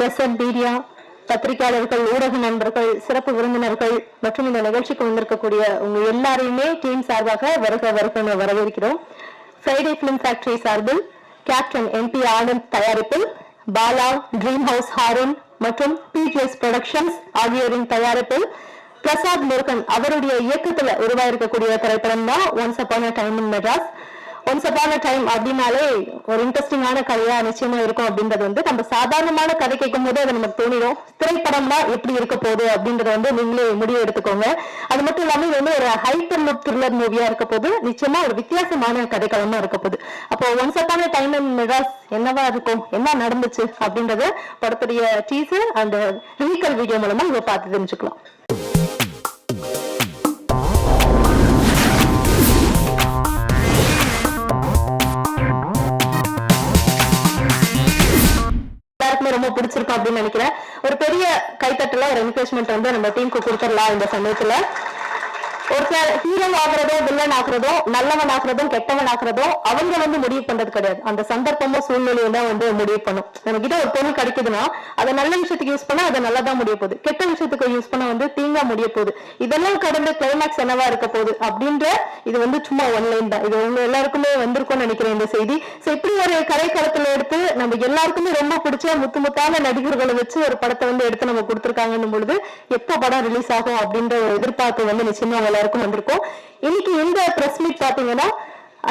Present media, பத்திரிகையாளர்கள், ஊடக நண்பர்கள், சிறப்பு விருந்தினர்கள் மற்றும் இந்த நிகழ்ச்சிக்கு வந்திருக்கக்கூடிய உங்க எல்லாரையுமே டீம் சார்பாக வருக வரவேற்கிறோம். ஃப்ரைடே பிலிம் ஃபேக்டரி சார்பில் கேப்டன் MP ஆனந்த் தயாரிப்பில் பாலா, ட்ரீம் ஹவுஸ் ஹாரூன் மற்றும் PGS ப்ரொடக்ஷன்ஸ் ஆகியோரின் தயாரிப்பில் பிரசாத் முருகன் அவருடைய இயக்கத்துல உருவாயிருக்கக்கூடிய திரைப்படம் தான் once upon a time in Madras. Once upon a time அப்படின்னாலே ஒரு இன்ட்ரெஸ்டிங்கான கதையா நிச்சயமா இருக்கும் அப்படின்றது நம்ம சாதாரணமான கதை கேட்கும் போது அது நமக்கு தோணிடும். திரைப்படம்னா எப்படி இருக்க போகுது அப்படின்றத நீங்களே முடிவு எடுத்துக்கோங்க. அது மட்டும் இல்லாம இது ஒரு ஹைப்பர் லுக் த்ரில்லர் மூவியா இருக்க போது, நிச்சயமா ஒரு வித்தியாசமான கதைக்களமா இருக்க போகுது. அப்போ once upon a time in Madras என்னவா இருக்கும், என்ன நடந்துச்சு அப்படின்றத படத்துடைய டீசர் அந்த ரிலீக்கல் வீடியோ மூலமா இதை பார்த்து தெரிஞ்சுக்கலாம். ரொம்ப பிடிச்சிருக்கும் அப்படின்னு நினைக்கிறேன். ஒரு பெரிய கைத்தட்டல ஒரு என்கரேஜ்மெண்ட் நம்ம டீமுக்கு கொடுத்துடலாம். இந்த சமயத்துல ஒருத்தர் ஹீரோ ஆகுறதோ, வில்லன் ஆகுறதோ, நல்லவன் ஆகுறதும் கெட்டவன் ஆகுறதோ அவங்க முடிவு பண்றது கிடையாது. அந்த சந்தர்ப்பமோ சூழ்நிலையும் தான் முடிவு பண்ணும். நம்ம கிட்ட ஒரு பொருள் கிடைக்குதுன்னா அதை நல்ல விஷயத்துக்கு யூஸ் பண்ணா அதை நல்லதான் முடிய போகுது, கெட்ட விஷயத்துக்கு யூஸ் பண்ண தீங்கா முடிய போகுது. இதெல்லாம் கடந்து கிளைமேக்ஸ் என்னவா இருக்க போகுது அப்படின்ற இது சும்மா ஒன்லைன் தான். இது உங்க எல்லாருக்குமே வந்திருக்கும்னு நினைக்கிறேன் இந்த செய்தி. இப்படி ஒரு கலைக்களத்துல எடுத்து நம்ம எல்லாருக்குமே ரொம்ப பிடிச்ச முத்தான நடிகர்களை வச்சு ஒரு படத்தை எடுத்து நம்ம கொடுத்துருக்காங்கன்னும் பொழுது எப்போ படம் ரிலீஸ் ஆகும் அப்படின்ற ஒரு எதிர்பார்ப்பு நிச்சயமா எல்லாருக்கும் வந்திருக்கும். இன்னைக்கு இந்த பிரஸ் மீட் பாத்தீங்கன்னா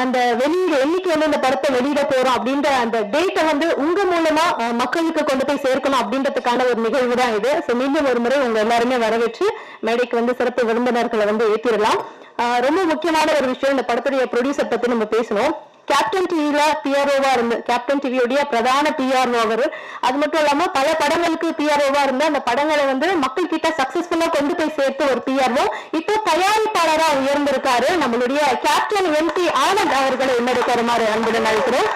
அந்த வெளியீடு என்னைக்கு இந்த படத்தை வெளியிட போறோம் அப்படின்ற அந்த டேட்டை உங்க மூலமா மக்களுக்கு கொண்டு போய் சேர்க்கணும் அப்படின்றதுக்கான ஒரு நிகழ்வு தான் இது. மீண்டும் ஒரு முறை உங்க எல்லாருமே வரவேற்று மேடைக்கு சிறப்பு விருந்தினர்களை ஏற்றிடலாம். ரொம்ப முக்கியமான ஒரு விஷயம், இந்த படத்துடைய ப்ரொடியூசர் பத்தி நம்ம பேசணும். கேப்டன் டிவில PROவா இருந்து, கேப்டன் டிவியோடைய பிரதான PRO அவர். அது மட்டும் இல்லாம பல படங்களுக்கு PROவா இருந்து அந்த படங்களை மக்கள் கிட்ட சக்சஸ்ஃபுல்லா கொண்டு போய் சேர்த்து ஒரு PRO. இப்போ தயாரிப்பாளரா உயர்ந்திருக்காரு நம்மளுடைய கேப்டன் MP ஆனந்த் அவர்களை என்னோட வருமாறு அன்புடன் அழைக்கிறேன்.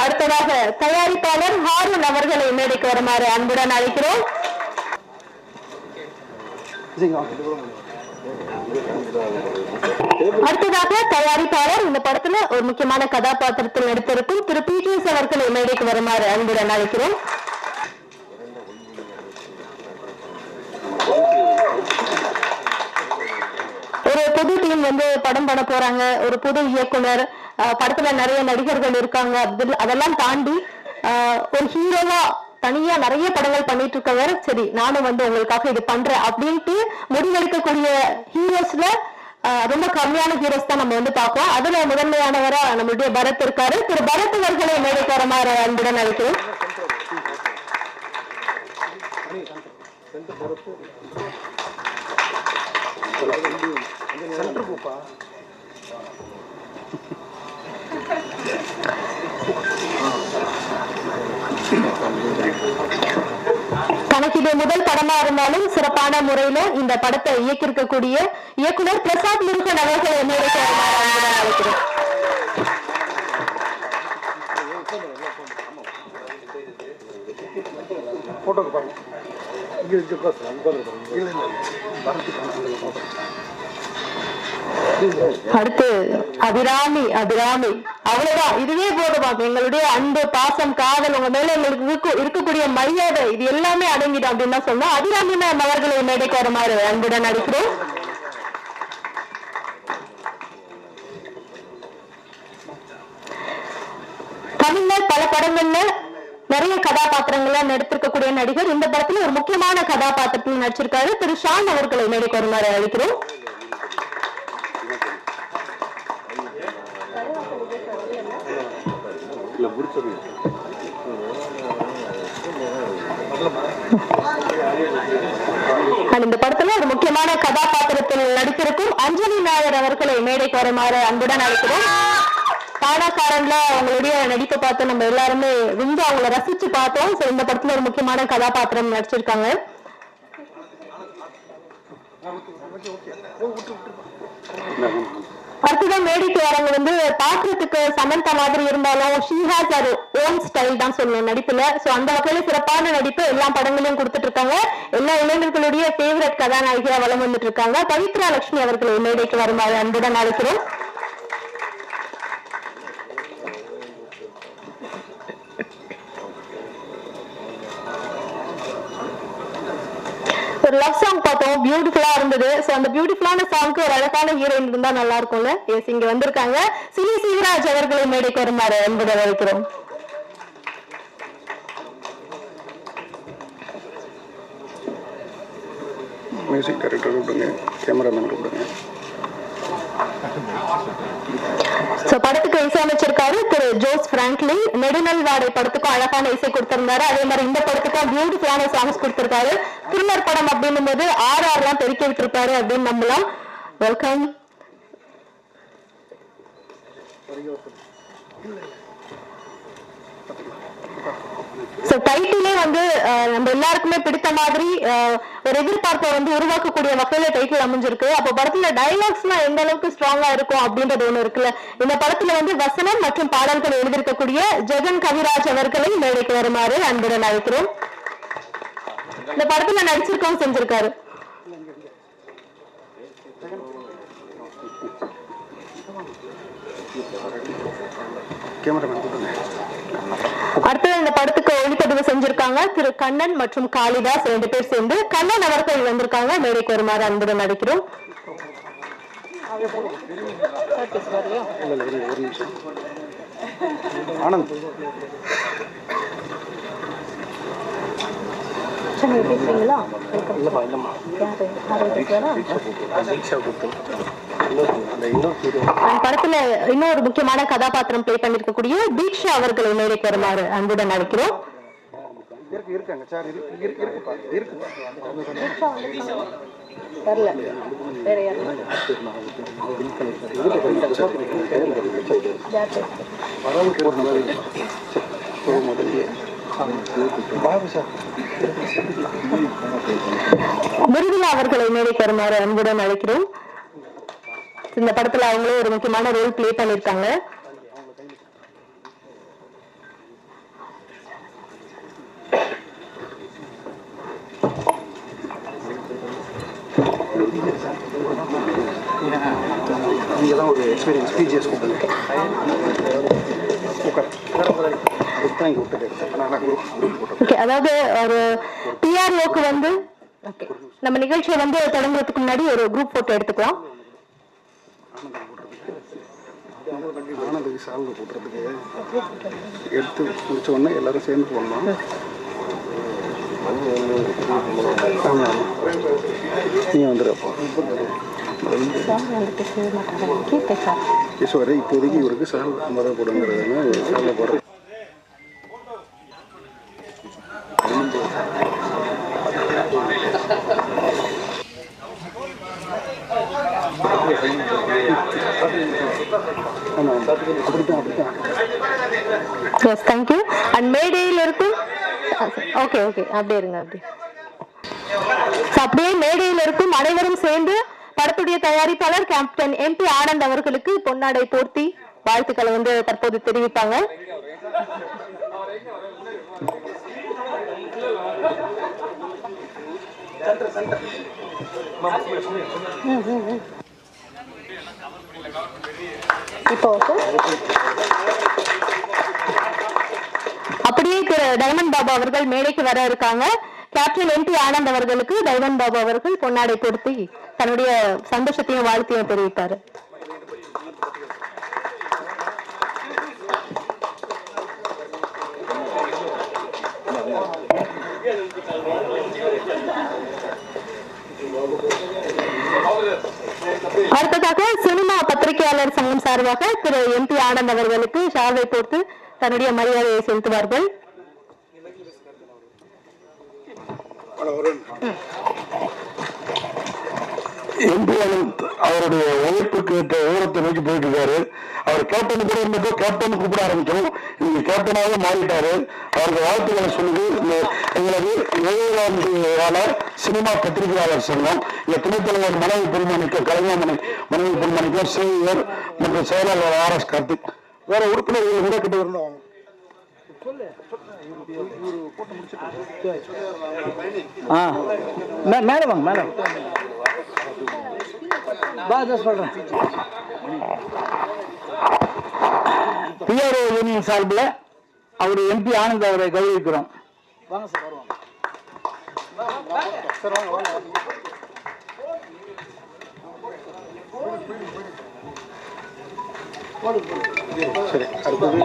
அடுத்ததாக தயாரிப்பாளர் ஹாரூன் அவர்களை மேடைக்கு வருமாறு அன்புடன் அழைக்கிறோம். அடுத்ததாக தயாரிப்பாளர் இந்த படத்துல ஒரு முக்கியமான கதாபாத்திரத்தில் நடித்திருக்கும் திரு PGS அவர்களை மேடைக்கு வருமாறு அன்புடன் அழைக்கிறோம். ஒரு புது டீம் படம் பண்ண போறாங்க, ஒரு புது இயக்குனர், படத்துல நிறைய நடிகர்கள் இருக்காங்க. அதெல்லாம் தாண்டி ஒரு ஹீரோவா தனியா நிறைய படங்கள் பண்ணிட்டு இருக்கவர், சரி நானும் உங்களுக்காக இது பண்றேன் அப்படின்ட்டு முடிவெடுக்கக்கூடிய ஹீரோஸ்ல ரொம்ப கம்மியான ஹீரோஸ் தான் நம்ம பார்ப்போம். அதுல முதன்மையானவரா நம்மளுடைய பரத் இருக்காரு. திரு பரத் அவர்களை மேடைக்கு வருமாறு அன்புடன் அழைக்கிறேன். தனக்கு இது முதல் படமா இருந்தாலும் சிறப்பான முறையில இந்த படத்தை இயக்கியிருக்கக்கூடிய இயக்குனர் பிரசாத் முருகன் அவர்கள் என்னோட அழைக்கிறேன். அடுத்து அபிராமி அவ்வளவுதான், இதுவே போதுமா? எங்களுடைய அன்பு, பாசம், காதல், உங்க மேல எங்களுக்கு இருக்கக்கூடிய மரியாதை இது எல்லாமே அடங்கிடும் அப்படின்னு தான் சொன்னோம். அபிராமி மேம் அவர்களை மேடைக்கு வருமாறு அன்புடன் அழைக்கிறோம். தமிழ்ல பல படங்கள்ல நிறைய கதாபாத்திரங்களை நடித்திருக்கக்கூடிய நடிகர் இந்த படத்துல ஒரு முக்கியமான கதாபாத்திரத்தில் நடிச்சிருக்காரு. திரு ஷான் அவர்களை மேடைக்கு வருமாறு அழைக்கிறோம். இந்த படத்துல ஒரு முக்கியமான கதாபாத்திரத்தில் நடித்திருக்கும் அஞ்சலி நாயர் அவர்களை மேடைக்கு வருமாறு அன்புடன் அழைக்கிறோம். பாடாக்காரன்ல அவங்களுடைய நடிப்பை பார்த்து நம்ம எல்லாருமே ரொம்ப அவங்கள ரசிச்சு பார்த்தோம். இந்த படத்துல ஒரு முக்கியமான கதாபாத்திரம் நடிச்சிருக்காங்க. அடுத்ததான் மேடைக்கு வரவங்க பாக்குறதுக்கு சமந்தா மாதிரி இருந்தாலும் she has her own style தான் சொல்லணும் நடிப்புல. சோ அந்த வகையில சிறப்பான நடிப்பு எல்லா படங்களையும் கொடுத்துட்டு இருக்காங்க. எல்லா இளைஞர்களுடைய ஃபேவரட் கதாநாயகியா வலம் வந்துட்டு இருக்காங்க. பவித்ரா லட்சுமி அவர்களை மேடைக்கு வருமாறு அன்புடன் அழைக்கிறோம். ஒரு லவ் சாங் பார்த்தோம், பியூட்டிஃபுல்லா இருந்தது. சோ அந்த பியூட்டிஃபுல்லான சாங்க்கு ஒரு அழகான ஹீரோயின் இருந்தா நல்லா இருக்கும்ல. எஸ், இங்க வந்திருக்காங்க சினி சிவராஜ் அவர்களை மேடைக்கு வருமாறு என்பதை வைக்கிறோம். மியூசிக் டைரக்டர் கூப்பிடுங்க, கேமராமேன் கூப்பிடுங்க. படத்துக்கு இசையமைச்சிருக்காரு திரு ஜோஸ் பிராங்க்லின். நெடுநல் வாடை படத்துக்கும் அழகான இசை கொடுத்திருந்தாரு. அதே மாதிரி இந்த படத்துக்கும் பியூட்டிஃபுல்லான சாங்ஸ் கொடுத்திருக்காரு. த்ரில்லர் படம் அப்படின்னும் போது ஆர்ஆர்லாம் பெருக்கி விட்டுருப்பாரு அப்படின்னு நம்பலாம். வெல்கம். டைட்டிலே வந்து நம்ம எல்லாருக்குமே பிடித்த மாதிரி ஒரு எதிர்பார்ப்பை வந்து உருவாக்கக்கூடிய வகையில டைட்டில் அமைஞ்சிருக்கு. அப்போ படத்துல டைலாக்ஸ்லாம் எந்த அளவுக்கு ஸ்ட்ராங்கா இருக்கும் அப்படின்றது ஒண்ணு இருக்குல்ல. இந்த படத்துல வந்து வசனம் மற்றும் பாடல்கள் எழுதியிருக்கக்கூடிய ஜெகன் கவிராஜ் அவர்களை மேடைக்கு வருமாறு அன்புடன் அழைக்கிறோம். இந்த படத்துல நடிச்சிருக்கோம் செஞ்சிருக்காரு. அடுத்தது இந்த படத்துக்கு ஒளிப்பதிவு செஞ்சிருக்காங்க திரு கண்ணன் மற்றும் காளிதாஸ், 2 பேர் சேர்ந்து. கண்ணன் அவர்கள் வந்திருக்காங்க, மேடைக்கு வருமாறு அன்புடன் நடிக்கிறோம். படத்துல இன்னொரு முக்கியமான கதாபாத்திரம் பிளே பண்ணிருக்கக்கூடிய தீக்ஷா அவர்களை மேடைக்கு வருமாறு அன்புடன் அழைக்கிறோம். மிருதுலா அவர்களை மேடைக்கு வருமாறு அன்புடன் அழைக்கிறோம். இந்த படத்துல அவங்களே ஒரு முக்கியமான ரோல் பிளே பண்ணிருக்காங்க. அதாவது ஒரு பிஆர்ஓக்கு வந்து நம்ம நிகழ்ச்சியை வந்து தொடங்குறதுக்கு முன்னாடி ஒரு குரூப் போட்டோ எடுத்துக்கலாம். ஆனந்துக்கு சால்வை போட்டுறதுக்கு எடுத்து முடிச்ச உடனே எல்லாரும் சேர்ந்து போடணும். நீ வந்துடுறப்போ ஈஸ்வரை இப்போதைக்கு இவருக்கு சால் மதம் போடுங்கிறதுனா சாலை போடுற எஸ், தேங்க்யூ. அண்ட் மேடையில் இருக்கும் ஓகே ஓகே அப்படியே இருங்க. அப்படியே மேடையில் இருக்கும் அனைவரும் சேர்ந்து படத்துடைய தயாரிப்பாளர் கேப்டன் MP ஆனந்த் அவர்களுக்கு பொன்னாடை போர்த்தி வாழ்த்துக்களை வந்து தற்போது தெரிவிப்பாங்க. இப்போ அப்படியே திரு டைமண்ட் பாபு அவர்கள் மேடைக்கு வர இருக்காங்க. கேப்டன் MP ஆனந்த் அவர்களுக்கு டைமண்ட் பாபு அவர்கள் பொன்னாடை கொடுத்து தன்னுடைய சந்தோஷத்தையும் வாழ்த்தையும் தெரிவித்தாரு. அடுத்ததாக சினிமா பத்திரிகையாளர் சங்கம் சார்பாக திரு MP ஆனந்த் அவர்களுக்கு ஷாலை போட்டு தன்னுடைய மரியாதையை செலுத்துவார்கள். MP ஆனந்த் அவருடைய உழைப்புக்கு ஏற்ற உயரத்தை நோக்கி போயிட்டு இருக்காரு. அவர் கேப்டன் கூட இருந்தப்போ கேப்டன் கூப்பிட ஆரம்பிச்சோம். இன்னைக்கு கேப்டனாக மாறிட்டாரு. அவருக்கு வாழ்த்துக்களை சொல்லுது எங்களது 7ஆண்டு கால சினிமா பத்திரிகையாளர் சங்கம். இந்த துணைத் தலைவர் மனைவி பொன்மணிக்க கலைஞர் மனைவி பொன்மணிக்க சேவியர் மற்றும் செயலாளர் RS கார்த்திக் வேற உறுப்பினர்கள் கூட கிட்ட இருந்தோம். மேல வாங்க, மேல சொல்றேன். PRO யூனியன் சார்பில் அவர் MP ஆனந்த் அவரை கௌரவிக்கிறோம். வாங்க சார், வருவாங்க. சரி, அடுத்தது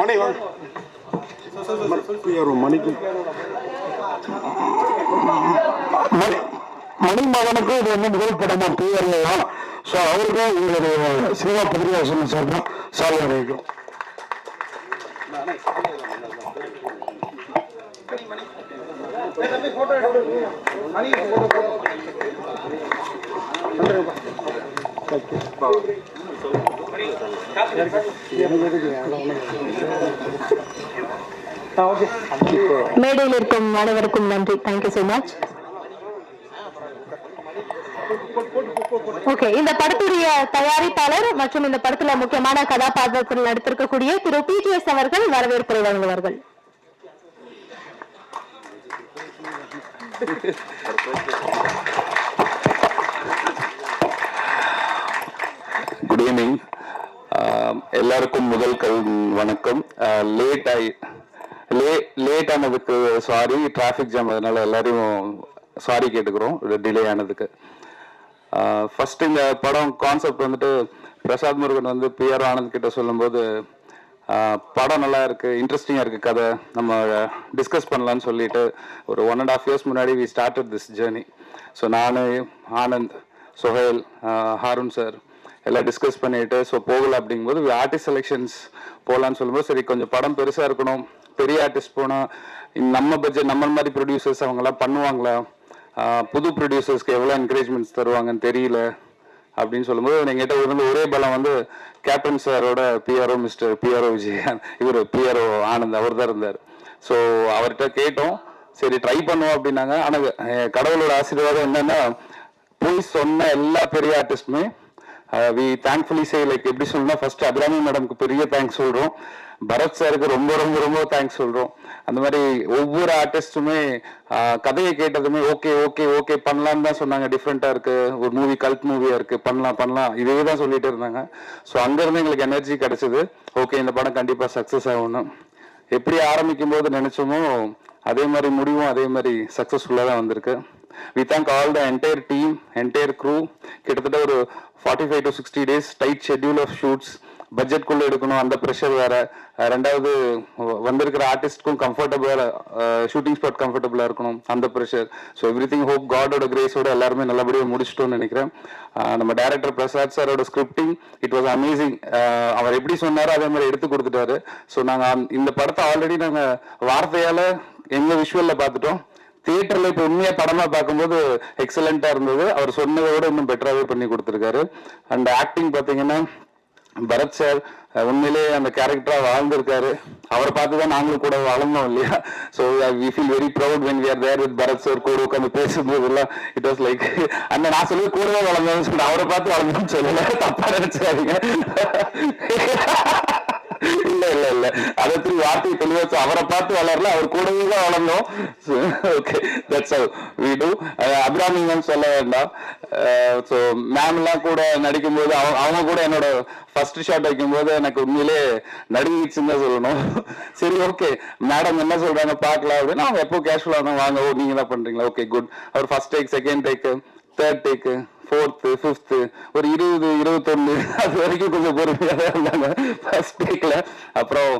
மணி வாங்க. மணிக்கு மணிமகனுக்கு இது வந்து முதல் படமா பேர்லாம். ஸோ அவருக்கும் எங்களுடைய சினிமா பதிவாசனம் சார்பாக சாலை அறிவிக்கும். மேடையில் இருக்கும் அனைவருக்கும் நன்றி. Thank you so much. ஓகே, இந்த படத்துடைய தயாரிப்பாளர் மற்றும் இந்த படத்துல முக்கியமான கதாபாத்திரத்தில் நடித்திருக்கக்கூடிய திரு PGS அவர்கள் வரவேற்புரை வழங்குவார்கள். Good evening. எல்லாருக்கும் முதல் வணக்கம். லேட் ஆனதுக்கு சாரி, டிராஃபிக் ஜாம், அதனால எல்லாரையும் சாரி கேட்டுக்கிறோம் டிலே ஆனதுக்கு. ஃபர்ஸ்ட் இந்த படம் கான்செப்ட் வந்துட்டு பிரசாத் முருகன் வந்து PR ஆனந்த் கிட்ட சொல்லும்போது படம் நல்லா இருக்கு, இன்ட்ரெஸ்டிங்காக இருக்கு கதை, நம்ம டிஸ்கஸ் பண்ணலான்னு சொல்லிட்டு ஒரு 1.5 years முன்னாடி we started this journey. So நான், ஆனந்த், சுஹேல், ஹாரூன் சார் எல்லாம் டிஸ்கஸ் பண்ணிட்டு ஸோ போகல அப்படிங்கும்போது ஆர்டிஸ்ட் செலெக்ஷன்ஸ் போகலான்னு சொல்லும்போது சரி கொஞ்சம் படம் பெருசாக இருக்கணும், பெரிய ஆர்டிஸ்ட் போனால் நம்ம பட்ஜெட் நம்ம மாதிரி ப்ரொடியூசர்ஸ் அவங்கெல்லாம் பண்ணுவாங்களா, புது ப்ரொடியூசர்ஸ்க்கு எவ்வளோ என்கரேஜ்மெண்ட்ஸ் தருவாங்கன்னு தெரியல அப்படின்னு சொல்லும்போது எங்கிட்ட இருந்து ஒரே பலம் வந்து கேப்டன் சாரோட PRO மிஸ்டர் PRO விஜயன், இவர் PRO ஆனந்த் அவர் தான் இருந்தார். ஸோ அவர்கிட்ட கேட்டோம், சரி ட்ரை பண்ணுவோம் அப்படின்னாங்க. ஆனால் கடவுளோட ஆசீர்வாதம் என்னன்னா போய் சொன்ன எல்லா பெரிய ஆர்டிஸ்டுமே வி தேங்க்ஃபுல்லி சே லைக் எப்படி சொல்லணும்னா ஃபர்ஸ்ட் அபிராமி மேடம்க்கு பெரிய தேங்க்ஸ் சொல்கிறோம், பரத் சாருக்கு ரொம்ப ரொம்ப ரொம்ப தேங்க்ஸ் சொல்கிறோம். அந்த மாதிரி ஒவ்வொரு ஆர்டிஸ்ட்டுமே கதையை கேட்டதுமே ஓகே ஓகே ஓகே பண்ணலான்னு தான் சொன்னாங்க. டிஃப்ரெண்ட்டாக இருக்குது, ஒரு மூவி கல்ட் மூவியாக இருக்குது, பண்ணலாம் இதே தான் சொல்லிட்டு இருந்தாங்க. ஸோ அங்கேருந்து எங்களுக்கு எனர்ஜி கிடச்சிது, ஓகே இந்த படம் கண்டிப்பாக சக்ஸஸ் ஆகணும். எப்படி ஆரம்பிக்கும் போது நினச்சோமோ அதே மாதிரி முடிவும் அதே மாதிரி சக்ஸஸ்ஃபுல்லாக தான் வந்திருக்கு. We thank all the entire team, entire crew. கிட்டத்தட்ட ஒரு 45 to 60 days tight schedule of shoots, budget குள்ள எடுக்கணும், அந்த ப்ரெஷர் வேற. ரெண்டாவது வந்திருக்கிற ஆர்டிஸ்ட்க்கும் கம்ஃபர்டபுளாக ஷூட்டிங் ஸ்பாட் கம்ஃபர்டபுளாக இருக்கணும், அந்த pressure. So everything hope காடோட கிரேஸோட எல்லாருமே நல்லபடியாக முடிச்சிட்டோம்னு நினைக்கிறேன். நம்ம டைரக்டர் பிரசாத் சாரோட ஸ்கிரிப்டிங் இட் வாஸ் அமேசிங். அவர் எப்படி சொன்னாரோ அதே மாதிரி எடுத்து கொடுத்துட்டாரு. ஸோ நாங்கள் இந்த படத்தை ஆல்ரெடி நாங்கள் வார்த்தையால் எங்கள் விஷுவலில் பார்த்துட்டோம். தியேட்டர்ல இப்போ உண்மையாக படமா பார்க்கும்போது எக்ஸலண்டா இருந்தது. அவர் சொன்னதை விட இன்னும் பெட்டராகவே பண்ணி கொடுத்துருக்காரு. அண்ட் ஆக்டிங் பார்த்தீங்கன்னா பரத் சார் உண்மையிலே அந்த கேரக்டரா வாழ்ந்திருக்காரு. அவரை பார்த்து தான் நாங்களும் கூட வளர்ந்தோம் இல்லையா. So we feel very proud when we are there with Bharath sir கூட உட்காந்து பேசும்போது எல்லாம் இட் வாஸ் லைக் அந்த நான் சொல்லி கூடவே வளர்ந்தோம்னு சொல்லிட்டு அவரை பார்த்து வளர்ந்தோம்னு சொல்லல, தப்பா நினைச்சாருங்க. இல்ல அதை திரும்பி வார்த்தையை தெளிவாச்சு, அவரை பார்த்து வளரல, அவர் கூடவே தான் வளர்ந்தோம். Okay, that's how we do. Abirami ma'am சொல்ல வேண்டாம். ஸோ மேம் எல்லாம் கூட நடிக்கும்போது அவங்க கூட என்னோட ஃபர்ஸ்ட் ஷாட் வைக்கும்போது எனக்கு உண்மையிலே நடுங்கிச்சுன்னு தான் சொல்லணும். சரி ஓகே மேடம் என்ன சொல்றாங்க பார்க்கலாம் அப்படின்னு அவங்க எப்போ கேஷுவலா தான் வாங்க, ஓ நீங்க தான் பண்றீங்களா, ஓகே குட். அவர் first take, second take, third take, 4th 5th ஒரு 20 21 அது வரைக்கும் கொஞ்சம் பொறுமையாக தான் இருந்தாங்க ஃபர்ஸ்ட் டேக்ல. அப்புறம்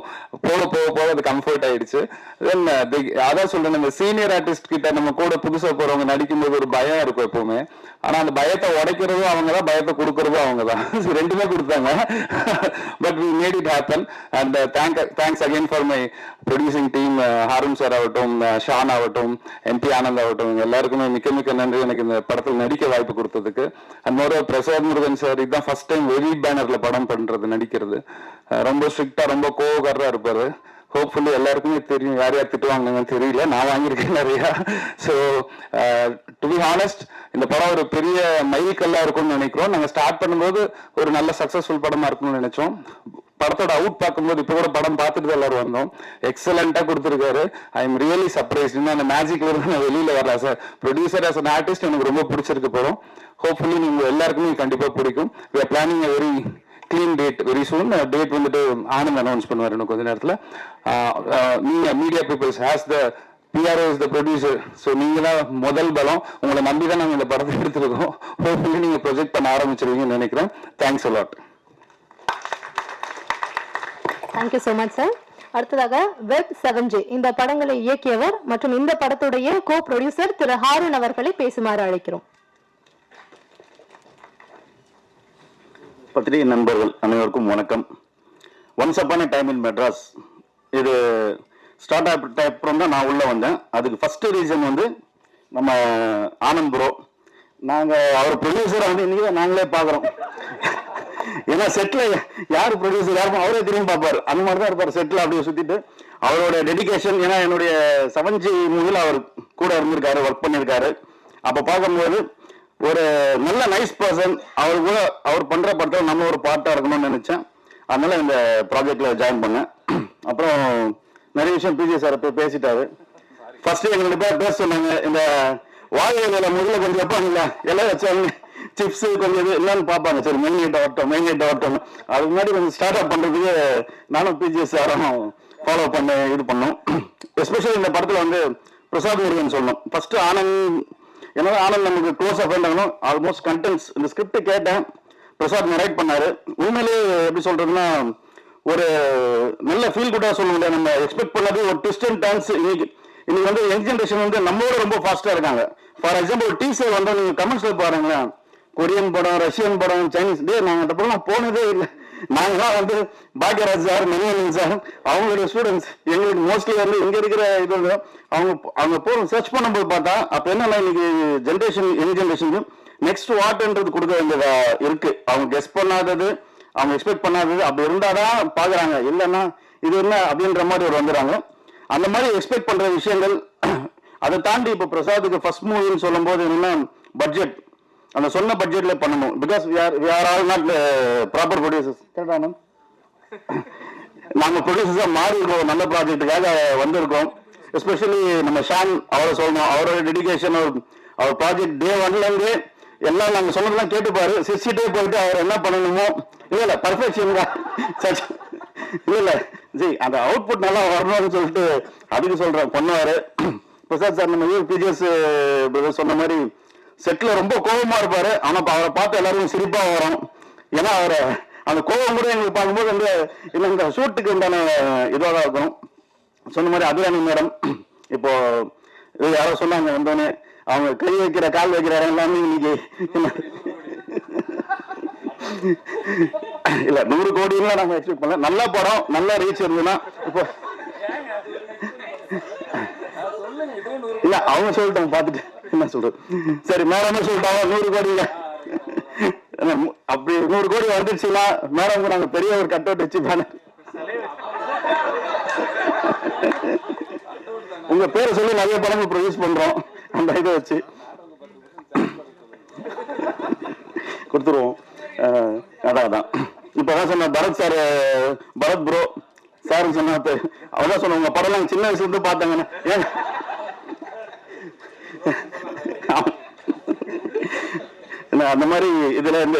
போக அது கம்ஃபர்ட் ஆயிடுச்சு. தென் அதான் சொல்றேன், இந்த சீனியர் ஆர்டிஸ்ட் கிட்ட நம்ம கூட புதுசா போறவங்க நடிக்கும்போது ஒரு பயம் இருக்கும் எப்பவுமே. ஆனா அந்த பயத்தை உடைக்கிறதும் அவங்க தான், பயத்தை கொடுக்கறதும் அவங்க தான். ரெண்டுமே கொடுத்தாங்க. But we made it happen. And thanks again for my producing team, Haroon sir ஆகட்டும், ஷான் ஆகட்டும், MP ஆனந்த் ஆகட்டும், எல்லாருக்குமே மிக்க நன்றி எனக்கு இந்த படத்தில் நடிக்க வாய்ப்பு கொடுத்ததுக்கு. அன்னோட பிரசாத் முருகன் சார் இதுதான் ஃபர்ஸ்ட் டைம் வெரி பேனர்ல படம் பண்றது, நடிக்கிறது. ரொம்ப ஸ்ட்ரிக்டா ரொம்ப கோவக்காரரா இருப்பாரு. ஹோப்ஃபுல்லி எல்லாருக்குமே தெரியும், யார் திட்டுவாங்கன்னு தெரியல, நான் வாங்கியிருக்கேன் நிறையா. ஸோ டு பி ஹானஸ்ட் இந்த படம் ஒரு பெரிய மைல்கல்லா இருக்கும்னு நினைக்கிறோம். நாங்கள் ஸ்டார்ட் பண்ணும்போது ஒரு நல்ல சக்சஸ்ஃபுல் படமா இருக்கணும்னு நினைச்சோம். படத்தோட அவுட் பார்க்கும்போது இப்போ கூட படம் பார்த்துட்டு தான் எல்லாரும் வந்தோம். எக்ஸலண்டா கொடுத்துருக்காரு. I am really surprise. இன்னும் அந்த மேஜிக்ல இருந்து நான் வெளியில வரல sir. Producer as an artist எனக்கு ரொம்ப பிடிச்சிருக்கு படம். ஹோப்ஃபுல்லி நீங்க எல்லாருக்குமே கண்டிப்பா பிடிக்கும். We are planning a very clean date very soon. Date வந்துட்டு ஆனந்த் அனௌன்ஸ் பண்ணுவார் இன்னும் கொஞ்ச நேரத்தில். Media peoples has the PRO is the producer. So நீங்க தான் முதல் பலம். உங்களை நம்பி தான் நாங்கள் இந்த படத்தை எடுத்துருக்கோம். ஹோப்ஃபுல்லி நீங்கள் ப்ரொஜெக்ட் பண்ண ஆரம்பிச்சிருவீங்கன்னு நினைக்கிறேன். Thanks a lot. Thank you so much sir. அடுத்ததாக வெப் 7J இந்த படங்களை இயக்கியவர் மற்றும் இந்த படத்துடைய கோ ப்ரொடியூசர் திரு ஹாரூன் அவர்களை பேசுமாறு அழைக்கிறோம். பத்திரிகை நண்பர்கள் அனைவருக்கும் வணக்கம். Once upon a time in Madras இது ஸ்டார்ட் அப்புறம் தான் நான் உள்ள வந்தேன். அதுக்கு ஃபர்ஸ்ட் ரீசன் வந்து நம்ம ஆனந்த் ப்ரோ. நாங்கள் அவர் ப்ரொடியூசரை வந்து இன்னைக்கு தான் நாங்களே பார்க்குறோம். ஏன்னா செட்டில் யார் ப்ரொடியூசர் யாருக்கும் அவரே திரும்பி பார்ப்பார். அந்த மாதிரி தான் இருப்பார் செட்டில் அப்படியே சுற்றிட்டு. அவரோட டெடிகேஷன், ஏன்னா என்னுடைய 7G மூவியில் அவர் கூட இருந்திருக்காரு, ஒர்க் பண்ணியிருக்காரு. அப்போ பார்க்கும்போது ஒரு நல்ல நைஸ் பர்சன். அவர் கூட அவர் பண்ணுற படத்தில் நம்ம ஒரு பார்ட்டாக இருக்கணும்னு நினச்சேன். அதனால இந்த ப்ராஜெக்டில் ஜாயின் பண்ணேன். அப்புறம் நிறைய விஷயம் பிஜே சார் போய் பேசிட்டாரு. ஃபர்ஸ்ட் எங்களுக்கு பேச சொன்னாங்க, இந்த வாழையில முதல்ல கொஞ்சம் வைப்பாங்கல்ல, எல்லாம் வச்சாங்க சிப்ஸ் கொஞ்சம் இது என்னன்னு பார்ப்பாங்க. சரி மெயின் ஐட்டம் வரட்டும். அதுக்கு முன்னாடி கொஞ்சம் ஸ்டார்ட் அப் பண்ணுறதுக்கு நானும் பிஜே சாரும் ஃபாலோ பண்ண இது பண்ணோம். எஸ்பெஷலி இந்த படத்தில் வந்து பிரசாத் முருகன் சொல்லணும். ஃபர்ஸ்ட் ஆனந்த், ஏன்னா ஆனந்த் நமக்கு க்ளோஸ் அப் பண்ணணும். ஆல்மோஸ்ட் கண்டென்ட்ஸ் இந்த ஸ்கிரிப்ட் கேட்டேன், பிரசாத் நரேட் பண்ணாரு. உண்மையிலேயே எப்படி சொல்றதுன்னா ஒரு நல்ல ஃபீல் குட்டா சொல்ல முடியாது. நம்ம எக்ஸ்பெக்ட் பண்ணது ஒரு ட்விஸ்ட் அண்ட் டர்ன்ஸ். இன்னைக்கு வந்து யங் ஜென்ரேஷன் வந்து நம்மளோட ரொம்ப ஃபாஸ்டா இருக்காங்க. ஃபார் எக்ஸாம்பிள் ஒரு டீசர் வந்து நீங்க கமெண்ட்ஸ்ல பாருங்களேன், கொரியன் படம், ரஷ்யன் படம், சைனீஸ் நாங்க அந்த படம் போனதே இல்லை. நாங்களாம் வந்து பாக்யராஜ் சார், மணிவண்ணன் சார் அவங்களுடைய ஸ்டூடெண்ட்ஸ். எங்களுக்கு மோஸ்ட்லி வந்து இங்க இருக்கிற இது அவங்க போய் சர்ச் பண்ணும்போது பார்த்தா அப்ப என்னன்னா இன்னைக்கு ஜென்ரேஷன் யங் ஜென்ரேஷனுக்கு நெக்ஸ்ட் வாட்ன்றது கொடுக்க வேண்டியதா இருக்கு. அவங்க கெஸ் பண்ணாதது, அவங்க எக்ஸ்பெக்ட் பண்ணாதது அப்படி இருந்தாதான் பாக்குறாங்க. இல்லைன்னா இது என்ன அப்படின்ற மாதிரி ஒரு வந்துடுறாங்க. அந்த மாதிரி எக்ஸ்பெக்ட் பண்ற விஷயங்கள். அதை தாண்டி இப்ப பிரசாத்துக்கு ஃபர்ஸ்ட் மூவின்னு சொல்லும் போது என்னன்னா பட்ஜெட், அந்த சொன்ன பட்ஜெட்ல பண்ணணும். Because we are all not proper producers. நாங்க ப்ரொடியூசர்ஸா மாறி இருக்கோம், நல்ல ப்ராஜெக்டுக்காக வந்திருக்கோம். எஸ்பெஷலி நம்ம ஷான் அவரை சொல்லணும். அவரோட டெடிகேஷன், அவர் ப்ராஜெக்ட் டே 1ல இருந்து எல்லாம் நாங்க சொன்னதெல்லாம் கேட்டுப்பாரு. சிரிச்சிட்டே போயிட்டு அவர் என்ன பண்ணணுமோ இல்ல பர்ஃபெக்ஷன் இல்ல ஜி அந்த அவுட்புட் நல்லா வரணும்னு சொல்லிட்டு அதுக்கு சொல்றேன் பண்ணுவாரு. பிரசாத் சார் நம்ம பிஜிஎஸ் சொன்ன மாதிரி செட்ல ரொம்ப கோபமா இருப்பாரு. ஆனா அவரை பார்த்து எல்லாரும் சிரிப்பா வரும். ஏன்னா அவரை அந்த கோபம் கூட எங்களுக்கு பார்க்கும்போது வந்து இன்னும் இந்த ஷூட்டுக்கு உண்டான இதுவாக தான் இருக்கணும். சொன்ன மாதிரி அதுராணி மேடம் இப்போ யாரோ சொன்னாங்க வந்தோடனே அவங்க கை வைக்கிற கால் வைக்கிற இடம் எல்லாமே இன்னைக்கு இல்ல 100 கோடிலாம் நாங்க எக்ஸ்பெக்ட் பண்ணல. நல்ல படம், நல்ல ரீச் இருந்ததுன்னா இப்போ இல்ல அவங்க சொல்லிட்டாங்க பார்த்துட்டு என்ன சொல்றது. சரி மேடமே சொல்லிட்டாங்க 100 கோடி அப்படி 100 கோடி வந்துருச்சுன்னா மேடம் நாங்க பெரிய ஒரு கட் அவுட் வச்சு பேனர் உங்க பேரை சொல்லி நிறைய படங்கள் ப்ரொடியூஸ் பண்றோம். அந்த இதை வச்சு கொடுத்துருவோம். அதான் இப்பதான் சொன்ன Bharath sir, Bharath bro sir சொன்ன அவதான் சொன்ன உங்க படம் சின்ன வயசுல இருந்து பார்த்தாங்கன்னு. அந்த மாதிரி இதுல இந்த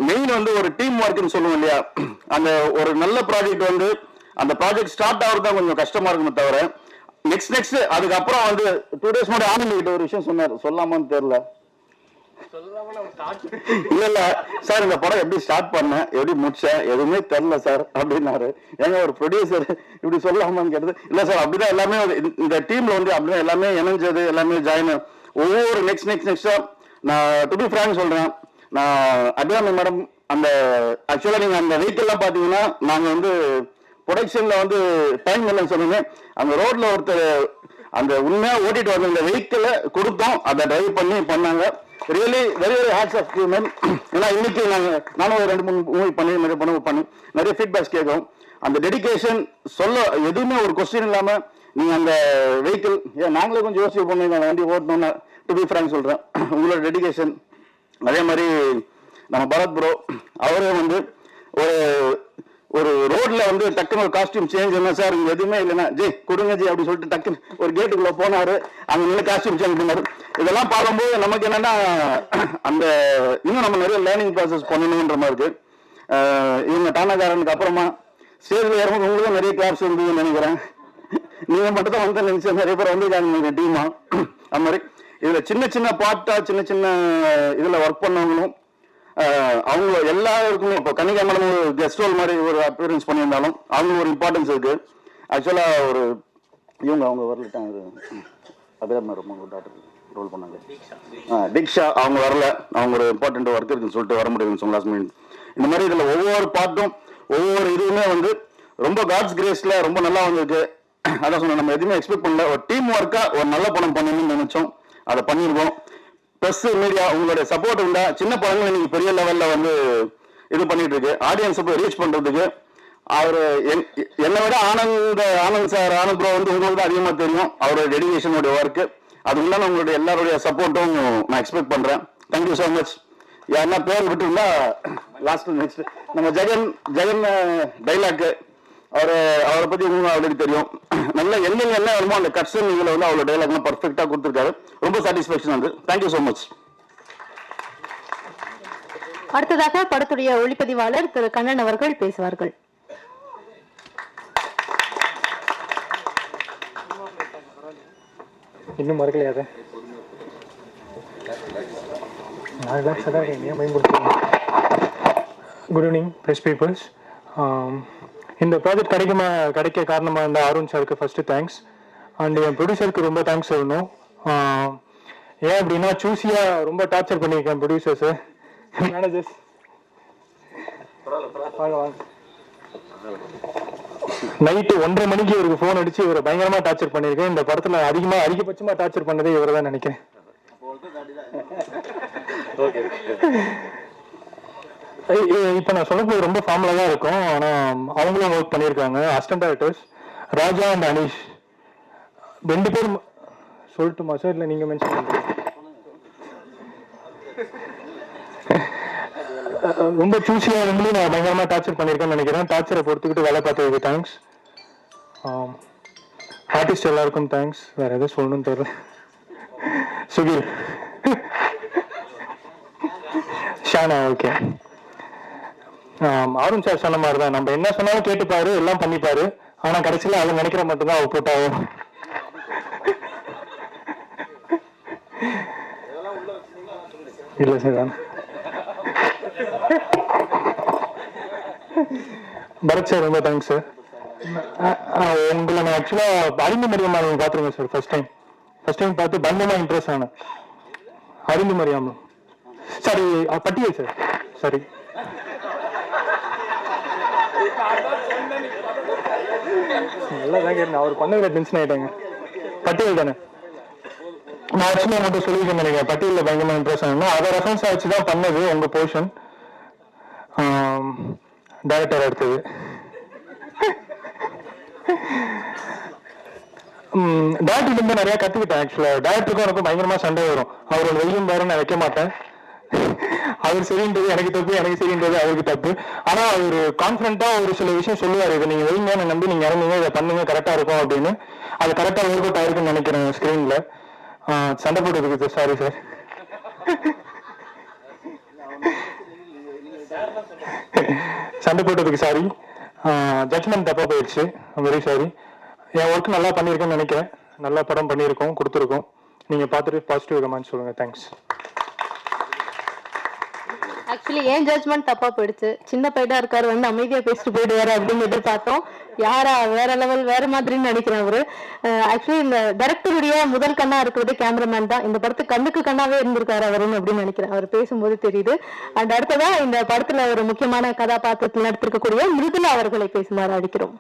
மெயின் வந்து ஒரு டீம் ஒர்க்னு சொல்லுவோம் இல்லையா, அந்த ஒரு நல்ல ப்ராஜெக்ட் வந்து அந்த ப்ராஜெக்ட் ஸ்டார்ட் ஆகுறது தான் கொஞ்சம் கஷ்டமா இருக்குமே தவிர நெக்ஸ்ட் அதுக்கப்புறம் வந்து 2 days முன்னாடி ஆனந்த் கிட்ட ஒரு விஷயம் சொன்னார், சொல்லாமான்னு தெரியல. இல்ல சார் இந்த படம் எப்படி ஸ்டார்ட் பண்ணேன், எப்படி முடிச்சேன் எதுவுமே தெரியல சார் அப்படின்னாரு. ஏங்க ஒரு ப்ரொடியூசர் இப்படி சொல்லாமான்னு கேட்டது. இல்ல சார் அப்படிதான் எல்லாமே இந்த டீம்ல வந்து அப்படிதான் எல்லாமே இணைஞ்சது, எல்லாமே ஜாயின் ஒவ்வொரு நெக்ஸ்டா. நான் டு பி ஃப்ராங்க் சொல்றேன், நான் அட்வானி மேடம் அந்த ஆக்சுவலா நீங்க அந்த வெஹிக்கிள் எல்லாம் பாத்தீங்கன்னா நாங்க வந்து ப்ரொடக்ஷன்ல வந்து டைம் இல்லைன்னு சொன்னீங்க. அந்த ரோட்ல ஒருத்தர் அந்த உண்மையா ஓட்டிட்டு வந்த இந்த வெஹிக்கிள கொடுத்தோம், அதை டிரைவ் பண்ணி பண்ணாங்க. Really very very hats off you ma'am. ஏன்னா இன்னைக்கு நானும் ஒரு 2-3 மூவி பண்ணி நிறைய படம் பண்ணி நிறைய ஃபீட்பேக்ஸ் கேட்கும். அந்த டெடிகேஷன் சொல்ல எதுவுமே ஒரு கொஸ்டின் இல்லாம நீங்க அந்த வெஹிக்கிள் நாங்களே கொஞ்சம் யோசிச்சு பண்ணி வண்டி ஓட்டணும்னு டு பி ஃப்ராங்க் சொல்றேன். உங்களோட டெடிகேஷன் அதே மாதிரி நம்ம பரத் ப்ரோ அவரே வந்து ஒரு ரோட்ல வந்து டக்குன்னு ஒரு காஸ்டியூம் சேஞ்ச் என்ன சார் இங்க எதுவுமே இல்லைன்னா ஜி கொடுங்க ஜி அப்படி சொல்லிட்டு டக்குன்னு ஒரு கேட்டுக்குள்ள போனாரு, அங்க நின்று காஸ்டியூம் சேஞ்ச் பண்ணாரு. இதெல்லாம் பார்க்கும்போது நமக்கு என்னன்னா அந்த இன்னும் நம்ம நிறைய லேர்னிங் ப்ராசஸ் பண்ணணுன்ற மாதிரி இருக்கு. இவங்க டானாக்காரனுக்கு அப்புறமா ஸ்டேஜில் ஏறும்போது உங்களுக்கும் நிறைய கிளாப்ஸ் இருந்ததுன்னு நினைக்கிறேன். நீங்கள் மட்டும் தான் வந்து நினைச்சேன், நிறைய பேர் வந்துருக்காங்க டீமா. அது மாதிரி இதில் சின்ன சின்ன பாட்டாக சின்ன சின்ன இதில் ஒர்க் பண்ணவங்களும் அவங்க எல்லாருக்குமே இப்போ கன்னிகா மேடம் ஒரு கெஸ்ட் ரோல் மாதிரி ஒரு அப்பியரன்ஸ் பண்ணியிருந்தாலும் அவங்களுக்கு ஒரு இம்பார்ட்டன்ஸ் இருக்கு. ஆக்சுவலாக ஒரு அவங்க வரலிட்டாங்க, அபிராம் மேடம் அவங்க டாக்டர் ரோல் பண்ணாங்க, தீக்ஷா அவங்க வரல, அவங்க ஒரு இம்பார்ட்டன்ட் ஒர்க் இருக்குன்னு சொல்லிட்டு வர முடியுதுன்னு சொன்ன லாஸ்ட் மினிட். இந்த மாதிரி இதில் ஒவ்வொரு பாட்டும் ஒவ்வொரு இதுவுமே வந்து ரொம்ப காட்ஸ் கிரேஸ்ல ரொம்ப நல்லா வந்திருக்கு. அதான் சொன்ன, நம்ம எதுவுமே எக்ஸ்பெக்ட் பண்ணல, ஒரு டீம் ஒர்க்கா ஒரு நல்ல படம் பண்ணணும்னு நினைச்சோம், அதை பண்ணியிருக்கோம். ப்ளஸ் மீடியா உங்களுடைய சப்போர்ட் இருந்தா சின்ன படங்கள் இன்னைக்கு பெரிய லெவல்ல வந்து இது பண்ணிட்டு இருக்கு. ஆடியன்ஸை போய் ரீச் பண்றதுக்கு அவர் என்னை விட ஆனந்த் சார் ஆனந்த் ப்ரோ வந்து உங்களுக்கு தான் அதிகமாக தெரியும் அவரோட டெடிகேஷனுடைய ஒர்க்கு. அது உண்டான உங்களுடைய எல்லாருடைய சப்போர்ட்டும் நான் எக்ஸ்பெக்ட் பண்றேன். Thank you so much. யாருன்னா பேர் விட்டுருந்தா லாஸ்ட் நெக்ஸ்ட் நம்ம ஜெகன் டைலாக் அவரை பத்தி உங்களுக்கு ஆல்ரெடி தெரியும். நல்ல என்ன வருமோ அந்த கட்சன் இதுல வந்து அவரோட டைலாக்லாம் பர்ஃபெக்டா கொடுத்துருக்காரு. ரொம்ப சாட்டிஸ்ஃபேக்ஷன் வந்து. Thank you so much. அடுத்ததாக படத்துடைய ஒளிப்பதிவாளர் திரு கண்ணன் அவர்கள் பேசுவார்கள். இன்னும் மறக்கலையாது. Good evening press peoples. இந்த ப்ராஜெக்ட் கிடைக்க காரணமாக இருந்த அருண் சாருக்கு ஃபர்ஸ்ட் தேங்க்ஸ். அண்ட் என் ப்ரொடியூசருக்கு ரொம்ப தேங்க்ஸ் சொல்லணும். ஏன் அப்படின்னா சூஸியாக ரொம்ப டார்ச்சர் பண்ணியிருக்கேன் ப்ரொடியூசர்ஸு, மேனேஜர்ஸ். நைட்டு 1:30 மணிக்கு இவருக்கு ஃபோன் அடிச்சு இவரை பயங்கரமாக டார்ச்சர் பண்ணியிருக்கேன். இந்த படத்தில் அதிகபட்சமாக டார்ச்சர் பண்ணதே இவரை தான் நினைக்கிறேன். இப்போ நான் சொல்லும்போது ரொம்ப ஃபார்முலா தான் இருக்கும், ஆனால் அவங்களும் ஒர்க் பண்ணியிருக்காங்க. Assistant directors Raja and Aneesh 2 பேர். சொல்லட்டுமா சார், இல்லை நீங்கள் மென்ஷன் பண்ணுறீங்க? ரொம்ப சூஸியாக இருந்து நான் பயங்கரமாக டார்ச்சர் பண்ணியிருக்கேன்னு நினைக்கிறேன். டார்ச்சரை பொறுத்துக்கிட்டு வேலை பார்த்ததுக்கு தேங்க்ஸ். ஆர்டிஸ்ட் எல்லாருக்கும் தேங்க்ஸ். வேற எதுவும் சொல்லணும்னு தெரியல. சுகில், ஷானா, ஓகே. அருண் சார் சொன்ன மாதிரி தான், நம்ம என்ன சொன்னாலும் கேட்டுப்பாரு, எல்லாம் பண்ணிப்பாரு. ஆனால் கடைசியில் அவங்க நினைக்கிற மட்டும்தான் அவர் போட்டாகும். இல்லை சார், பரத் சார் ரொம்ப தேங்க்ஸ் சார். உங்களை நான் ஆக்சுவலாக அறிந்து மரியாமல் நீங்கள் பார்த்துருங்க சார். ஃபர்ஸ்ட் டைம் பார்த்து பயங்கரமாக இம்ப்ரெஸ் ஆனேன். அறிந்து மரியாமல், சாரி பட்டியல் சார், சாரி. நல்லா தாங்க இருந்தேன், அவர் பண்ணதில் டென்ஷன் ஆகிட்டாங்க. பட்டியல் தானே, நான் ஆக்சுவலாக மட்டும் சொல்லியிருக்கேன் நினைக்கிறேன். பட்டியலில் பயங்கரமாக இம்ப்ரெஸ் ஆகணும். அதை ரெஃபரன்ஸாக வச்சு தான் பண்ணது உங்கள் போர்ஷன். டைரக்டர் எடுத்தது டேரக்டர் வந்து நிறைய கத்துக்கிட்டேன். ஆக்சுவலா டேரக்டருக்கும் எனக்கு பயங்கரமா சண்டை வரும். அவரோட வெய்யும் பாரு நான் வைக்க மாட்டேன். அவர் சரின்றது எனக்கு தப்பு, எனக்கு சரின்றது அவருக்கு தப்பு. ஆனா அவர் கான்பிடண்டா ஒரு சில விஷயம் சொல்லுவாரு, இதை நீங்க வைங்க, நான் நம்பி நீங்க இறங்குங்க, இதை பண்ணுங்க, கரெக்டா இருக்கும் அப்படின்னு. அது கரெக்டா ஒர்க் அவுட் ஆயிருக்குன்னு நினைக்கிறேன் ஸ்கிரீன்ல. சண்டை போட்டதுக்கு சாரி சார். சண்டை போட்டதுக்கு சாரி. ஜட்ஜ்மெண்ட் தப்பா போயிடுச்சு, வெரி சாரி. என் ஒர்க் நல்லா பண்ணியிருக்கேன்னு நினைக்கிறேன். நல்லா படம் பண்ணியிருக்கோம், கொடுத்துருக்கோம். நீங்க பார்த்துட்டு பாசிட்டிவ் கமெண்ட் சொல்லுங்க. தேங்க்ஸ். ஆக்சுவலி ஏன் ஜட்ஜ்மெண்ட் தப்பா போயிடுச்சு, சின்ன பையனா இருக்காரு, வந்து அமைதியா பேசிட்டு போயிடுவாரு அப்படின்னு எதிர்பார்த்தோம். யாரா வேற லெவல் வேற மாதிரின்னு நினைக்கிறேன் அவரு. ஆக்சுவலி இந்த டைரக்டருடைய முதல் கண்ணா இருக்கிறது கேமராமேன் தான். இந்த படத்துக்கு கண்ணுக்கு கண்ணாவே இருந்திருக்காரு அவருன்னு அப்படின்னு நினைக்கிறேன். அவர் பேசும்போது தெரியுது. அண்ட் அடுத்ததா இந்த படத்துல ஒரு முக்கியமான கதாபாத்திரத்தில் நடித்திருக்கக்கூடிய மிருதுலா அவர்களை பேசுமாறு அழைக்கிறோம்.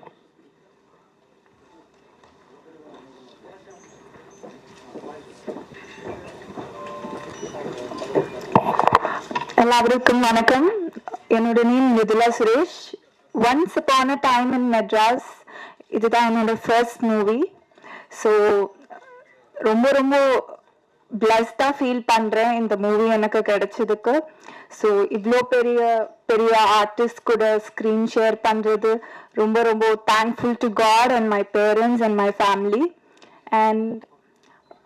எல்லாருக்கும் வணக்கம். என்னோட name Mridula Suresh. Once upon a time in Madras இதுதான் என்னோட ஃபர்ஸ்ட் மூவி. ஸோ ரொம்ப ரொம்ப பிளஸ்டாக ஃபீல் பண்ணுறேன் இந்த மூவி எனக்கு கிடைச்சதுக்கு. ஸோ இவ்வளோ பெரிய பெரிய ஆர்டிஸ்ட் கூட ஸ்க்ரீன் ஷேர் பண்ணுறது ரொம்ப ரொம்ப thankful to God and my parents and my family. And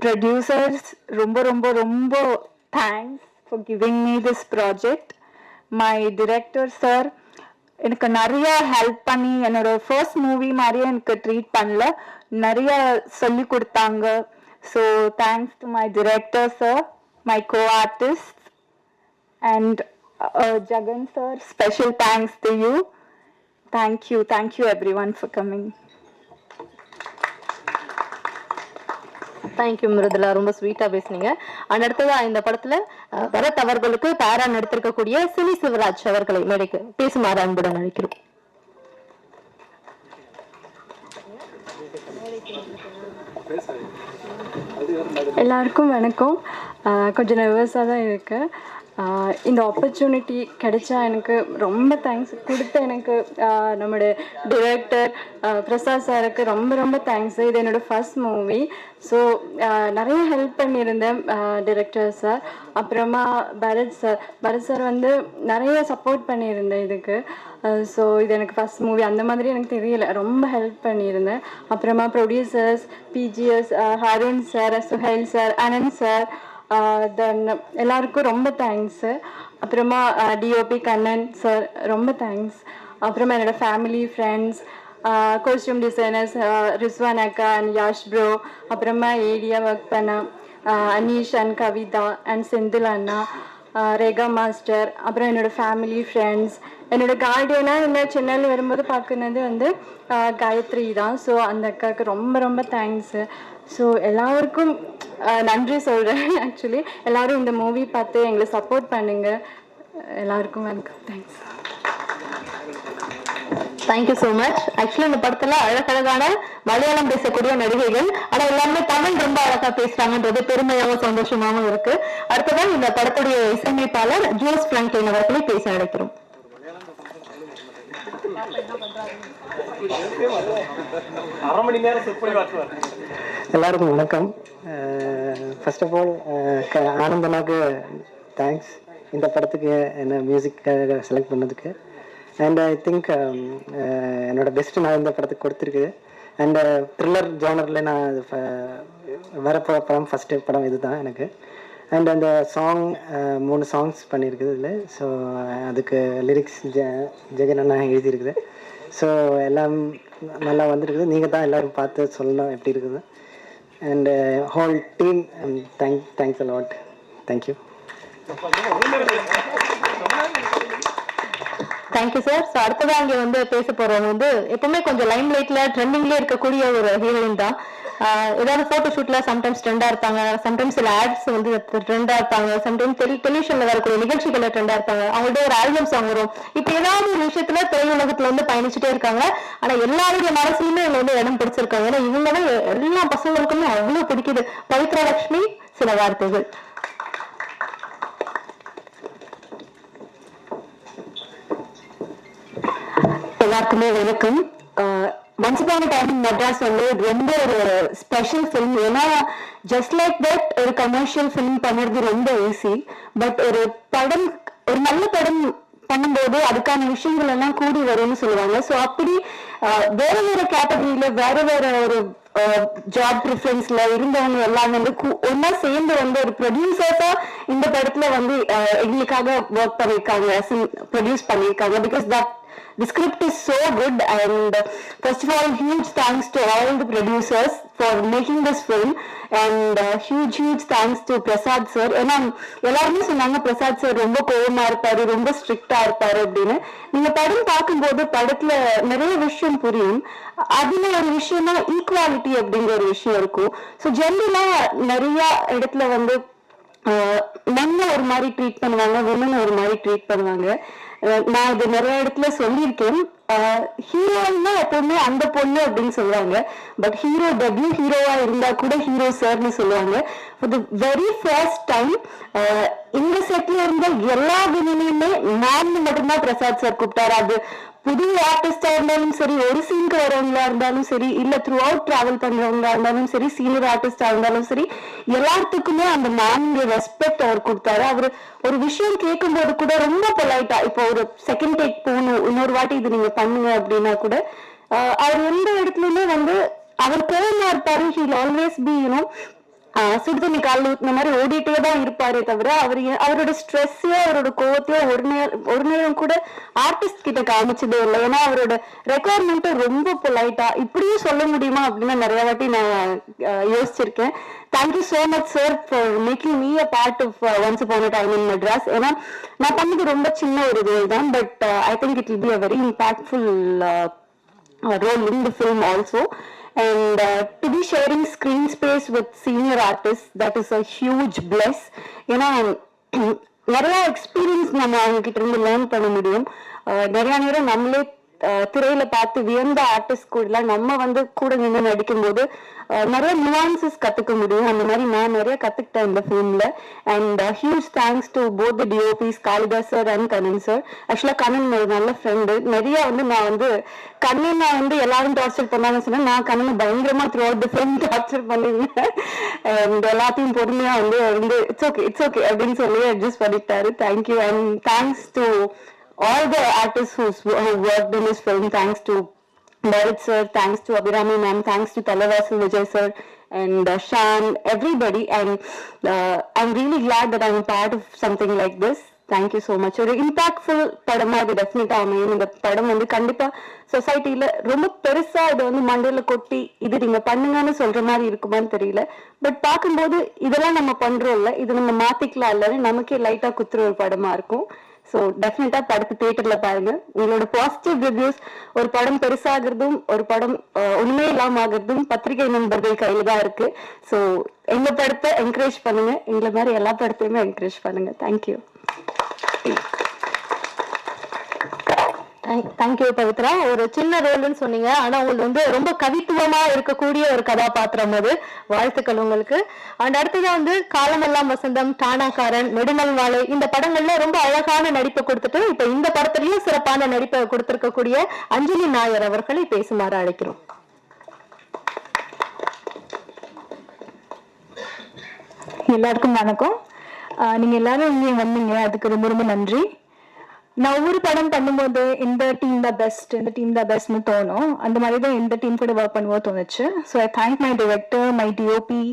producers ரொம்ப ரொம்ப ரொம்ப thanks for giving me this project. My director sir எனக்கு நிறைய ஹெல்ப் பண்ணி என்னோட ஃபர்ஸ்ட் மூவி மாதிரியே எனக்கு ட்ரீட் பண்ணல, நிறைய சொல்லி கொடுத்தாங்க. So thanks to my director sir, my co-artists, and Jagan sir, special thanks to you. Thank you everyone for coming. Thank you Mridula, ரொம்ப ஸ்வீட்டா பேசுனீங்க. அடுத்ததா இந்த படத்துல பரத் அவர்களுக்கு பேரா நடித்திருக்கக்கூடிய சினி சிவராஜ் அவர்களை மேடைக்கு பேசுமாறு அன்புடன் அழைக்கிறோம். எல்லாருக்கும் வணக்கம். கொஞ்சம் நர்வஸாக தான் இருக்கு. இந்த ஆப்பர்ச்சுனிட்டி கிடைச்சா எனக்கு ரொம்ப தேங்க்ஸ். கொடுத்த எனக்கு நம்மளோட டிரெக்டர் பிரசாத் சாருக்கு ரொம்ப ரொம்ப தேங்க்ஸ். இது என்னோடய ஃபர்ஸ்ட் மூவி. ஸோ நிறைய ஹெல்ப் பண்ணியிருந்தேன் டிரெக்டர் சார். அப்புறமா பரத் சார் வந்து நிறைய சப்போர்ட் பண்ணியிருந்தேன் இதுக்கு. ஸோ இது எனக்கு ஃபர்ஸ்ட் மூவி, அந்த மாதிரி எனக்கு தெரியல, ரொம்ப ஹெல்ப் பண்ணியிருந்தேன். அப்புறமா producers BGS, Harun sir, Suhail sir, Anand sir, then எல்லாருக்கும் ரொம்ப தேங்க்ஸு. அப்புறமா டிஓபி கண்ணன் சார் ரொம்ப தேங்க்ஸ். அப்புறமா என்னோடய family, friends, costume designers Rizwan அக்கா அண்ட் யாஷ் ப்ரோ, அப்புறமா ஏடியா ஒர்க் பண்ண அனீஷ் அண்ட் கவிதா அண்ட் செந்தில் அண்ணா, ரேகா மாஸ்டர், அப்புறம் என்னோடய ஃபேமிலி, ஃப்ரெண்ட்ஸ், என்னோடய கார்டியனாக இந்த சென்னையில் வரும்போது பார்க்குனது வந்து காயத்ரி தான். ஸோ அந்த அக்காவுக்கு ரொம்ப ரொம்ப தேங்க்ஸு. ஸோ எல்லாருக்கும் நன்றி சொல்கிறேன். ஆக்சுவலி எல்லோரும் இந்த மூவி பார்த்து எங்களை சப்போர்ட் பண்ணுங்கள். எல்லாருக்கும் வணக்கம். Thanks. Thank you so much. Actually இந்த படத்துல அழகழகான மலையாளம் பேசக்கூடிய நடிகைகள், ஆனா எல்லாருமே தமிழ் ரொம்ப அழகா பேசுறாங்கன்றது பெருமையாகவும் சந்தோஷமாகவும் இருக்கு. அடுத்ததான் இந்த படத்துடைய இசையமைப்பாளர் ஜோஸ் பிராங்க்லின் அவர்களை பேச அழைக்கிறோம். எல்லாருக்கும் வணக்கம். ஃபர்ஸ்ட் ஆஃப் ஆல் ஆனந்தனாக்கு தேங்க்ஸ் இந்த படத்துக்கு என்ன மியூசிக்காக செலக்ட் பண்ணதுக்கு. அண்ட் ஐ திங்க் என்னோட பெஸ்ட்டு நான் இந்த படத்துக்கு கொடுத்துருக்குது. அண்ட் த்ரில்லர் ஜானரில் நான் வர படம் ஃபஸ்ட்டு படம் இது தான் எனக்கு. அண்ட் அந்த சாங் 3 சாங்ஸ் பண்ணியிருக்குது இதில். ஸோ அதுக்கு லிரிக்ஸ் ஜெகன் அண்ணா எழுதியிருக்குது. ஸோ எல்லாம் நல்லா வந்துருக்குது. நீங்கள் தான் எல்லோரும் பார்த்து சொல்லணும் எப்படி இருக்குது. And whole team thanks a lot. Thank you. Thank you sir. So அடுத்ததான் இங்கே வந்து பேச போறவங்க வந்து எப்பவுமே கொஞ்சம் லைம் லைட்ல ட்ரெண்டிங்லேயே இருக்கக்கூடிய ஒரு ஹீரோயின் தான். ஏதாவது போட்டோ ஷூட்ல சம்டைம்ஸ் ட்ரெண்டா இருப்பாங்க, சம்டைம்ஸ் சில ஆட்ஸ் வந்து ட்ரெண்டா இருப்பாங்க, சம்டைம்ஸ் டெலிவிஷன்ல வரக்கூடிய நிகழ்ச்சிகள்ல ட்ரெண்டா இருப்பாங்க. அவங்கள்ட்ட ஒரு ஆல்பம் சாங் வரும். இப்ப ஏதாவது ஒரு விஷயத்துல திரையுலகத்துல வந்து பயணிச்சுட்டே இருக்காங்க. ஆனா எல்லாருடைய மனசுலயுமே இவங்க வந்து இடம் பிடிச்சிருக்காங்க. ஏன்னா இவங்க தான் எல்லா பசங்களுக்குமே அவ்வளவு பிடிக்குது. பவித்ரா லட்சுமி, சில வார்த்தைகள். எல்லாருக்குமே வணக்கம். Once upon a time in Madras வந்து ரொம்ப ஒரு ஸ்பெஷல் ஃபிலிம். ஏன்னா ஜஸ்ட் லைக் தட் ஒரு கமர்ஷியல் ஃபிலிம் பண்ணுறது ரொம்ப ஈஸி. பட் ஒரு படம், ஒரு நல்ல படம் பண்ணும்போது அதுக்கான விஷயங்கள் எல்லாம் கூடி வரும்னு சொல்லுவாங்க. ஸோ அப்படி வேற வேற கேட்டகரியில வேற வேற ஒரு ஜாப் ப்ரிஃபரன்ஸ்ல இருந்தவங்க எல்லாம் வந்து ஒன்னா சேர்ந்து வந்து ஒரு ப்ரொடியூசர்ஸா இந்த படத்துல வந்து எங்களுக்காக ஒர்க் பண்ணியிருக்காங்க, ப்ரொடியூஸ் பண்ணியிருக்காங்க. Because that the script is so good. And first of all, huge thanks to all the producers for making this film. And huge thanks to Prasad sir. ஏன்னா எல்லாருமே சொன்னாங்க பிரசாத் சார் ரொம்ப கோவமா இருப்பாரு, ரொம்ப ஸ்ட்ரிக்டா இருப்பாரு அப்படின்னு. நீங்க படம் பார்க்கும்போது படத்துல நிறைய விஷயம் புரியும். அதுல ஒரு விஷயம்னா ஈக்குவாலிட்டி அப்படிங்கிற ஒரு விஷயம் இருக்கும். ஸோ ஜென்ரலா நிறைய இடத்துல வந்து மென்ன ஒரு மாதிரி ட்ரீட் பண்ணுவாங்க, விமன் ஒரு மாதிரி ட்ரீட் பண்ணுவாங்க. நான் இது நிறைய இடத்துல சொல்லியிருக்கேன். ஹீரோன்னா எப்பவுமே அந்த பொண்ணு அப்படின்னு சொல்லுவாங்க. பட் ஹீரோ டெபியூ ஹீரோவா இருந்தா கூட ஹீரோ சார்னு சொல்லுவாங்க. For the very first time இந்த செட்ல இருந்த எல்லா விமனையுமே நான் மட்டும்தான் பிரசாத் சார் கூப்பிட்டாரு. அது புது ஆர்டிஸ்டா இருந்தாலும் சரி, ஒரு சீனுக்கு வரவங்களா இருந்தாலும் சரி, இல்ல த்ரூ அவுட் டிராவல் பண்றவங்களா இருந்தாலும் சரி, சீனியர் ஆர்டிஸ்டா இருந்தாலும் சரி, எல்லாத்துக்குமே அந்த மேனுடைய ரெஸ்பெக்ட் அவர் கொடுத்தாரு. அவரு ஒரு விஷயம் கேட்கும் போது கூட ரொம்ப பொலைட்டா, இப்போ ஒரு செகண்ட் டேக் போகணும், இன்னொரு வாட்டி இது நீங்க பண்ணுங்க அப்படின்னா கூட அவர் எந்த இடத்துலயுமே வந்து அவர் கோவமா இருப்பாரு. ஹீல் ஆல்வேஸ் பி சுடுதண்ணி கால் ஊத்துன மாதிரி ஓடிட்டே தான் இருப்பாரே தவிர அவரோட ஸ்ட்ரெஸ்ஸையோ அவரோட கோவத்தையோ ஒரு நேரம் கூட ஆர்டிஸ்ட் கிட்ட காமிச்சதே இல்லை. ஏன்னா அவரோட ரெக்குவயர்மெண்ட் ரொம்ப பொலைட்டா இப்படியும் சொல்ல முடியுமா அப்படின்னு நிறைய வாட்டி நான் யோசிச்சிருக்கேன். Thank you so much sir for making me a part of once upon a time in Madras. ஏன்னா நான் பண்ணது ரொம்ப சின்ன ஒரு ரோல் தான், but I think it will be a very impactful role in the film also. And to be sharing screen space with senior artists, that is a huge bless. ஏன்னா நிறைய experience நம்ம அவங்க கிட்ட இருந்து லேர்ன் பண்ண முடியும். நிறைய நேரம் நம்மளே திரையில பார்த்து வியந்த ஆர்டிஸ்ட் கூட நம்ம கூட நின்று நடிக்கும் போது நிறைய நியூவான்சஸ் கத்துக்க முடியும். அந்த மாதிரி நான் நிறைய கத்துக்கிட்டேன் இந்த ஃபிலிம்ல. And huge thanks to both the DOPs Kalidas sir and Kannan sir. ஆக்சுவலா கண்ணன் ஒரு நல்ல ஃப்ரெண்டு. நிறைய நான் கண்ணனை எல்லாரும் டார்ச்சர் பண்ணாங்கன்னு சொன்னா நான் கண்ணனை பயங்கரமா through out the film torture பண்ணிருந்தேன். அண்ட் எல்லாத்தையும் பொறுமையா இட்ஸ் ஓகே அப்படின்னு சொல்லி அட்ஜஸ்ட் பண்ணிட்டாரு. Thank you and thanks to all the artists who worked in this film. Thanks to Bharat sir, thanks to Abhirami ma'am, thanks to Talavasu Vijay sir and Shan, everybody. And I'm really glad that I'm a part of something like this. Thank you so much. ஒரு impactful படமா இது டெஃபினட்டா அமையும். இந்த படம் கண்டிப்பா சொசைட்டில ரொம்ப பெருசா இது மண்டையில கொட்டி இது நீங்க பண்ணுங்கன்னு சொல்ற மாதிரி இருக்குமான்னு தெரியல. பட் பார்க்கும்போது இதெல்லாம் நம்ம பண்றோம் இல்ல, இது நம்ம மாத்திக்கலாம் இல்லன்னு நமக்கே லைட்டா குத்துற ஒரு படமா இருக்கும். ஸோ டெஃபினட்டா படத்து தியேட்டர்ல பாருங்க. உங்களோட பாசிட்டிவ் ரிவ்யூஸ் ஒரு படம் பெருசாகிறதும் ஒரு படம் உண்மையே இல்லாம ஆகிறதும் பத்திரிகை நண்பர்கள் கையில தான் இருக்கு. ஸோ எங்க படத்தை என்கரேஜ் பண்ணுங்க, எங்களை மாதிரி எல்லா படத்தையுமே என்கரேஜ் பண்ணுங்க. தேங்க்யூ. தேங்க்யூ பவித்ரா. ஒரு சின்ன ரோல்னு சொன்னீங்க, ஆனா உங்களுக்கு ரொம்ப கவித்துவமா இருக்கக்கூடிய ஒரு கதாபாத்திரம் அது. வாழ்த்துக்கள் உங்களுக்கு. அண்ட் அடுத்ததான் காலமெல்லாம் வசந்தம், டானாக்காரன், நெடுமல் வாழை இந்த படங்கள்ல ரொம்ப அழகான நடிப்பை கொடுத்துட்டு இப்ப இந்த படத்திலையும் சிறப்பான நடிப்பை கொடுத்திருக்கக்கூடிய அஞ்சலி நாயர் அவர்களை பேசுமாறு அழைக்கிறோம். எல்லாருக்கும் வணக்கம். நீங்க எல்லாரும் இங்கே வந்தீங்க, அதுக்கு ரொம்ப ரொம்ப நன்றி. நான் ஒவ்வொரு படம் பண்ணும்போது இந்த டீம் தான் பெஸ்ட்னு தோணும். அந்த மாதிரி தான் இந்த டீம் கூட ஒர்க் பண்ணும்போது தோணுச்சு. So I thank my director, my DOP,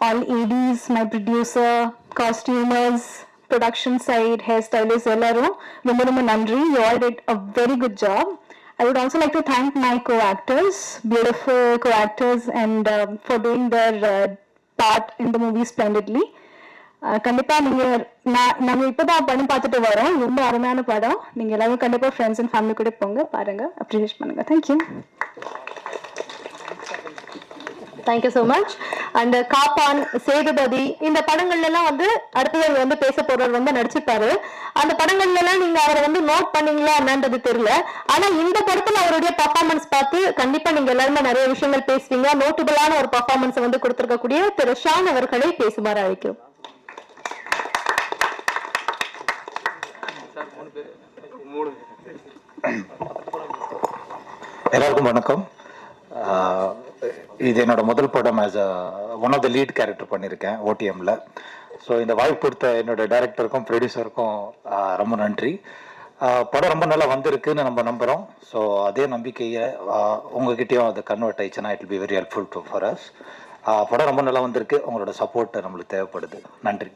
all ADs, my producer, costumers, production side, hair stylist எல்லாரும் ரொம்ப ரொம்ப நன்றி. You all did a very good job. I would also like to thank my co-actors, beautiful co-actors, and for doing their part in the movie splendidly. கண்டிப்பா நாங்க இப்பதான் பண்ணி பார்த்துட்டு வரோம். ரொம்ப அருமையான படம். நீங்க எல்லாரும் கண்டிப்பா ஃப்ரெண்ட்ஸ் அண்ட் ஃபேமிலி கூட போங்க, பாருங்க, அப்ரிஷியேட் பண்ணுங்க. Thank you. Thank you so much. And Kaappaan, Sethupathi இந்த படங்கள்ல எல்லாம் அடுத்தது பேச போறவர் நடிச்சிருப்பாரு. அந்த படங்கள்ல எல்லாம் நீங்க அவரை நோட் பண்ணீங்களா என்னன்றது தெரியல. ஆனா இந்த படத்துல அவருடைய பர்ஃபார்மன்ஸ் பார்த்து கண்டிப்பா நீங்க எல்லாருமே நிறைய விஷயங்கள் பேசுவீங்க. நோட்டபிளான ஒரு பர்ஃபார்மன்ஸ் கொடுத்திருக்கக்கூடிய திரு ஷான் அவர்களை பேசுமாறு அழைக்கிறோம். எல்லாருக்கும் வணக்கம். இது என்னோட முதல் படம். As one of the lead character பண்ணியிருக்கேன் ஓடிஎம்ல. ஸோ இந்த வாய்ப்பு கொடுத்த என்னோட டைரக்டருக்கும் ப்ரொடியூசருக்கும் ரொம்ப நன்றி. படம் ரொம்ப நல்லா வந்திருக்குன்னு நம்ம நம்புகிறோம். ஸோ அதே நம்பிக்கையை உங்ககிட்டயும் அதை கன்வெர்ட் ஆயிடுச்சுன்னா it will be very helpful for us. படம் ரொம்ப நல்லா வந்திருக்கு. உங்களோட சப்போர்ட் நம்மளுக்கு தேவைப்படுது. நன்றி.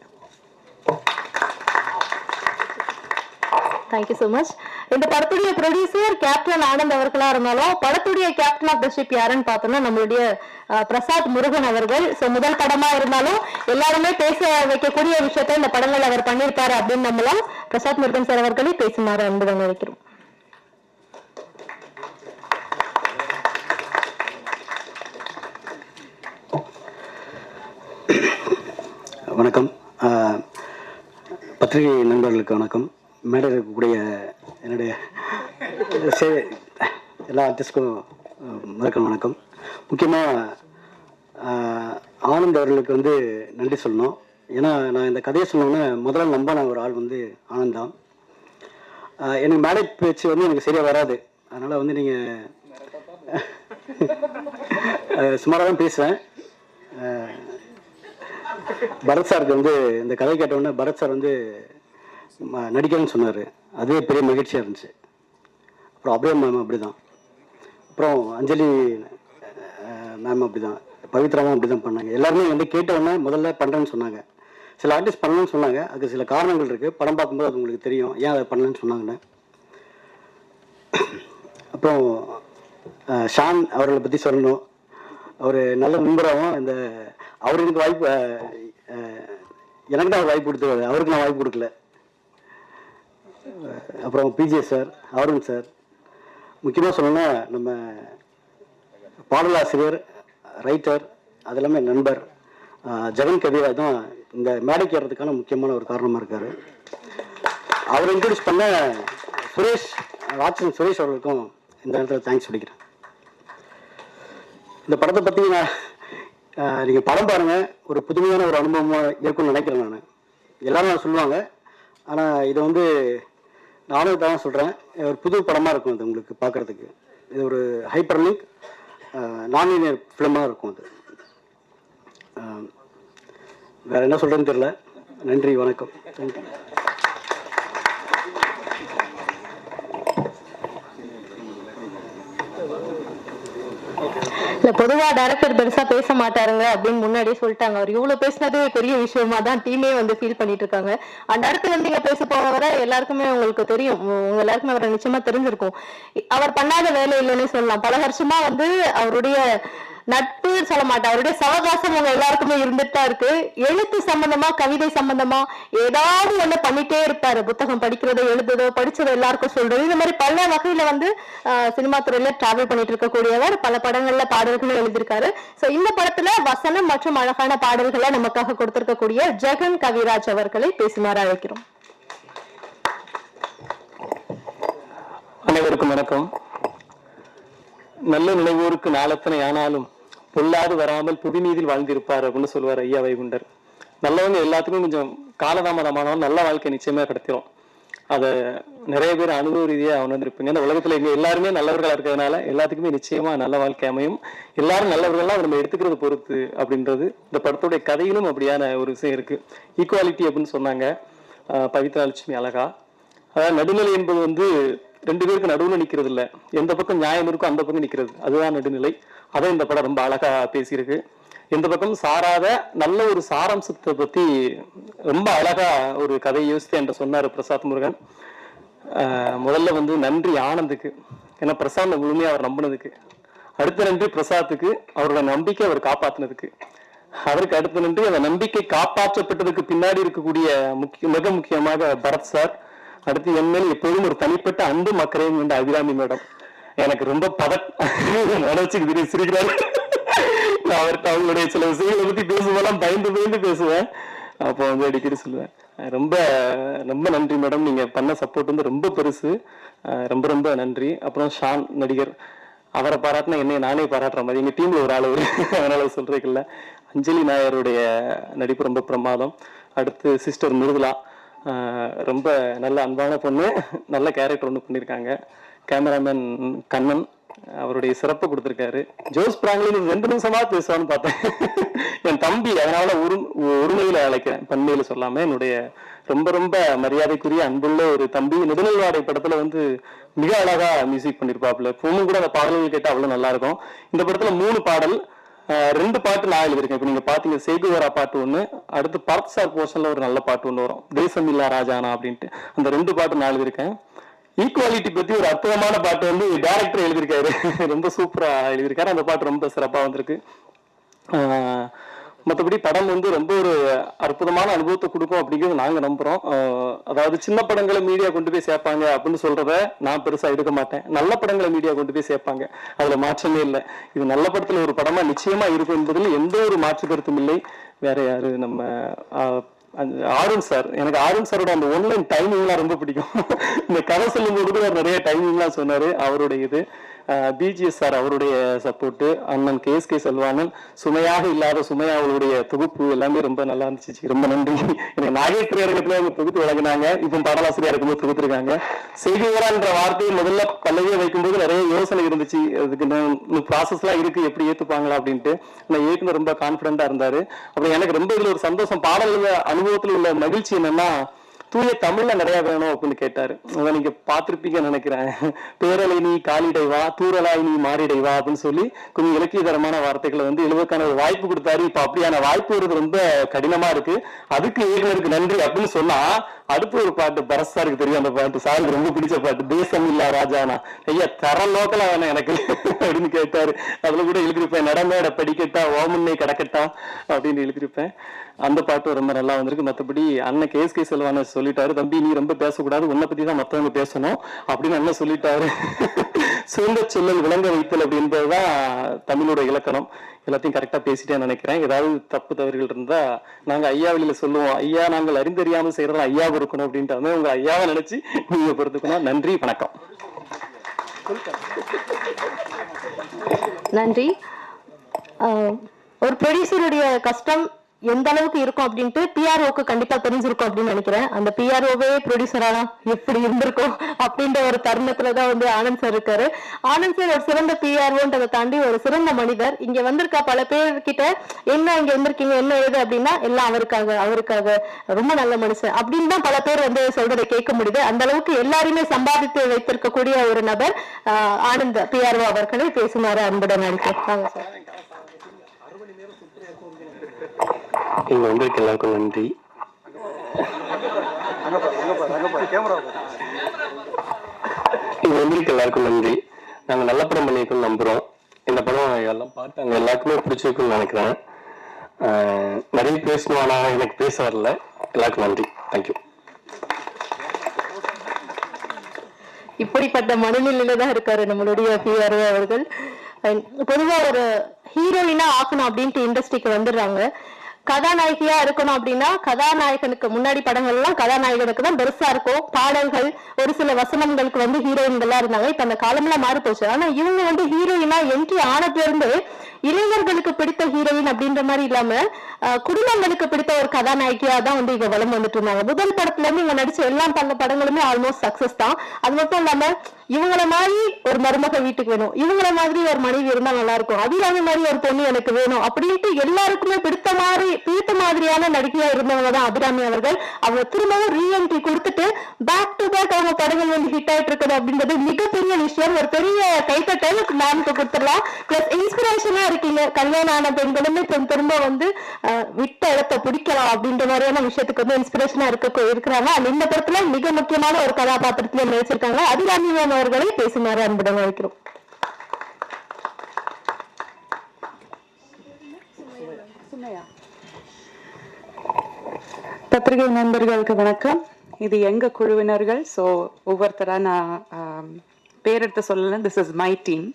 Thank you so much. இந்த படத்துடைய ப்ரொடியூசர் கேப்டன் ஆனந்த் அவர்களா இருந்தாலும் படத்துடைய கேப்டன் ஆஃப் த ஷிப் யாருன்னு பார்த்தோம்னா நம்மளுடைய பிரசாத் முருகன் அவர்கள். ஸோ முதல் படமா இருந்தாலும் எல்லாருமே பேச வைக்கக்கூடிய விஷயத்த இந்த படங்கள் அவர் பண்ணியிருப்பாரு அப்படின்னு நம்மளாம் பிரசாத் முருகன் சார் அவர்களே பேசுமாறு அன்புடன் நினைக்கிறோம். வணக்கம். பத்திரிகை நண்பர்களுக்கு வணக்கம். மேடை இருக்கக்கூடிய என்னுடைய எல்லா ஆர்டிஸ்ட்க்கும் முதற்கண் வணக்கம். முக்கியமாக ஆனந்த் அவர்களுக்கு நன்றி சொல்லணும். ஏன்னா நான் இந்த கதையை சொன்னோன்னே முதல்ல நம்பின ஒரு ஆள் ஆனந்த் தான். எனக்கு மேடை பேச்சு எனக்கு சரியாக வராது. அதனால் நீங்கள் சுமாராக தான் பேசுவேன். பரத் சாருக்கு இந்த கதை கேட்டவுடனே பரத் சார் நடிக்கணும்னு சொன்னார். அதுவே பெரிய மகிழ்ச்சியாக இருந்துச்சு. அப்புறம் அபயம் மேம் அப்படி தான். அப்புறம் அஞ்சலி மேம் அப்படி தான். பவித்ராவும் அப்படி தான் பண்ணாங்க. எல்லாருமே வந்து கேட்டவுடனே முதல்ல பண்ணுறேன்னு சொன்னாங்க. சில ஆர்டிஸ்ட் பண்ணலன்னு சொன்னாங்க. அதுக்கு சில காரணங்கள் இருக்குது. படம் பார்க்கும்போது அது உங்களுக்கு தெரியும் ஏன் அதை பண்ணலன்னு சொன்னாங்கன்னு. அப்புறம் ஷான் அவர்களை பற்றி சொல்லணும். அவர் நல்ல நண்பராகவும் இந்த அவர் எனக்கு வாய்ப்பு எனக்கு தான் வாய்ப்பு கொடுத்துருவாரு, அவருக்கு நான் வாய்ப்பு கொடுக்கல. அப்புறம் பிஜே சார், அருண் சார், முக்கியமாக சொல்லணும்னா நம்ம பாடலாசிரியர், ரைட்டர், அது எல்லாமே நண்பர் ஜெகன் கவிராஜ் தான் இந்த மேடைக்கு ஏறதுக்கான முக்கியமான ஒரு காரணமாக இருக்கார். அவர் இன்ட்ரடியூஸ் பண்ண சுரேஷ், ராட்சன் சுரேஷ் அவர்களுக்கும் இந்த நேரத்தில் தேங்க்ஸ் சொல்லிக்கிறேன். இந்த படத்தை பற்றி நீங்கள் படம் பாருங்கள், ஒரு புதுமையான ஒரு அனுபவமாக இருக்கும்னு நினைக்கிறேன். நான் எல்லாரும் நான் சொல்லுவாங்க, ஆனால் இது வந்து நானும் தான் சொல்கிறேன், ஒரு புது படமாக இருக்கும் அது உங்களுக்கு பார்க்குறதுக்கு. இது ஒரு ஹைப்பர் லிங்க் நான் லீனியர் ஃபிலிமாக இருக்கும். அது வேறு என்ன சொல்கிறேன்னு தெரியல. நன்றி, வணக்கம். தேங்க்யூ. இல்ல பொதுவா டைரக்டர் பெருசா பேச மாட்டாருங்க அப்படின்னு முன்னாடியே சொல்லிட்டாங்க. அவர் இவ்வளவு பேசினது பெரிய விஷயமா தான் டீமே வந்து ஃபீல் பண்ணிட்டு இருக்காங்க. அந்த இடத்துல வந்து நீங்க பேச போறவரை எல்லாருக்குமே உங்களுக்கு தெரியும், உங்க எல்லாருக்குமே அவரை நிச்சயமா தெரிஞ்சிருக்கும். அவர் பண்ணாத வேலை இல்லைன்னு சொல்லலாம். பல வருஷமா வந்து அவருடைய நட்பு சொல்ல மாட்டேன், அவருடைய சவகாசம் உங்க எல்லாருக்குமே இருந்துட்டு தான் இருக்கு. எழுத்து சம்பந்தமா, கவிதை சம்பந்தமா ஏதாவது ஒண்ணு பண்ணிட்டே இருப்பாரு. புத்தகம் படிக்கிறதோ, எழுதுதோ, படிச்சதோ எல்லாருக்கும் சொல்றது, இந்த மாதிரி பல வகையில வந்து சினிமா துறையில டிராவல் பண்ணிட்டு இருக்கக்கூடியவர். பல படங்கள்ல பாடல்களும் எழுதியிருக்காரு. சோ இந்த படத்துல வசனம் மற்றும் அழகான பாடல்களை நமக்காக கொடுத்திருக்கக்கூடிய ஜெகன் கவிராஜ் அவர்களை பேசுமாறு அழைக்கிறோம். அனைவருக்கும் வணக்கம். நல்ல நினைவோருக்கு நாளத்தனை ஆனாலும் பொல்லாது வராமல் புதிநீதில் வாழ்ந்திருப்பார் அப்படின்னு சொல்லுவார் ஐயா வைகுண்டர். நல்லவங்க எல்லாத்துக்கும் கொஞ்சம் காலதாமதமானாலும் நல்ல வாழ்க்கை நிச்சயமா கிடைத்திரும். அதை நிறைய பேர் அனுபவ ரீதியாக உணர்ந்திருப்பீங்க. இந்த உலகத்துல இங்க எல்லாருமே நல்லவர்களா இருக்கிறதுனால எல்லாத்துக்குமே நிச்சயமா நல்ல வாழ்க்கை அமையும். எல்லாரும் நல்லவர்களா நம்ம எடுத்துக்கிறது பொறுத்து அப்படின்றது இந்த படத்துடைய கதையிலும் அப்படியான ஒரு விஷயம் இருக்கு. ஈக்குவாலிட்டி அப்படின்னு சொன்னாங்க பவித்ரா லட்சுமி அழகா. அதாவது நடுநிலை என்பது வந்து ரெண்டு பேருக்கு நடுவுல நிக்கிறது இல்ல, எந்த பக்கம் நியாயம் இருக்கோ அந்த பக்கம் நிக்கிறது, அதுதான் நடுநிலை. அதை இந்த படம் ரொம்ப அழகா பேசியிருக்கு. எந்த பக்கம் சாராத நல்ல ஒரு சாராம்சத்தை பத்தி ரொம்ப அழகா ஒரு கதையை யோசித்து என்று சொன்னாரு பிரசாத் முருகன். முதல்ல வந்து நன்றி ஆனந்துக்கு, ஏன்னா பிரசாத் முழுமையா அவர் நம்பினதுக்கு. அடுத்த நன்றி பிரசாத்துக்கு, அவரோட நம்பிக்கை அவர் காப்பாத்தினதுக்கு. அதற்கு அடுத்த நன்றி அந்த நம்பிக்கை காப்பாற்றப்பட்டதுக்கு பின்னாடி இருக்கக்கூடிய மிக முக்கியமாக பரத் சார். அடுத்து என்மேல் எப்போதும் ஒரு தனிப்பட்ட அன்பு மக்களையும் கொண்ட அபிராமி மேடம். எனக்கு ரொம்ப நினைச்சு சிரிக்கிறாரு. அவர்கிட்ட அவங்களுடைய சில விஷயங்களை பத்தி பேசுவதெல்லாம் பயந்து பேசுவேன். அப்போ வந்து அடிக்கடி சொல்லுவேன், ரொம்ப ரொம்ப நன்றி மேடம், நீங்க பண்ண சப்போர்ட் வந்து ரொம்ப பெருசு, ரொம்ப ரொம்ப நன்றி. அப்புறம் ஷான் நடிகர், அவரை பாராட்டினா என்னை நானே பாராட்டுற மாதிரி எங்க டீம்ல ஒரு ஆள் அதனால சொல்றதுக்கு. அஞ்சலி நாயருடைய நடிப்பு ரொம்ப பிரமாதம். அடுத்து சிஸ்டர் மிருதுலா, ரொம்ப நல்ல அன்பான பொண்ணு, நல்ல கேரக்டர் ஒன்று பண்ணியிருக்காங்க. கேமராமேன் கண்ணன் அவருடைய சிறப்பு கொடுத்துருக்காரு. ஜோஸ் பிராங்க்லின் 2 நிமிஷமா பேசுவான்னு பார்த்தேன். என் தம்பி, அதனால உரிமையில அழைக்கிறேன், பன்மையில சொல்லாம. என்னுடைய ரொம்ப ரொம்ப மரியாதைக்குரிய அன்புள்ள ஒரு தம்பி. நெடுநல்வாடை படத்துல வந்து மிக அழகா மியூசிக் பண்ணிருப்பாப்புல. பொண்ணு கூட அந்த பாடல்கள் கேட்டா அவ்வளவு நல்லா இருக்கும். இந்த படத்துல 3 பாடல், 2 பாட்டு நான் எழுதியிருக்கேன். இப்ப நீங்க பாத்தீங்க சேகுவரா பாட்டு ஒண்ணு, அடுத்து பரத் சார் போர்ஷன்ல ஒரு நல்ல பாட்டு ஒண்ணு வரும், தேசம் இல்லா ராஜானா அப்படின்ட்டு. அந்த 2 பாட்டு நான் எழுதியிருக்கேன். ஈக்குவாலிட்டி பத்தி ஒரு அற்புதமான பாட்டு வந்து டைரக்டர் எழுதியிருக்காரு, ரொம்ப சூப்பரா எழுதியிருக்காரு. அந்த பாட்டு ரொம்ப சிறப்பா வந்திருக்கு. மற்றபடி படம் வந்து ரொம்ப ஒரு அற்புதமான அனுபவத்தை கொடுக்கும் அப்படிங்கிறது நாங்க நம்புறோம். அதாவது சின்ன படங்களை மீடியா கொண்டு போய் சேர்ப்பாங்க அப்படின்னு சொல்றத நான் பெருசா எடுக்க மாட்டேன். நல்ல படங்களை மீடியா கொண்டு போய் சேர்ப்பாங்க, அதுல மாற்றமே இல்லை. இது நல்ல படத்துல ஒரு படமா நிச்சயமா இருக்கும் என்பதில் எந்த ஒரு மாற்று கருத்தும் இல்லை. வேற யாரு, நம்ம ஆருண் சார். எனக்கு ஆருண் சாரோட அந்த ஒன்லைன் டைமிங்லாம் ரொம்ப பிடிக்கும். இந்த கதை சொல்லும் போது நிறைய டைமிங்லாம் சொன்னாரு. அவருடைய இது பிஜிஎஸ் சார், அவருடைய சப்போர்ட், அண்ணன் KSK செல்வானன், சுமையாக இல்லாத சுமையா அவளுடைய தொகுப்பு எல்லாமே ரொம்ப நல்லா இருந்துச்சு. ரொம்ப நன்றி. எனக்கு நாகேஸ்வரத்துல அவங்க தொகுத்து வழங்கினாங்க, இப்போ பாடலாசிரியர் இருக்கும்போது தொகுத்துருக்காங்க. செய்திகளான்ற வார்த்தையை முதல்ல பல்லவியை வைக்கும்போது நிறைய யோசனை இருந்துச்சு, அதுக்கு ப்ராசஸ் எல்லாம் இருக்கு, எப்படி ஏத்துப்பாங்களா அப்படின்ட்டு. நான் ஏற்கனவே ரொம்ப கான்பிடண்டா இருந்தாரு. அப்புறம் எனக்கு ரொம்ப இதுல ஒரு சந்தோஷம், பாடல்கள் அனுபவத்தில் உள்ள மகிழ்ச்சி என்னன்னா, தூய தமிழ்ல நிறைய வேணும் அப்படின்னு கேட்டாரு. அதை நீங்க பார்த்திருப்பீங்கன்னு நினைக்கிறேன். பேரலை நீ காலிடை வா, தூரலாய் நீ மாறிடை வா அப்படின்னு சொல்லி கொஞ்சம் இலக்கியதரமான வார்த்தைகளை வந்து எழுதுவதற்கான ஒரு வாய்ப்பு கொடுத்தாரு. இப்ப அப்படியான வாய்ப்பு வருது ரொம்ப கடினமா இருக்கு. அதுக்கு இயக்குனருக்கு நன்றி அப்படின்னு சொன்னா, அடுத்து ஒரு பாட்டு பரத் சாருக்கு தெரியும். அந்த பாட்டு சாருக்கு ரொம்ப பிடிச்ச பாட்டு, தேசம் இல்லா ராஜானா. ஐயா தர லோக்கலா வேணும் எனக்கு அப்படின்னு கேட்டாரு. அதுல கூட எழுதிருப்பேன், நடமேட படிக்கட்டா ஓமன்னை கடக்கட்டா அப்படின்னு எழுதிருப்பேன். அந்த பாட்டு ரொம்ப நல்லா வந்திருக்கு. மற்றபடி அண்ணன் KSK செல்வான சொல்லிட்டாரு, தம்பி நீ ரொம்ப பேசக்கூடாது, உன்னை பத்தி தான் மற்றவங்க பேசணும் அப்படின்னு அண்ணன் சொல்லிட்டாரு. சொந்த சொல்லல் விளங்க வைத்தல் அப்படின்றதுதான் தமிழோட இலக்கணம். எல்லாத்தையும் கரெக்டா பேசிட்டேன்னு நினைக்கிறேன். ஏதாவது தப்பு தவறுகள் இருந்தா நாங்க ஐயா வழியில சொல்லுவோம். ஐயா நாங்கள் அறிந்தறியாமல் செய்யறதா ஐயாவும் இருக்கணும் அப்படின்ட்டு உங்க ஐயாவை நினைச்சு நீங்க பொறுத்துக்கணும். நன்றி, வணக்கம். நன்றி. ஒரு ப்ரொடியூசருடைய கஷ்டம் எந்த அளவுக்கு இருக்கும் அப்படின்ட்டு PROக்கு கண்டிப்பா தெரிஞ்சிருக்கும் அப்படின்னு நினைக்கிறேன். அந்த PROவே ப்ரொடியூசரா எப்படி இருந்திருக்கும் அப்படின்ற ஒரு தருணத்துலதான் வந்து ஆனந்த் சார் இருக்காரு. ஆனந்த் சார் ஒரு சிறந்த PROன்றதை தாண்டி ஒரு சிறந்த மனிதர். இங்க வந்திருக்க பல பேர்கிட்ட என்ன இங்க வந்திருக்கீங்க என்ன ஏது அப்படின்னா எல்லாம் அவருக்காக ரொம்ப நல்ல மனுஷன் அப்படின்னு தான் பல பேர் வந்து சொல்றதை கேட்க முடியுது. அந்த அளவுக்கு எல்லாருமே சம்பாதித்து வைத்திருக்கக்கூடிய ஒரு நபர் ஆனந்த் PRO அவர்களை பேசுமாறு அன்புடன் நினைக்கிறேன். இங்க வந்திருக்க எல்லாருக்கும் நன்றி. இங்க வந்திருக்க எல்லாருக்கும் நன்றி. நாங்க நல்ல படம் பண்ணியிருக்கோம் நம்புறோம். இந்த படம் எல்லாம் பார்த்தாங்க, எல்லாருக்குமே பிடிச்சிருக்குன்னு நினைக்கிறேன். நிறைய பேசணும், ஆனா எனக்கு பேச வரல. எல்லாருக்கும் நன்றி. தேங்க்யூ. இப்படிப்பட்ட மனநிலையில தான் இருக்காரு நம்மளுடைய PRO அவர்கள். பொதுவா ஒரு ஹீரோயினா ஆக்கணும் அப்படின்ட்டு இண்டஸ்ட்ரிக்கு வந்துடுறாங்க. கதாநாயகியா இருக்கணும் அப்படின்னா கதாநாயகனுக்கு முன்னாடி படங்கள் எல்லாம் கதாநாயகனுக்கு தான் பெருசா இருக்கும். பாடல்கள், ஒரு சில வசனங்களுக்கு வந்து ஹீரோயின்கள்லாம் இருந்தாங்க. இப்ப அந்த காலம்லாம் மாறி போச்சு. ஆனா இவங்க வந்து ஹீரோயினா என்ட்ரி ஆனதுல இருந்து இளைஞர்களுக்கு பிடித்த ஹீரோயின் அப்படின்ற மாதிரி இல்லாம குடும்பங்களுக்கு பிடித்த ஒரு கதாநாயகியா தான் வந்து இங்க வளம் வந்துட்டு இருந்தாங்க. முதல் படத்துல இருந்து இவங்க நடிச்ச எல்லா படங்களுமே ஆல்மோஸ்ட் சக்சஸ் தான். அது மட்டும் இல்லாம இவங்கள மாதிரி ஒரு மருமக வீட்டுக்கு வேணும், இவங்கள மாதிரி ஒரு மனைவி இருந்தா நல்லா இருக்கும், அபிராமி மாதிரி ஒரு பொண்ணு எனக்கு வேணும் அப்படின்ட்டு எல்லாருக்குமே பிடித்த மாதிரியான நடிகையா இருந்தவங்க தான் அபிராமி அவர்கள். அவங்க திரும்பவும் ரீஎன்ட்ரி கொடுத்துட்டு பேக் டு பேக் அவங்க படங்கள் வந்து ஹிட் ஆயிட்டு இருக்குது அப்படின்றது மிகப்பெரிய விஷயம். ஒரு பெரிய கைத்தட்டல் மேம்க்கு கொடுத்துடலாம். பிளஸ் இன்ஸ்பிரேஷனா இருக்கீங்க. கல்யாணம் ஆன பெண்களுமே திரும்ப வந்து விட்ட இடத்தை பிடிக்கலாம் அப்படின்ற மாதிரியான விஷயத்துக்கு வந்து இன்ஸ்பிரேஷனா இருக்கிறாங்க. இந்த படத்துல மிக முக்கியமான ஒரு கதாபாத்திரத்துல நடிச்சிருக்காங்க. அபிராமி மேம் அவர்களை பேசுமாறு அன்புடன் வைக்கிறோம். பத்திரிகை நண்பர்களுக்கு வணக்கம். இது எங்க குழுவினர்கள். ஸோ ஒவ்வொருத்தரா நான் பேரெடுத்து சொல்லலாம். This is my team.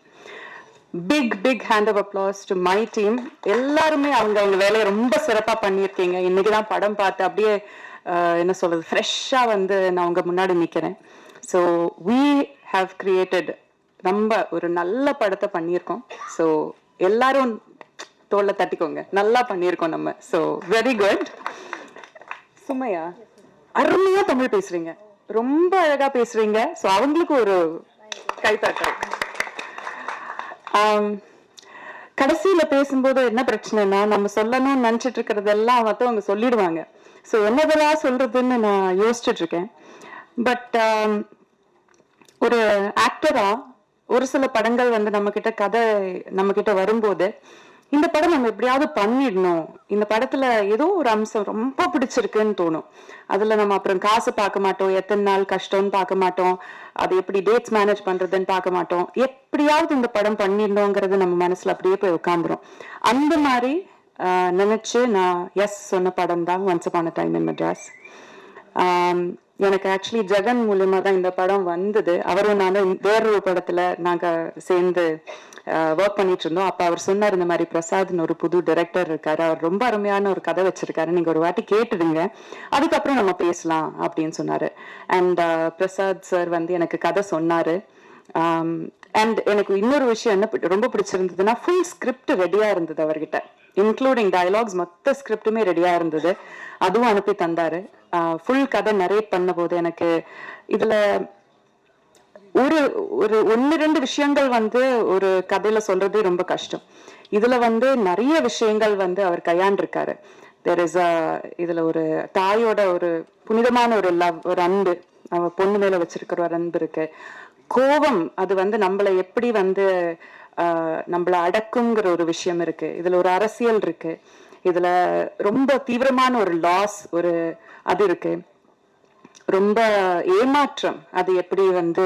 Big hand of applause to my team. எல்லாருமே அவங்க வேலையை ரொம்ப சிறப்பா பண்ணியிருக்கீங்க. இன்னைக்குதான் படம் பார்த்து அப்படியே என்ன சொல்றது ஃப்ரெஷ்ஷா வந்து நான் உங்க முன்னாடி நிக்கிறேன். ஸோ we have created ரொம்ப ஒரு நல்ல படத்தை பண்ணியிருக்கோம். ஸோ எல்லாரும் தோல்ல தட்டிக்கோங்க, நல்லா பண்ணியிருக்கோம் நம்ம. So very good. சுமையா அருமையா தமிழ் பேசுறீங்க, ரொம்ப அழகா பேசுறீங்க. ஸோ அவங்களுக்கு ஒரு கைத்தாட்டம். கடைசியில பேசும்போது என்ன பிரச்சனைனா, நம்ம சொல்லணும்னு நினைச்சிட்டு இருக்கிறதெல்லாம் மற்றவங்க சொல்லிடுவாங்க. ஸோ என்னதெல்லாம் சொல்றதுன்னு நான் யோசிச்சுட்டு இருக்கேன். பட் ஒரு ஆக்டரா ஒரு சில படங்கள் வந்து நம்ம கிட்ட வரும்போது இந்த படம் நம்ம எப்படியாவது பண்ணிடணும், இந்த படத்துல ஏதோ ஒரு அம்சம் ரொம்ப பிடிச்சிருக்குன்னு தோணும். அதுல நம்ம அப்புறம் காசு பார்க்க மாட்டோம், எத்தனை நாள் கஷ்டம்னு பார்க்க மாட்டோம், அது எப்படி டேட்ஸ் மேனேஜ் பண்றதுன்னு பார்க்க மாட்டோம். எப்படியாவது இந்த படம் பண்ணிடணுங்கிறது நம்ம மனசுல அப்படியே போய் உட்காந்துரும். அந்த மாதிரி நினைச்சு நான் எஸ் சொன்ன படம் தான் once upon a time in Madras. எனக்கு ஆக்சுவலி ஜெகன் மூலியமா தான் இந்த படம் வந்தது. அவரும் நானும் வேறொரு படத்துல நாங்க சேர்ந்து ஒர்க் பண்ணிட்டு இருந்தோம். அப்ப அவர் சொன்னார், இந்த மாதிரி பிரசாத்னு ஒரு புது டைரக்டர் இருக்காரு, அவர் ரொம்ப அருமையான ஒரு கதை வச்சிருக்காரு, நீங்க ஒரு வாட்டி கேட்டுடுங்க, அதுக்கப்புறம் நம்ம பேசலாம் அப்படின்னு சொன்னாரு. அண்ட் பிரசாத் சார் வந்து எனக்கு கதை சொன்னாரு. அண்ட் எனக்கு இன்னொரு விஷயம் என்ன ரொம்ப பிடிச்சிருந்ததுன்னா, ஃபுல் ஸ்கிரிப்ட் ரெடியா இருந்தது அவர்கிட்ட, இன்க்ளூடிங் டயலாக்ஸ், மொத்த ஸ்கிரிப்டுமே ரெடியா இருந்தது. அதுவும் அனுப்பி தந்தாரு. ஃபுல் கதை நரேட் பண்ண போது எனக்கு இதுல ஒரு ஒரு 1-2 விஷயங்கள் வந்து ஒரு கதையில சொல்றதே ரொம்ப கஷ்டம். இதுல வந்து நிறைய விஷயங்கள் வந்து அவர் கையாண்டிருக்காரு. தெர் இஸ் இதுல ஒரு தாயோட ஒரு புனிதமான ஒரு லவ், ஒரு அன்பு, அவ பொண்ணு மேல வச்சிருக்கிற ஒரு அன்பு இருக்கு. கோபம் அது வந்து நம்மளை எப்படி வந்து நம்மளை அடக்குங்கிற ஒரு விஷயம் இருக்கு. இதுல ஒரு அரசியல் இருக்கு, இதுல ரொம்ப தீவிரமான ஒரு லாஸ் ஒரு அது இருக்கு, ரொம்ப ஏமாற்றம் அது எப்படி வந்து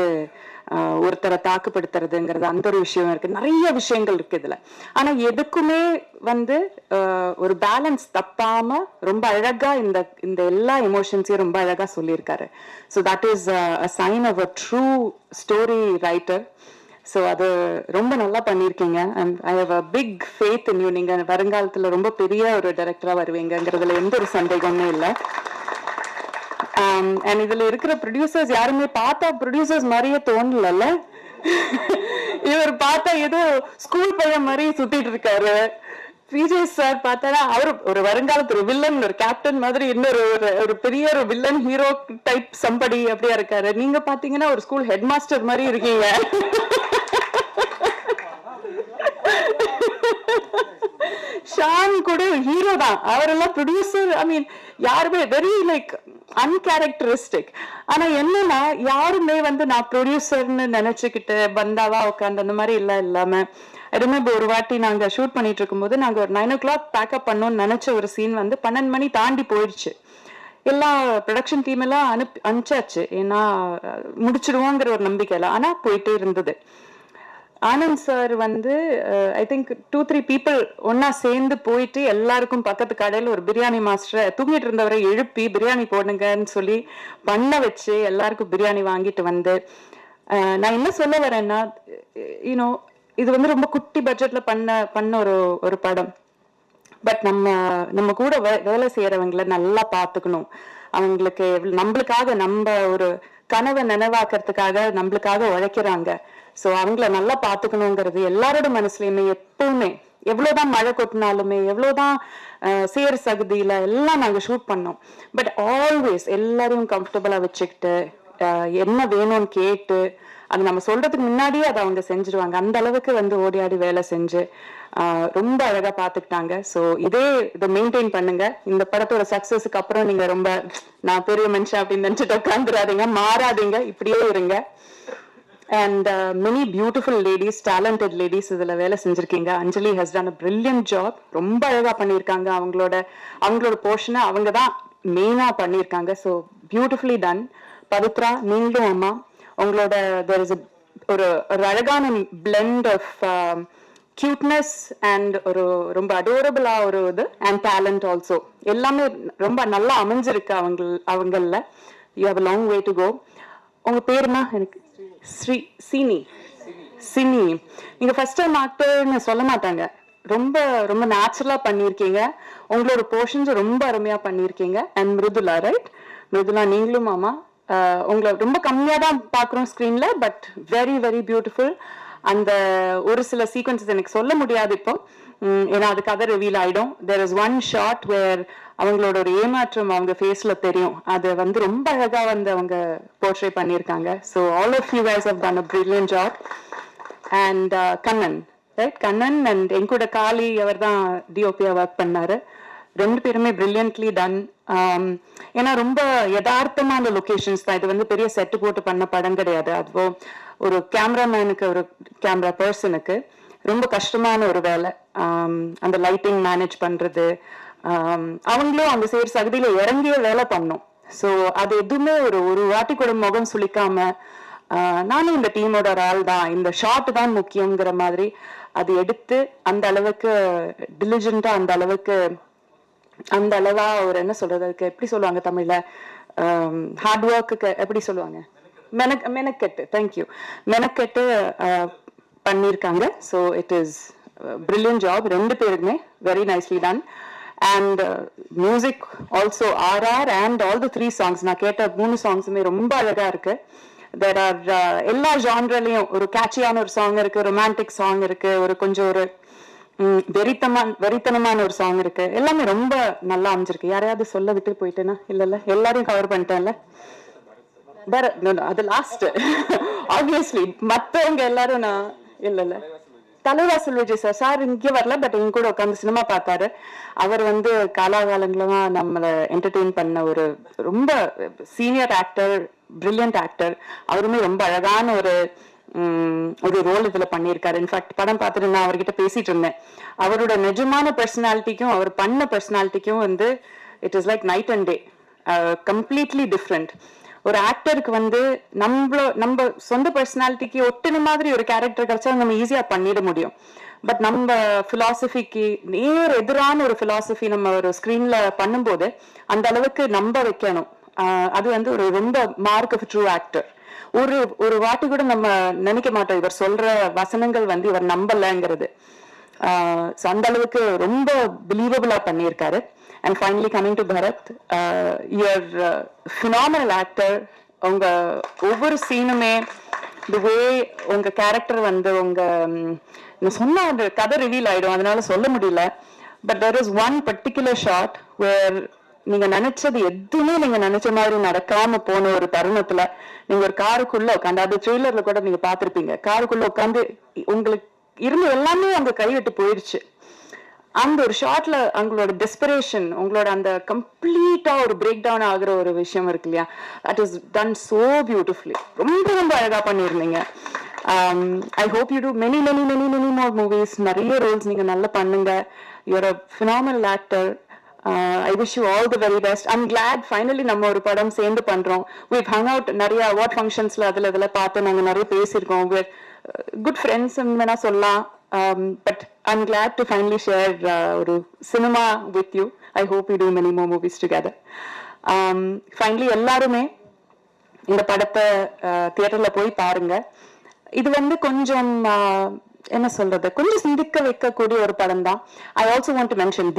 ஒருத்தரை தாக்குப்படுத்துறதுங்கிறது அந்த ஒரு விஷயம் இருக்கு. நிறைய விஷயங்கள் இருக்கு இதுல. ஆனா எதுக்குமே வந்து ஒரு பேலன்ஸ் தப்பாம ரொம்ப அழகா இந்த இந்த எல்லா எமோஷன்ஸையும் ரொம்ப அழகா சொல்லியிருக்காரு. So that is a sign of a true story writer. So அது ரொம்ப நல்லா பண்ணியிருக்கீங்க. And I have a big faith in you. நீங்க வருங்காலத்துல ரொம்ப பெரிய ஒரு டைரக்டரா வருவீங்கிறதுல எந்த ஒரு சந்தேகமே இல்லை. அண்ட் இதுல இருக்கிற ப்ரொடியூசர்ஸ் யாருமே பார்த்தா ப்ரொடியூசர்ஸ் மாதிரியே தோணல. இவர் பார்த்தா ஏதோ ஸ்கூல் பையன் மாதிரி சுத்திட்டு இருக்காரு. விஜய் சார் பார்த்தா அவரு ஒரு வருங்காலத்து ஒரு வில்லன், ஒரு கேப்டன் மாதிரி, இன்னொரு ஒரு பெரிய ஒரு வில்லன் ஹீரோ டைப் சம்படி அப்படியா இருக்காரு. நீங்க பாத்தீங்கன்னா ஒரு ஸ்கூல் ஹெட் மாஸ்டர் மாதிரி இருக்கீங்க. ஷான் கூட ஹீரோ தான், அவரெல்லாம் ப்ரொடியூசர். ஐ மீன் யாருமே வெரி லைக் அன்கேரக்டரிஸ்டிக். ஆனா என்னன்னா யாருமே வந்து நான் ப்ரொடியூசர்னு நினைச்சுக்கிட்டு பந்தாவா உட்காந்து அந்த மாதிரி இல்லாம ரிமெம்பர் ஒரு வாட்டி நாங்க ஷூட் பண்ணிட்டு இருக்கும்போது நாங்க ஒரு 9 o'clock பேக்கப் பண்ணோம்னு நினைச்ச ஒரு சீன் வந்து 12 மணி தாண்டி போயிடுச்சு. எல்லா ப்ரொடக்ஷன் டீம் எல்லாம் அனுப்பிச்சாச்சு, ஏன்னா முடிச்சிடுவோங்கிற ஒரு நம்பிக்கையில. ஆனா போயிட்டே இருந்தது. ஆனந்த் சார் வந்து ஐ திங்க் 2-3 பீப்புள் ஒன்னா சேர்ந்து போயிட்டு எல்லாருக்கும் பக்கத்து கடையில் ஒரு பிரியாணி மாஸ்டரை தூங்கிட்டு இருந்தவரை எழுப்பி பிரியாணி போடுங்கன்னு சொல்லி பண்ண வச்சு எல்லாருக்கும் பிரியாணி வாங்கிட்டு வந்து, நான் என்ன சொல்ல வரேன்னா, யூனோ இது வந்து ரொம்ப குட்டி பட்ஜெட்ல பண்ண ஒரு படம். பட் நம்ம கூட வேலை செய்யறவங்களை நல்லா பார்த்துக்கணும். அவங்களுக்கு நம்மளுக்காக நம்ம ஒரு கனவை நினைவாக்குறதுக்காக நம்மளுக்காக உழைக்கிறாங்க. ஸோ அவங்கள நல்லா பார்த்துக்கணுங்கிறது எல்லாரோட மனசுலயுமே எப்பவுமே. எவ்வளவுதான் மழை கொட்டினாலுமே, எவ்வளவுதான் சேர் சகுதியில எல்லாம் நாங்க ஷூட் பண்ணோம். பட் ஆல்வேஸ் எல்லாரையும் கம்ஃபர்டபுளா வச்சுக்கிட்டு என்ன வேணும்னு கேட்டு அது நம்ம சொல்றதுக்கு முன்னாடியே அதை அவங்க செஞ்சிருவாங்க. அந்த அளவுக்கு வந்து ஓடி ஆடி வேலை செஞ்சு ரொம்ப அழகா பாத்துக்கிட்டாங்க. ஸோ இதை மெயின்டைன் பண்ணுங்க. இந்த படத்தோட சக்சஸுக்கு அப்புறம் நீங்க ரொம்ப நான் பெரிய மனுஷன் அப்படின்னு நினைச்சிட்டு உட்காந்துடாதீங்க, மாறாதீங்க, இப்படியே இருங்க. And many beautiful ladies, talented ladies இதுல வேலை செஞ்சிருக்கீங்க. Anjali has done a brilliant job. ரொம்ப அழகா பண்ணியிருக்காங்க. அவங்களோட போர்ஷனை அவங்க தான் மெயினா பண்ணியிருக்காங்க. So beautifully done. பவித்ரா, நீங்களும் அம்மா உங்களோட there is ஒரு அழகான பிளெண்ட் ஆஃப் கியூட்னஸ் அண்ட் ஒரு ரொம்ப அடோரபிளா ஒரு இது அண்ட் டேலண்ட் ஆல்சோ எல்லாமே ரொம்ப நல்லா அமைஞ்சிருக்கு அவங்கள. You have a long way to go. உங்க பேருனா எனக்கு சினி. நீங்க ஃபர்ஸ்ட் டைம் ஆக்டர்னு சொல்ல மாட்டாங்க, ரொம்ப ரொம்ப நேச்சுரலா பண்ணியிருக்கீங்க. உங்களோட போர்ஷன்ஸ் ரொம்ப அருமையா பண்ணியிருக்கீங்க. And Mridula, right? மிருதுலா, நீங்களும் மாமா உங்களை ரொம்ப கம்மியா தான் பாக்குறோம் ஸ்கிரீன்ல, பட் வெரி வெரி பியூட்டிஃபுல். அந்த ஒரு சில சீக்வன்சஸ் எனக்கு சொல்ல முடியாது இப்போ, ஏன்னா அது கதை ரிவீல் ஆயிடும். தேர் இஸ் ஒன் ஷாட் வேர் அவங்களோட ஒரு ஏமாற்றம் அவங்க ஃபேஸ்ல தெரியும். அது வந்து ரொம்ப அழகா வந்து அவங்க போர்ட்ரே பண்ணியிருக்காங்க. So all of you guys have done a brilliant job. And Kannan, right? Kannan and என் கூட காளி அவர் தான் டிஓபியா ஒர்க் பண்ணாரு. ரெண்டு பேருமே பிரில்லியன்ட்லி டன். ஏன்னா ரொம்ப யதார்த்தமான லொகேஷன்ஸ் தான். இது வந்து பெரிய செட்டு போட்டு பண்ண படம் கிடையாது. அதுவோ ஒரு கேமராமேனுக்கு, ஒரு கேமரா பர்சனுக்கு ரொம்ப கஷ்டமான ஒரு வேலை. அந்த லைட்டிங் மேனேஜ் பண்றது, அவங்களும் அந்த சேர் சகுதியில இறங்கிய வேலை பண்ணும். ஸோ அது எதுவுமே ஒரு வாட்டி கூட முகம் சுளிக்காம, நானும் இந்த டீமோட ஒரு ஆள் தான், இந்த ஷாட் தான் முக்கியங்கிற மாதிரி அது எடுத்து அந்த அளவுக்கு டிலிஜென்ட்டா, அந்த அளவா ஒரு என்ன சொல்றது, அதுக்கு எப்படி சொல்லுவாங்க தமிழ்ல, ஹார்ட் ஒர்க்குக்கு எப்படி சொல்லுவாங்க, மெனக்கெட்டு. தேங்க்யூ. மெனக்கெட்டு பண்ணியிருக்காங்க. So it is brilliant job. ரெண்டு பேருக்குமே very nicely ton. And music also RR and all the 3 songs, நான் கேட்ட 3 சாங்ஸுமே ரொம்ப அழகா இருக்கு. தேர் ஆர் எல்லா ஜான்ரலையும் ஒரு கேட்சியான ஒரு சாங் இருக்கு, ரொமான்டிக் சாங் இருக்கு, ஒரு கொஞ்சம் ஒரு வெறித்தனமான ஒரு சாங் இருக்கு. எல்லாமே ரொம்ப நல்லா அமைஞ்சிருக்கு. யாரையாவது சொல்ல விட்டு போயிட்டேன்னா? இல்ல எல்லாரையும் கவர் பண்ணிட்டேன்ல. அது லாஸ்ட். ஆப்வியஸ்லி மத்தவங்க எல்லாரும் நான் இல்ல தலைவாசல் விஜய் சார் சார் இங்கே வரல, பட் இங்க கூட உட்காந்து சினிமா பார்த்தாரு. அவர் வந்து காலாகாலங்களா நம்மளை என்டர்டெயின் பண்ண ஒரு ரொம்ப சீனியர் ஆக்டர், பிரில்லியன்ட் ஆக்டர். அவருமே ரொம்ப அழகான ஒரு ரோல் இதுல பண்ணியிருக்காரு. இன்ஃபேக்ட் படம் பார்த்துட்டு நான் அவர்கிட்ட பேசிட்டு இருந்தேன். அவரோட நிஜமான பர்சனாலிட்டிக்கும் அவர் பண்ண பர்சனாலிட்டிக்கும் வந்து it is like night and day, completely different. ஒரு ஆக்டருக்கு வந்து நம்ம சொந்த பர்சனாலிட்டிக்கு ஒட்டுன மாதிரி ஒரு கேரக்டர் கிடைச்சா நம்ம ஈஸியா பண்ணிட முடியும். பட் நம்ம பிலாசபிக்கு நேர் எதிரான ஒரு பிலாசபி நம்ம ஒரு ஸ்கிரீன்ல பண்ணும்போது அந்த அளவுக்கு நம்ப வைக்கணும். அது வந்து ஒரு ரொம்ப மார்க் ஆஃப் ட்ரூ ஆக்டர். ஒரு வாட்டி கூட நம்ம நினைக்க மாட்டோம் இவர் சொல்ற வசனங்கள் வந்து இவர் நம்பலங்கிறது. அந்த அளவுக்கு ரொம்ப பிலீவபிளா பண்ணியிருக்காரு. And finally coming to Bharath, you're phenomenal actor. உங்க ஒவ்வொரு சீனுமே தி வே உங்க கேரக்டர் வந்து சொன்ன அந்த கதை ரிவீல் ஆயிடும், அதனால சொல்ல முடியல. But there is one particular shot where நீங்க நினைச்சது எதுவுமே நீங்க நினைச்ச மாதிரி நடக்காம போன ஒரு தருணத்துல நீங்க ஒரு காருக்குள்ள உட்காந்து, அது ட்ரெய்லர்ல கூட நீங்க பாத்திருப்பீங்க, காருக்குள்ள உட்காந்து உங்களுக்கு இருந்து எல்லாமே அங்க கைவிட்டு போயிடுச்சு. அந்த ஒரு ஷாட்ல உங்களோட டெஸ்பரேஷன், உங்களோட அந்த கம்ப்ளீட்டா ஒரு பிரேக் டவுன் ஆகுற ஒரு விஷயம் இருக்கு இல்லையா, that is done so beautifully. ரொம்ப ரொம்ப அழகா பண்ணிருந்தீங்க. I hope you do many many many many more movies. நிறைய ரோல்ஸ் நீங்க நல்லா பண்ணுங்க. You're a phenomenal actor. I wish you all the very best. I'm glad finally நம்ம ஒரு படம் சேர்ந்து பண்றோம். We've hung out நிறைய அவார்ட் ஃபங்க்ஷன்ஸ்ல அதுல பார்த்து நாங்க நிறைய பேசியிருக்கோம். We're good friends வேணா சொல்லலாம். But I'm glad to finally share ஒரு cinema with you. I hope we do many more movies together. Finally எல்லாருமே இந்த படத்தை தியேட்டர்ல போய் பாருங்க. இது வந்து கொஞ்சம் என்ன சொல்றது, கொஞ்சம் சிந்திக்க வைக்கக்கூடிய ஒரு படம் தான். I also want to mention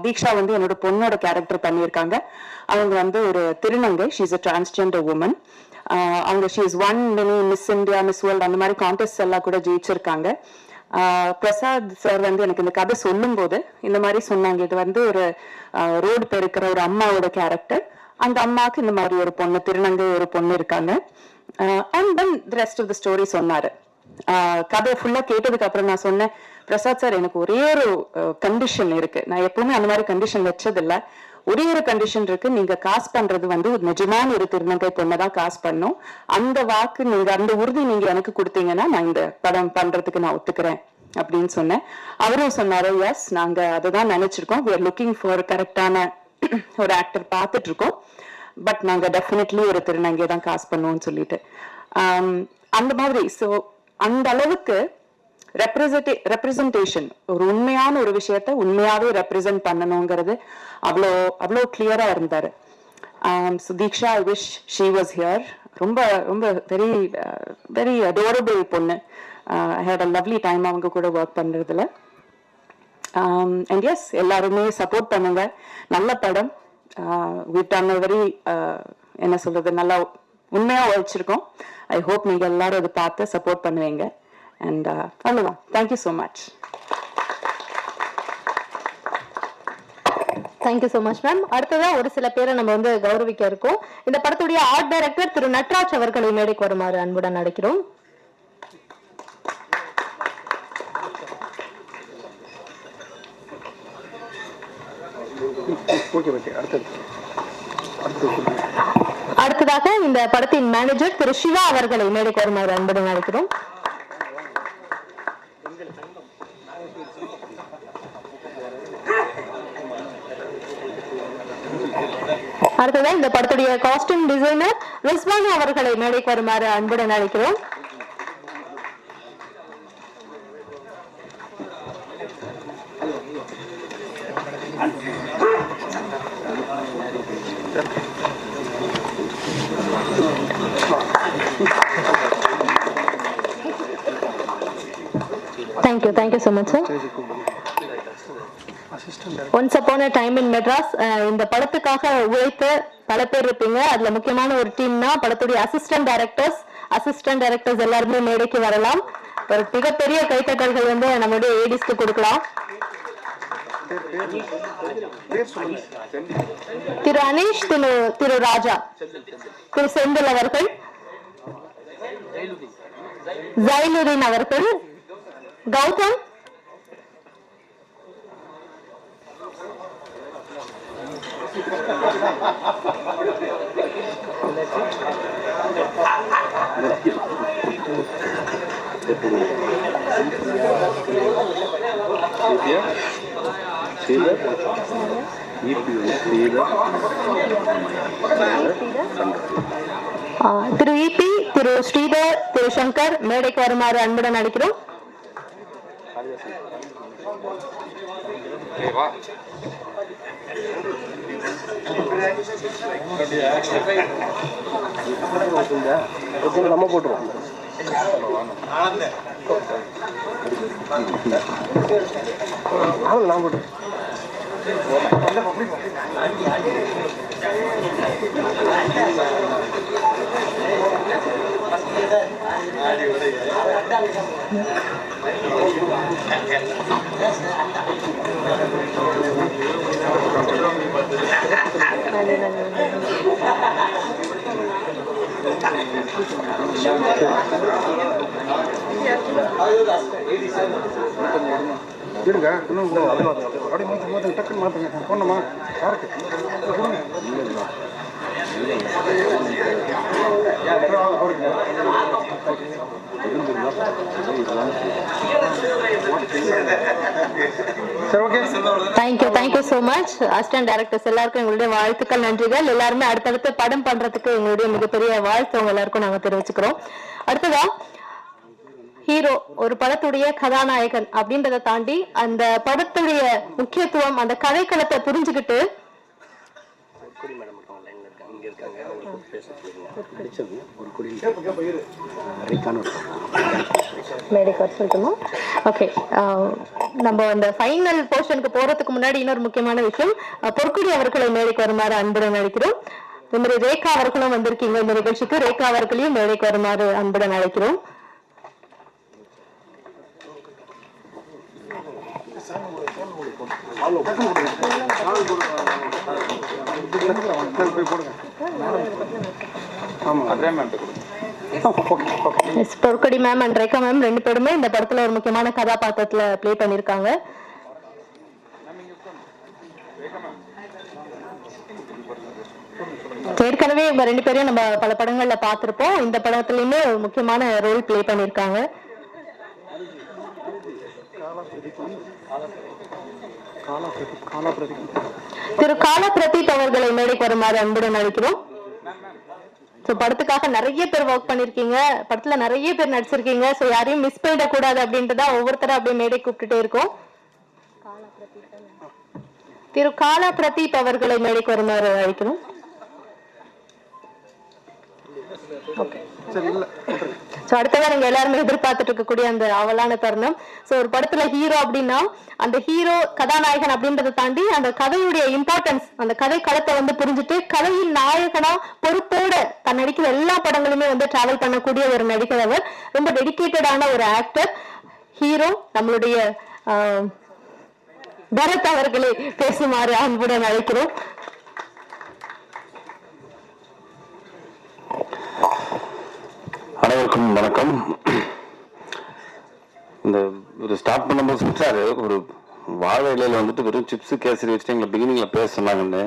தீக்ஷா வந்து என்னோட பொண்ணோட கேரக்டர் பண்ணியிருக்காங்க. அவங்க வந்து ஒரு திருநங்கை, she is a transgender woman. அவங்க she is one many Miss India, Miss World அந்த மாதிரி கான்டெஸ்ட் எல்லாம் கூட ஜெயிச்சிருக்காங்க. பிரசாத் சார் வந்து எனக்கு இந்த கதை சொல்லும் போது இந்த மாதிரி சொன்னாங்க, இது வந்து ஒரு ரோடு பெருக்கிற ஒரு அம்மாவோட கேரக்டர். அந்த அம்மாவுக்கு இந்த மாதிரி ஒரு பொண்ணு, திருநங்கை ஒரு பொண்ணு இருக்காங்க. And then the rest of the story சொன்னாரு. கதை ஃபுல்லா கேட்டதுக்கு அப்புறம் நான் சொன்னேன், பிரசாத் சார் எனக்கு ஒரே ஒரு கண்டிஷன் இருக்கு, நான் எப்பவுமே அந்த மாதிரி கண்டிஷன் வச்சதில்லை, ஒரே ஒரு கண்டிஷன் இருக்கு, நீங்க காசு பண்றது வந்து நிஜமான ஒரு திருநங்கை பொண்ணதான் காசு பண்ணும், அந்த வாக்கு நீங்க, அந்த உறுதி நீங்க எனக்கு கொடுத்தீங்கன்னா நான் இந்த படம் பண்றதுக்கு நான் ஒத்துக்கிறேன் அப்படின்னு சொன்னேன். அவரும் சொன்னாரு, எஸ் நாங்க அதுதான் நினைச்சிருக்கோம், we are looking for கரெக்டான ஒரு ஆக்டர் பார்த்துட்டு இருக்கோம், பட் நாங்க டெஃபினெட்லி ஒரு திருநங்கை தான் காசு பண்ணுவோம்னு சொல்லிட்டு. அந்த மாதிரி ஸோ அந்த அளவுக்கு ரெப்ரசன்டேஷன், ஒரு உண்மையான ஒரு விஷயத்த உண்மையாவே ரெப்ரசன்ட் பண்ணணுங்கிறது அவ்வளோ அவ்வளோ கிளியரா இருந்தாரு. So Diksha, I wish she was here. ரொம்ப ரொம்ப வெரி வெரி அடோரபிள் பொண்ணு. ஐ ஹேட் அ லவ்லி டைம் அவங்க கூட ஒர்க் பண்றதுல. அண்ட் எஸ், எல்லாருமே சப்போர்ட் பண்ணுங்க. நல்ல படம். we've done a very என்ன சொல்றது, நல்லா உண்மையா உழைச்சிருக்கோம். ஐ ஹோப் நீங்க எல்லாரும் அதை பார்த்து சப்போர்ட் பண்ணுவீங்க. அண்ட் அவ்வளவுதான். Thank you so much. Thank you so much ma'am. அடுத்ததான் ஒரு சில பேரை நம்ம வந்து கௌரவிக்க இருக்கோம். இந்த படத்துடைய ஆர்ட் டைரக்டர் திரு நட்ராஜ் அவர்களை மேடைக்கு வருமாறு அன்புடன் அழைக்கிறோம். அடுத்ததாக இந்த படத்தின் மேனேஜர் திரு சிவா அவர்களை மேடைக்கு வருமாறு அன்புடன் அழைக்கிறோம். அடுத்ததாக இந்த படத்துடைய காஸ்டியூம் டிசைனர் ரிஸ்வான் அவர்களை மேடைக்கு வருமாறு அன்புடன் அழைக்கிறோம். Thank you so much sir. Once upon a time in Madras, இந்த படத்துக்காக உழைத்த பல பேர் இருப்பீங்க. அதுல முக்கியமான ஒரு டீம்னா படத்துடைய அசிஸ்டன்ட் டைரக்டர்ஸ் எல்லாருமே மேடைக்கு வரலாம். ஒரு மிகப்பெரிய கைத்தட்டல்கள் வந்து நம்மளுடைய ஏடிஸ்க்கு கொடுக்கலாம். திரு அனீஷ், திரு ராஜா, திரு செந்தில் அவர்கள், ஜைலுதீன் அவர்கள், கௌதம், திரு இபி, திரு ஸ்ரீதர், திரு சங்கர் மேடைக்கு வருமாறு அன்புடன் அழைக்கிறோம். நம்ம போட்டுருவோம். நான் போட்டு இருங்க. இன்னும் அப்படியே மாற்றுங்க, டக்குன்னு மாற்றுங்க. போனோமா யாருக்கு thank you so much. Assistant directors எல்லாருக்கும் எங்களுடைய வாழ்த்துக்கள், நன்றிகள். எல்லாருமே அடுத்தடுத்து படம் பண்றதுக்கு எங்களுடைய மிகப்பெரிய வாழ்த்து உங்க எல்லாருக்கும் நாங்க தெரிவிச்சுக்கிறோம். அடுத்ததா ஹீரோ, ஒரு படத்துடைய கதாநாயகன் அப்படின்றத தாண்டி அந்த படத்துடைய முக்கியத்துவம், அந்த கதைக்களத்தை புரிஞ்சுக்கிட்டு ஓகே, நம்ம அந்த ஃபைனல் போர்ஷனுக்கு போறதுக்கு முன்னாடி இன்னொரு முக்கியமான விஷயம், பொற்குடி அவர்களை மேடைக்கு வருமாறு அன்புடன் அழைக்கிறோம். இந்த மாதிரி ரேகா அவர்களும் வந்திருக்கீங்க இந்த நிகழ்ச்சிக்கு. ரேகா அவர்களையும் மேடைக்கு வருமாறு அன்புடன் அழைக்கிறோம். பொற்கொடி மேம் அண்ட் ரேகா மேம் ரெண்டு பேருமே இந்த படத்துல ஒரு முக்கியமான கதாபாத்திரத்துல பிளே பண்ணிருக்காங்க. ஏற்கனவே இவங்க ரெண்டு பேரையும் நம்ம பல படங்கள்ல பார்த்திருப்போம். இந்த படத்துலயுமே ஒரு முக்கியமான ரோல் பிளே பண்ணிருக்காங்க. திரு காலா பிரதீப் அவர்களை மேடைக்கு வருமாறு அன்புடன் அழைக்கிறோம். படத்துக்காக நிறைய பேர் ஒர்க் பண்ணிருக்கீங்க, படத்துல நிறைய பேர் நடிச்சிருக்கீங்க. சோ யாரையும் மிஸ் பண்ணிட கூடாது அப்படின்றதா ஒவ்வொருத்தரும் அப்படியே மேடை கூப்பிட்டுட்டே இருக்கோம். திரு காலா பிரதீப் அவர்களை மேடைக்கு வருமாறு அழைக்கிறோம். அடுத்ததா நீங்க எல்லாருமே எதிர்பார்த்துட்டு இருக்கக்கூடிய அந்த அவலான தருணம். சோ ஒரு படத்துல ஹீரோ அப்படின்னா அந்த ஹீரோ கதாநாயகன் அப்படின்றத தாண்டி அந்த கதையுடைய இம்பார்ட்டன்ஸ், அந்த கதை களத்தை வந்து புரிஞ்சுட்டு கதையின் நாயகனா பொறுப்போட தன் நடிக்கிற எல்லா படங்களுமே வந்து டிராவல் பண்ணக்கூடிய ஒரு நடிகர். அவர் ரொம்ப டெடிகேட்டடான ஒரு ஆக்டர். ஹீரோ நம்மளுடைய பரத் அவர்களை பேசுமாறு அன்புடன் அழைக்கிறோம். அனைவருக்கும் வணக்கம். இந்த ஒரு ஸ்டார்ட் பண்ணும்போது சொல்றாரு, ஒரு வாழை இலையில வந்துட்டு வெறும் சிப்ஸ் கேசரி வச்சுட்டு எங்களை பிகினிங்ல பேச சொன்னாங்கன்னு.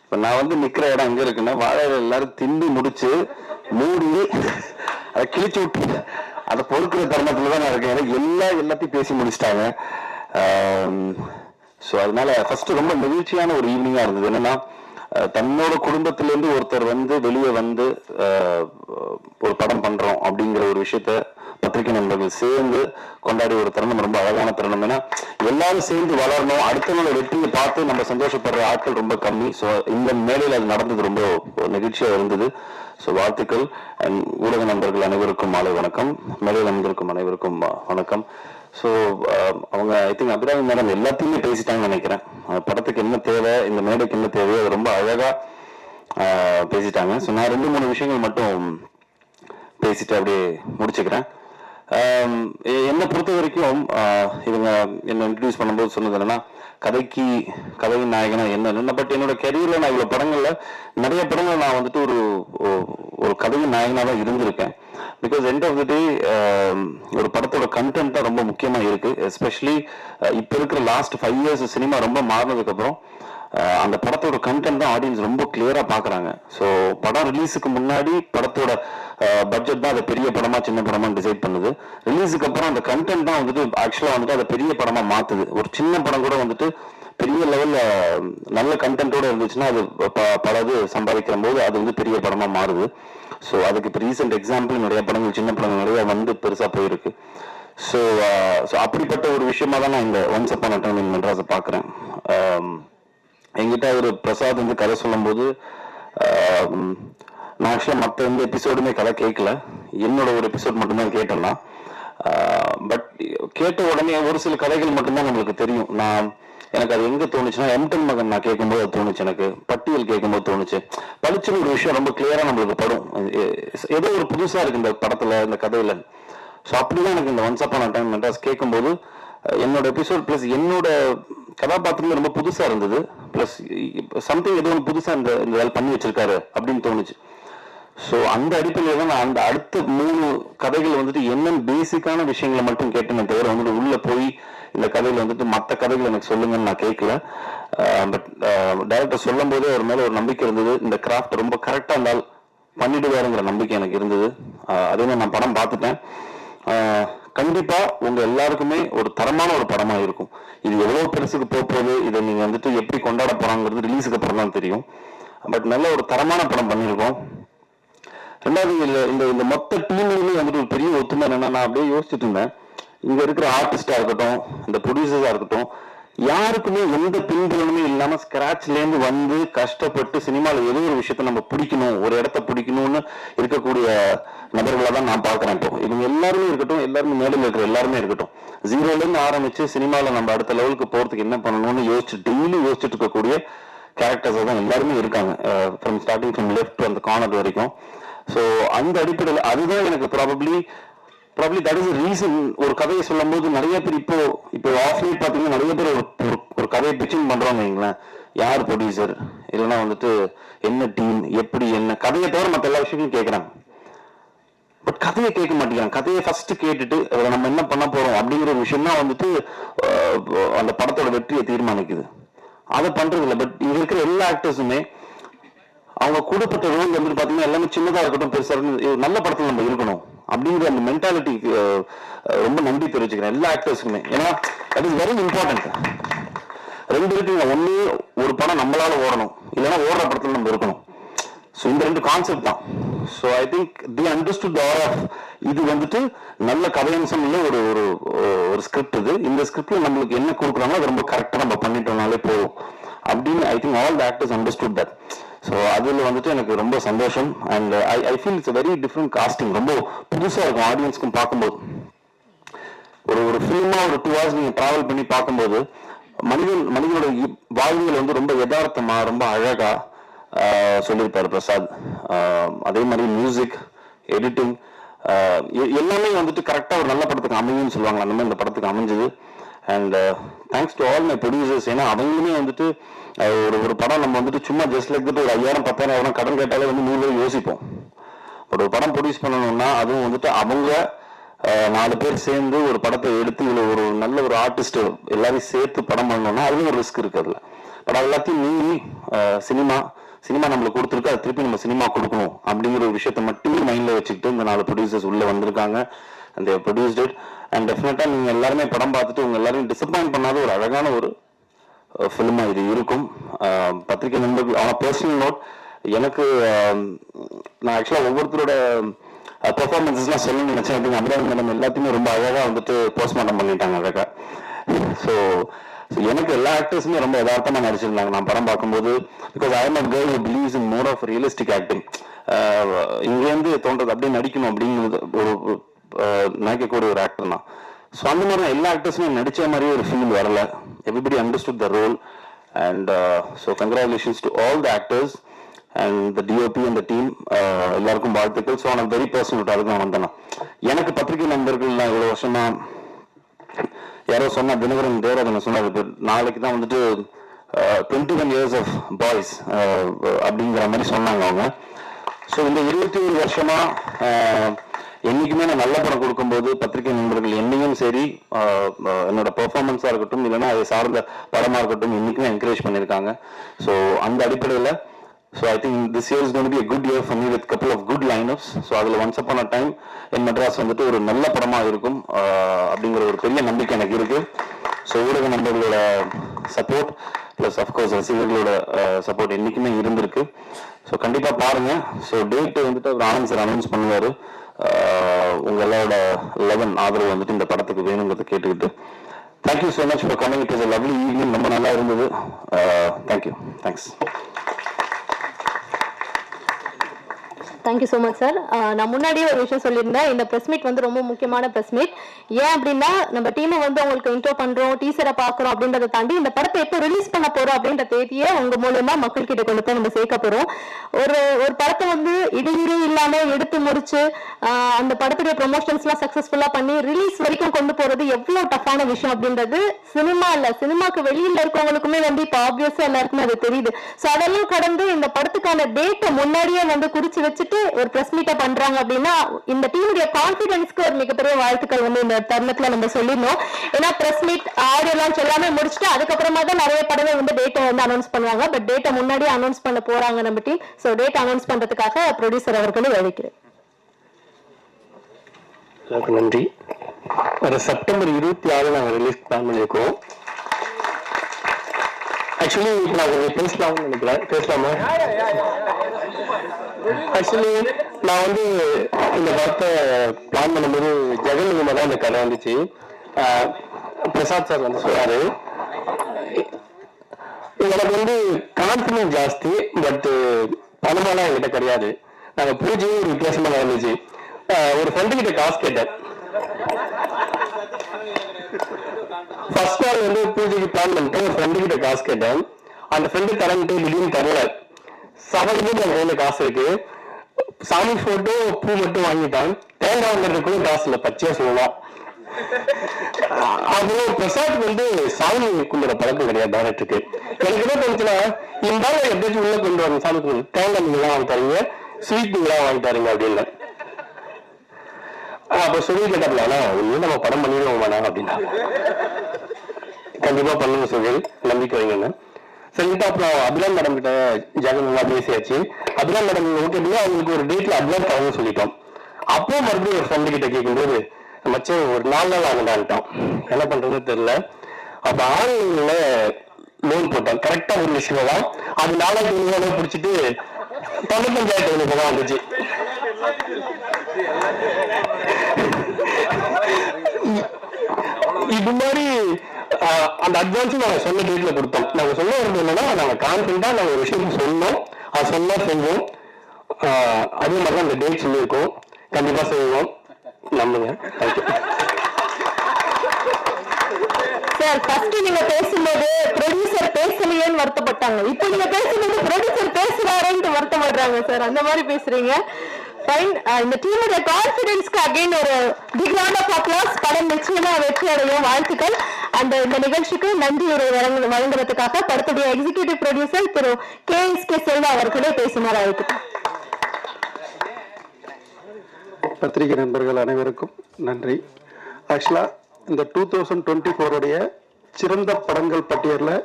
இப்ப நான் வந்து நிக்கிற இடம் எங்க இருக்குன்னா, வாழை இலை எல்லாரும் திண்டி முடிச்சு மூடி அதை கிழிச்சு விட்டு அதை பொறுக்கிற தருணத்துலதான் நான் இருக்கேன். எல்லாத்தையும் பேசி முடிச்சிட்டாங்க. ஸோ அதனால ஃபர்ஸ்ட் ரொம்ப மகிழ்ச்சியான ஒரு ஈவினிங்கா இருந்தது. என்னன்னா, தன்னோட குடும்பத்திலேருந்து ஒருத்தர் வந்து வெளியே வந்து ஒரு படம் பண்றோம் அப்படிங்கிற ஒரு விஷயத்த பத்திரிகை நண்பர்கள் சேர்ந்து கொண்டாடி ஒரு தருணம் ரொம்ப அழகான தருணம். ஏன்னா எல்லாரும் சேர்ந்து வளரணும், அடுத்தவங்களோட வெற்றியை பார்த்து நம்ம சந்தோஷப்படுற ஆட்கள் ரொம்ப கம்மி. ஸோ இந்த மேடையில் அது நடந்தது ரொம்ப நெகிழ்ச்சியா இருந்தது. ஸோ வாழ்த்துக்கள். ஊடக நண்பர்கள் அனைவருக்கும் மாலை வணக்கம். மேடையில் அமர்ந்திருக்கும் அனைவருக்கும் வணக்கம். ஸோ அவங்க ஐ திங்க் அபிராமி மேடம் எல்லாத்தையுமே பேசிட்டாங்கன்னு நினைக்கிறேன். படத்துக்கு என்ன தேவை, இந்த மேடைக்கு என்ன தேவையோ அது ரொம்ப அழகா பேசிட்டாங்க. ஸோ நான் 2-3 விஷயங்கள் மட்டும் பேசிட்டு அப்படியே முடிச்சுக்கிறேன். என்னை பொறுத்த வரைக்கும் இவங்க என்ன இன்ட்ரடியூஸ் பண்ணும்போது சொன்னது என்னன்னா, கதையின் நாயகனா என்ன. பட் என்னோட கெரியர்ல நான் இவ்வளவு படங்கள்ல நிறைய படங்கள் நான் வந்துட்டு ஒரு கதையின் நாயகனா தான் இருந்திருக்கேன். பிகாஸ் எண்ட் ஆஃப் த டே ஒரு படத்தோட கண்டென்ட் தான் ரொம்ப முக்கியமா இருக்கு. எஸ்பெஷலி இப்ப இருக்கிற லாஸ்ட் 5 years சினிமா ரொம்ப மாறினதுக்கு அப்புறம் அந்த படத்தோட கண்டென்ட் தான் ஆடியன்ஸ் ரொம்ப கிளியரா பாக்குறாங்க. ஸோ படம் ரிலீஸுக்கு முன்னாடி படத்தோட பட்ஜெட் தான் அதை பெரிய படமா சின்ன படமா டிசைட் பண்ணுது. ரிலீஸுக்கு அப்புறம் அந்த கண்டென்ட் தான் வந்துட்டு ஆக்சுவலா வந்துட்டு அதை பெரிய படமா மாத்துது. ஒரு சின்ன படம் கூட வந்துட்டு பெரிய லெவல்ல நல்ல கண்டென்ட்டோட இருந்துச்சுன்னா அது பல சம்பாதிக்கிற போது அது வந்து பெரிய படமா மாறுது. ஸோ அதுக்கு இப்போ ரீசெண்ட் எக்ஸாம்பிள் நிறைய படங்கள் சின்ன படங்கள் நிறைய வந்து பெருசா போயிருக்கு. ஸோ அப்படிப்பட்ட ஒரு விஷயமா தான் நான் இந்த once upon a time in மெட்ராஸை பார்க்குறேன். என்கிட்ட ஒரு பிரசாத் வந்து கதை சொல்லும் போது நான் ஆக்சுவலாக மற்ற எந்த எபிசோடுமே கதை கேட்கல, என்னோட ஒரு எபிசோட் மட்டும்தான் கேட்டேன்னா. பட் கேட்ட உடனே ஒரு சில கதைகள் மட்டும்தான் நம்மளுக்கு தெரியும். எனக்கு அது எங்க தோணுச்சுன்னா எம்டன் மகன் நான் கேட்கும்போது அது தோணுச்சு, எனக்கு பட்டியல் கேட்கும்போது தோணுச்சு. படிச்சுன்னு ஒரு விஷயம் ரொம்ப கிளியரா நம்மளுக்கு படும், ஏதோ ஒரு புதுசா இருக்கு இந்த படத்துல இந்த கதையில. ஸோ அப்படிதான் எனக்கு இந்த once upon a time Madras கேட்கும்போது என்னோட எபிசோட் பிளஸ் என்னோட கதாபாத்திரம் ரொம்ப புதுசா இருந்தது. பிளஸ் சம்திங் ஏதோ ஒன்று புதுசா இந்த வேலை பண்ணி வச்சிருக்காரு அப்படின்னு தோணுச்சு. ஸோ அந்த அடிப்படையில் தான் நான் அந்த அடுத்த 3 கதைகள் வந்துட்டு என்னென்ன பேசிக்கான விஷயங்களை மட்டும் கேட்டேனே தவிர வந்துட்டு உள்ள போய் இந்த கதையில வந்துட்டு மற்ற கதைகள் எனக்கு சொல்லுங்கன்னு நான் கேட்கல. பட் டைரக்டர் சொல்லும் போதே அவர் மேல ஒரு நம்பிக்கை இருந்தது, இந்த கிராஃப்ட் ரொம்ப கரெக்டா இருந்தால் பண்ணிடுவாருங்கிற நம்பிக்கை எனக்கு இருந்தது. அதே நான் படம் பார்த்துட்டேன். கண்டிப்பா உங்க எல்லாருக்குமே ஒரு தரமான ஒரு படமா இருக்கும். இது எவ்வளவு பெருசுக்கு போகுது, இதை நீங்க வந்துட்டு எப்படி கொண்டாட போறாங்கிறது ரிலீஸுக்கு அப்புறம் தான் தெரியும். பட் நல்ல ஒரு தரமான படம் பண்ணியிருக்கோம். ரெண்டாவது இந்த மொத்த டீமுமே வந்துட்டு ஒரு பெரிய ஒத்துமை என்னன்னா, நான் அப்படியே யோசிச்சுட்டு இருந்தேன், இங்க இருக்கிற ஆர்டிஸ்டா இருக்கட்டும், இந்த ப்ரொடியூசர்ஸா இருக்கட்டும், யாருக்குமே எந்த பின்புலனுமே இல்லாம ஸ்கிராச்ல இருந்து வந்து கஷ்டப்பட்டு சினிமாவில் ஏதோ ஒரு விஷயத்த நம்ம பிடிக்கணும், ஒரு இடத்த பிடிக்கணும்னு இருக்கக்கூடிய நபர்களா தான் நான் பாக்குறேன். இப்போ இவங்க எல்லாருமே இருக்கட்டும், எல்லாருமே மேடையில் இருக்கிற எல்லாருமே இருக்கட்டும், 0ல இருந்து ஆரம்பிச்சு சினிமாவில் நம்ம அடுத்த லெவலுக்கு போறதுக்கு என்ன பண்ணணும்னு டெய்லி யோசிச்சுட்டு இருக்கக்கூடிய கேரக்டர்ஸ் தான் எல்லாருமே இருக்காங்க. ஃப்ரம் ஸ்டார்டிங் ஃப்ரம் லெஃப்ட் அந்த கார்னர் வரைக்கும். ஸோ அந்த அடிப்படையில் அதுதான் எனக்கு ப்ராபப்ளி தட் இஸ் ரீசன். ஒரு கதையை சொல்லும் போது நிறைய பேர் இப்போ ஆஃப் நைட் பார்த்தீங்கன்னா நிறைய பேர் ஒரு கதையை பிச்சிங் பண்றோம்னு வைங்களேன், யார் ப்ரொடியூசர் இல்லைன்னா வந்துட்டு என்ன டீம் எப்படி என்ன கதையை தவிர மற்ற எல்லா விஷயங்களும் கேட்குறாங்க. பட் கதையை கேட்க மாட்டேங்கிறாங்க. கதையை ஃபர்ஸ்ட் கேட்டுட்டு நம்ம என்ன பண்ண போறோம் அப்படிங்கிற ஒரு விஷயம் தான் வந்துட்டு அந்த படத்தோட வெற்றியை தீர்மானிக்குது. அதை பண்றது இல்லை. பட் இங்க இருக்கிற எல்லா ஆக்டர்ஸுமே அவங்க கூடப்பட்ட ரோல் வந்து பாத்தீங்கன்னா எல்லாமே சின்னதா இருக்கட்டும் பெருசா இருக்கட்டும், நல்ல படத்துல நம்ம இருக்கணும் அப்படிங்கிற அந்த மென்டாலிட்டிக்கு ரொம்ப நன்றி தெரிவிச்சுக்கிறேன் எல்லா ஆக்டர்ஸுக்குமே. ஏன்னா தட் இஸ் வெரி இம்பார்ட்டன்ட். 2 இருக்குங்க, ஒண்ணு ஒரு படம் நம்மளால ஓடணும், இல்லைன்னா ஓடுற படத்துல நம்ம இருக்கணும். ஸோ இந்த 2 கான்செப்ட் தான். So I think the understood all of இது வந்துட்டு நல்ல கதையம்சம் இல்லை, ஒரு ஸ்கிரிப்ட் இது. இந்த ஸ்கிரிப்ட்ல நம்மளுக்கு என்ன கொடுக்குறாங்களோ அது ரொம்ப கரெக்டா நம்ம பண்ணிட்டோம்னாலே போதும் அப்படின்னு I think all the actors understood that. So அதில் வந்துட்டு எனக்கு ரொம்ப சந்தோஷம். And I feel it's very different casting. ரொம்ப புதுசாக இருக்கும் ஆடியன்ஸ்க்கும் பார்க்கும்போது. ஒரு ஃபிலிமா ஒரு 2 hours நீங்க டிராவல் பண்ணி பார்க்கும்போது மனிதனோட வாழ்வியல் வந்து ரொம்ப யதார்த்தமா ரொம்ப அழகா சொல்லியிருப்பாரு பிரசாத். அதே மாதிரி மியூசிக், எடிட்டிங் எல்லாமே வந்துட்டு கரெக்டாக ஒரு நல்ல படத்துக்கு அமையும்னு சொல்லுவாங்க, அந்த மாதிரி இந்த படத்துக்கு அமைஞ்சது. And thanks to all my producers. ஏன்னா அவங்களுமே வந்துட்டு ஒரு படம் நம்ம வந்துட்டு சும்மா ஜஸ்ட் லைக் ஒரு 5000 10,000 கடன் கேட்டாலே வந்து 100 யோசிப்போம். பட் ஒரு படம் ப்ரொடியூஸ் பண்ணணும்னா அதுவும் வந்துட்டு அவங்க 4 பேர் சேர்ந்து ஒரு படத்தை எடுத்து இதில் ஒரு நல்ல ஒரு ஆர்டிஸ்ட் எல்லாரையும் சேர்த்து படம் பண்ணணும்னா அதுவும் ஒரு ரிஸ்க் இருக்கு அதுல. பட் அது எல்லாத்தையும் மீறி சினிமா நம்மளுக்கு கொடுத்துருக்கு, அது திருப்பி நம்ம சினிமா கொடுக்கணும் அப்படிங்கிற ஒரு விஷயத்த மட்டுமே மைண்ட்ல வச்சுக்கிட்டு இந்த 4 ப்ரொடியூசர்ஸ் உள்ள வந்திருக்காங்க. அந்த ப்ரொடியூஸ்ட் இட். அண்ட் டெஃபினட்டா நீங்க எல்லாருமே படம் பார்த்துட்டு உங்க எல்லாரையும் டிசப்பாயிண்ட் பண்ணாத ஒரு அழகான ஒரு ஃபிலிமா இது இருக்கும். பத்திரிகை நண்பர்கள் ஆனால் பர்சனல் நோட், எனக்கு நான் ஆக்சுவலா ஒவ்வொருத்தரோட பெர்ஃபார்மன்ஸஸ்லாம் சொல்லணும்னு நினைச்சேன். அப்படிங்க அபிராமி மேடம் எல்லாத்தையுமே ரொம்ப அழகா வந்துட்டு போஸ்ட்மார்ட்டம் பண்ணிட்டாங்க அழகா. ஸோ எனக்கு எல்லா ஆக்டர்ஸுமே ரொம்ப யதார்த்தமா நடிச்சிருந்தாங்க நான் படம் பார்க்கும்போது. Because I am a girl who believes in more of realistic acting. இங்கேருந்து தோன்றது அப்படியே நடிக்கணும் அப்படிங்கிறது ஒரு நினைக்கக்கூடிய ஒரு ஆக்டர் தான். ஸோ அந்த மாதிரி எல்லா ஆக்டர்ஸுமே நடிச்ச மாதிரியே ஒரு ஃபீல் வரல. Everybody understood the role. And so congratulations to all the actors and the DOP and the team. எல்லாருக்கும் வாழ்த்துக்கள். ஸோ நான் வெரி பர்சனல் அதுக்கு நான் வந்தேன். எனக்கு பத்திரிகை நண்பர்கள்லாம் இவ்வளோ வருஷமா யாரோ சொன்னா, தினகரன் தேவராஜன் சொன்னார், நாளைக்கு தான் வந்துட்டு 21 years ஆஃப் பாய்ஸ் அப்படிங்கிற மாதிரி சொன்னாங்க அவங்க. ஸோ இந்த 21 வருஷமா என்னைக்குமே நான் நல்ல படம் கொடுக்கும்போது பத்திரிகை நண்பர்கள் என்னையும் சரி என்னோட பெர்ஃபார்மன்ஸாக இருக்கட்டும் இல்லைன்னா அதை சார்ந்த படமாக இருக்கட்டும் இன்னைக்குமே என்கரேஜ் பண்ணியிருக்காங்க. ஸோ அந்த அடிப்படையில் so I think this year is going to be a good year for me with couple of good lineups. So அதில் once upon a time in Madras வந்துட்டு ஒரு நல்ல படமாக இருக்கும் அப்படிங்கிற ஒரு பெரிய நம்பிக்கை எனக்கு இருக்கு. ஸோ ஊடக நண்பர்களோட சப்போர்ட் ப்ளஸ் அஃப்கோர்ஸ் ரசிகர்களோட சப்போர்ட் என்றைக்குமே இருந்திருக்கு. ஸோ கண்டிப்பாக பாருங்க. ஸோ டேட்டு வந்துட்டு அவர் ஆனந்த் சார் அனௌன்ஸ் பண்ணுவார். உங்கள் எல்லாரோட 11 ஆதரவு வந்துட்டு இந்த படத்துக்கு வேணுங்கிறத கேட்டுக்கிட்டு thank you so much for coming. It was a lovely evening. ரொம்ப நல்லா இருந்தது. Thank you. Thanks. Thank you so much sir. நான் முன்னாடியே ஒரு விஷயம் சொல்லியிருந்தேன், இந்த ப்ரெஸ் மீட் வந்து ரொம்ப முக்கியமான ப்ரெஸ் மீட். ஏன் அப்படின்னா நம்ம டீமை வந்து உங்களுக்கு இன்ட்ரோ பண்றோம், டீசரை பார்க்குறோம் அப்படின்றத தாண்டி இந்த படத்தை எப்போ ரிலீஸ் பண்ண போறோம் அப்படின்ற தேதியை உங்க மூலமா மக்கள் கிட்ட கொண்டு போய் நம்ம சேர்க்க போறோம். ஒரு படத்தை வந்து இடையூறு இல்லாம எடுத்து முடிச்சு அந்த படத்துடைய ப்ரொமோஷன்ஸ்லாம் சக்சஸ்ஃபுல்லா பண்ணி ரிலீஸ் வரைக்கும் கொண்டு போறது எவ்வளவு டஃப்பான விஷயம் அப்படின்றது சினிமா இல்ல, சினிமாக்கு வெளியில இருக்கவங்களுக்குமே வந்து இப்போ ஆப்வியஸா எல்லாருக்குமே அது தெரியுது. ஸோ அதெல்லாம் கடந்து இந்த படத்துக்கான டேட்டை முன்னாடியே வந்து குறிச்சு வச்சுட்டு ஒரு பிரஸ் மீட்டை பண்றாங்க அப்படின்னா இந்த டீமுடைய கான்பிடன்ஸ்க்கு ஒரு மிகப்பெரிய வாழ்த்துக்கள் வந்து இந்த தருணத்துல நம்ம சொல்லிடணும். ஏன்னா பிரஸ் மீட் ஆடியோ லான்ச் எல்லாமே முடிச்சுட்டு அதுக்கப்புறமா தான் நிறைய படங்கள் வந்து டேட்டை வந்து அனௌன்ஸ் பண்ணுவாங்க. பட் டேட்டை முன்னாடியே அனௌன்ஸ் பண்ண போறாங்க நம்ம டீம். ஸோ டேட் அனௌன்ஸ் பண்றதுக்காக ப்ரொடியூசர் அவர்களும் அழைக்கிறேன். நன்றி. ஒரு செப்டம்பர் 26 நாங்கள் ரிலீஸ் பிளான் பண்ணியிருக்கோம். ஆக்சுவலி நான் கொஞ்சம் பேசலாம்னு நினைக்கிறேன். பேசலாமா? ஆக்சுவலி நான் வந்து இந்த படத்தை பிளான் பண்ணும்போது ஜெகன் மூலமா தான் இந்த கதை வந்துச்சு. பிரசாத் சார் வந்து சொன்னாரு, எனக்கு வந்து கான்ஃபிடன்ஸ் ஜாஸ்தி, பட் பணமெல்லாம் என்கிட்ட கிடையாது. நாங்கள் பூஜையும் ஒரு வித்தியாசமா நடந்துச்சு. ஒரு ஃப்ரெண்டு கிட்ட காசு கேட்டேன். ஃபர்ஸ்ட் நாள் வந்து பூஜைக்கு பிளான் பண்ணிட்டு ஒரு ஃப்ரெண்டு கிட்ட காசு கேட்டேன். அந்த ஃப்ரெண்டு தரன்ட்டு திடீர்னு தரல. 7 என் கையில காசு இருக்கு. சாமி போட்டோ பூ மட்டும் வாங்கிட்டான். தேங்காய் வாங்குறதுக்குள்ள காசு இல்லை, பச்சையா சொல்லலாம். அப்புறம் பிரசாத் வந்து சாமி கும்பிட பழக்கம் கிடையாது டேரக்டருக்கு. எனக்கு என்ன தோணுச்சுன்னா, இந்த எப்படியாச்சும் உள்ள கொண்டு வரணும், சாமி கும்பிடு, தேங்காய் நீங்களாம் வாங்கி தரீங்க, ஸ்வீட் நீங்களாம் வாங்கி தரீங்க அப்படின்னு. அப்ப சொல்லி கேட்டாப்ல, ஒன்னும் நம்ம படம் பண்ணிடுவோம் வேணாம் அப்படின்னா. கண்டிப்பா பண்ணுங்க சுகில், நம்பிக்கை வைங்க. சரிட்டு அப்புறம் அபிராம் மேடம் கிட்ட ஜெகன் பேசியாச்சு. அபிராம் மேடம் ஓகே அவங்களுக்கு ஒரு டேட்ல அட்வான்ஸ் ஆகும்னு சொல்லிட்டோம். அப்போ மறுபடியும் ஒரு ஃப்ரெண்டு கிட்ட கேட்கும்போது மச்சம் ஒரு 4 நாள் ஆகுதான்ட்டான். என்ன பண்றதுன்னு தெரியல. அப்ப ஆன்லைன்ல லோன் போட்டேன். கரெக்டா 1 லட்சம் தான். அது 4500 பிடிச்சிட்டு 95,500 தான் வந்துச்சு. இது மாதிரி அந்த அட்வான்ஸ் நாங்க சொன்ன டேட்ல கொடுத்தோம். நாங்க சொல்ல வருது என்னன்னா, நாங்க கான்ஃபிடண்டா நாங்க ஒரு விஷயம் சொன்னோம், அது சொன்னா செஞ்சோம். அதே மாதிரி அந்த டேட் சொல்லியிருக்கோம். கண்டிப்பா செய்வோம், நம்புங்க. Thank you sir. ஃபர்ஸ்ட் நீங்க பேசும்போது ப்ரொடியூசர் பேசலையேன்னு வருத்தப்பட்டாங்க. இப்போ நீங்க பேசும்போது ப்ரொடியூசர் பேசுறாருன்னு வருத்தப்படுறாங்க சார். அந்த மாதிரி பேசுறீங்க. இந்த டீமுடைய கான்பிடன்ஸ்க்கு அகைன் ஒரு பிக் ரவுண்ட் ஆஃப் அப்ளாஸ். படம் நிச்சயமா வெற்றி அடையும், வாழ்த்துக்கள். இந்த நிகழ்ச்சிக்கு நன்றி உரை வழங்குறதுக்காக படத்துடைய எக்ஸிகியூட்டிவ் ப்ரொடியூசர் திரு KSK செல்வா அவர்களே பேசுமாறு அழைக்கிறேன். பத்திரிகை நண்பர்கள் அனைவருக்கும் நன்றி. ஆக்சுவலா இந்த 2024 சிறந்த படங்கள் பட்டியலில்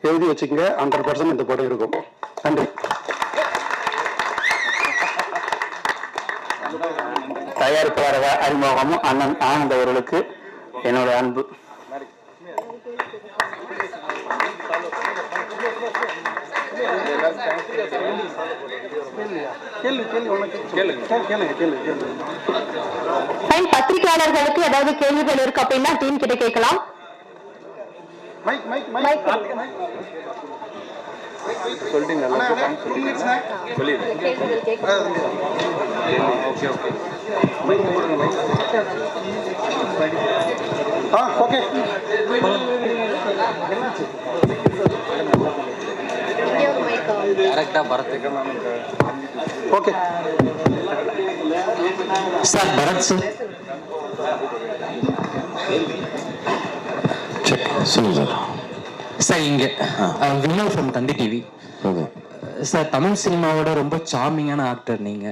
எழுதி வச்சுங்க, 100% இந்த படம் இருக்கும். நன்றி. தயாரிப்பாளர் அறிமுகமும் அண்ணன் ஆனந்த் அவர்களுக்கு என்னோட அன்பு. பத்திரிகையாளர்களுக்கு ஏதாவது கேள்விகள் இருக்கு அப்படின்னா டீம் கிட்ட கேட்கலாம். Okay sir, Bharath sir. சொல்லுங்க சார். சார் இங்க Vinoth from Thanthi TV. Sir, Tamil சினிமாவோட ரொம்ப சார்மிங்கான ஆக்டர் நீங்க.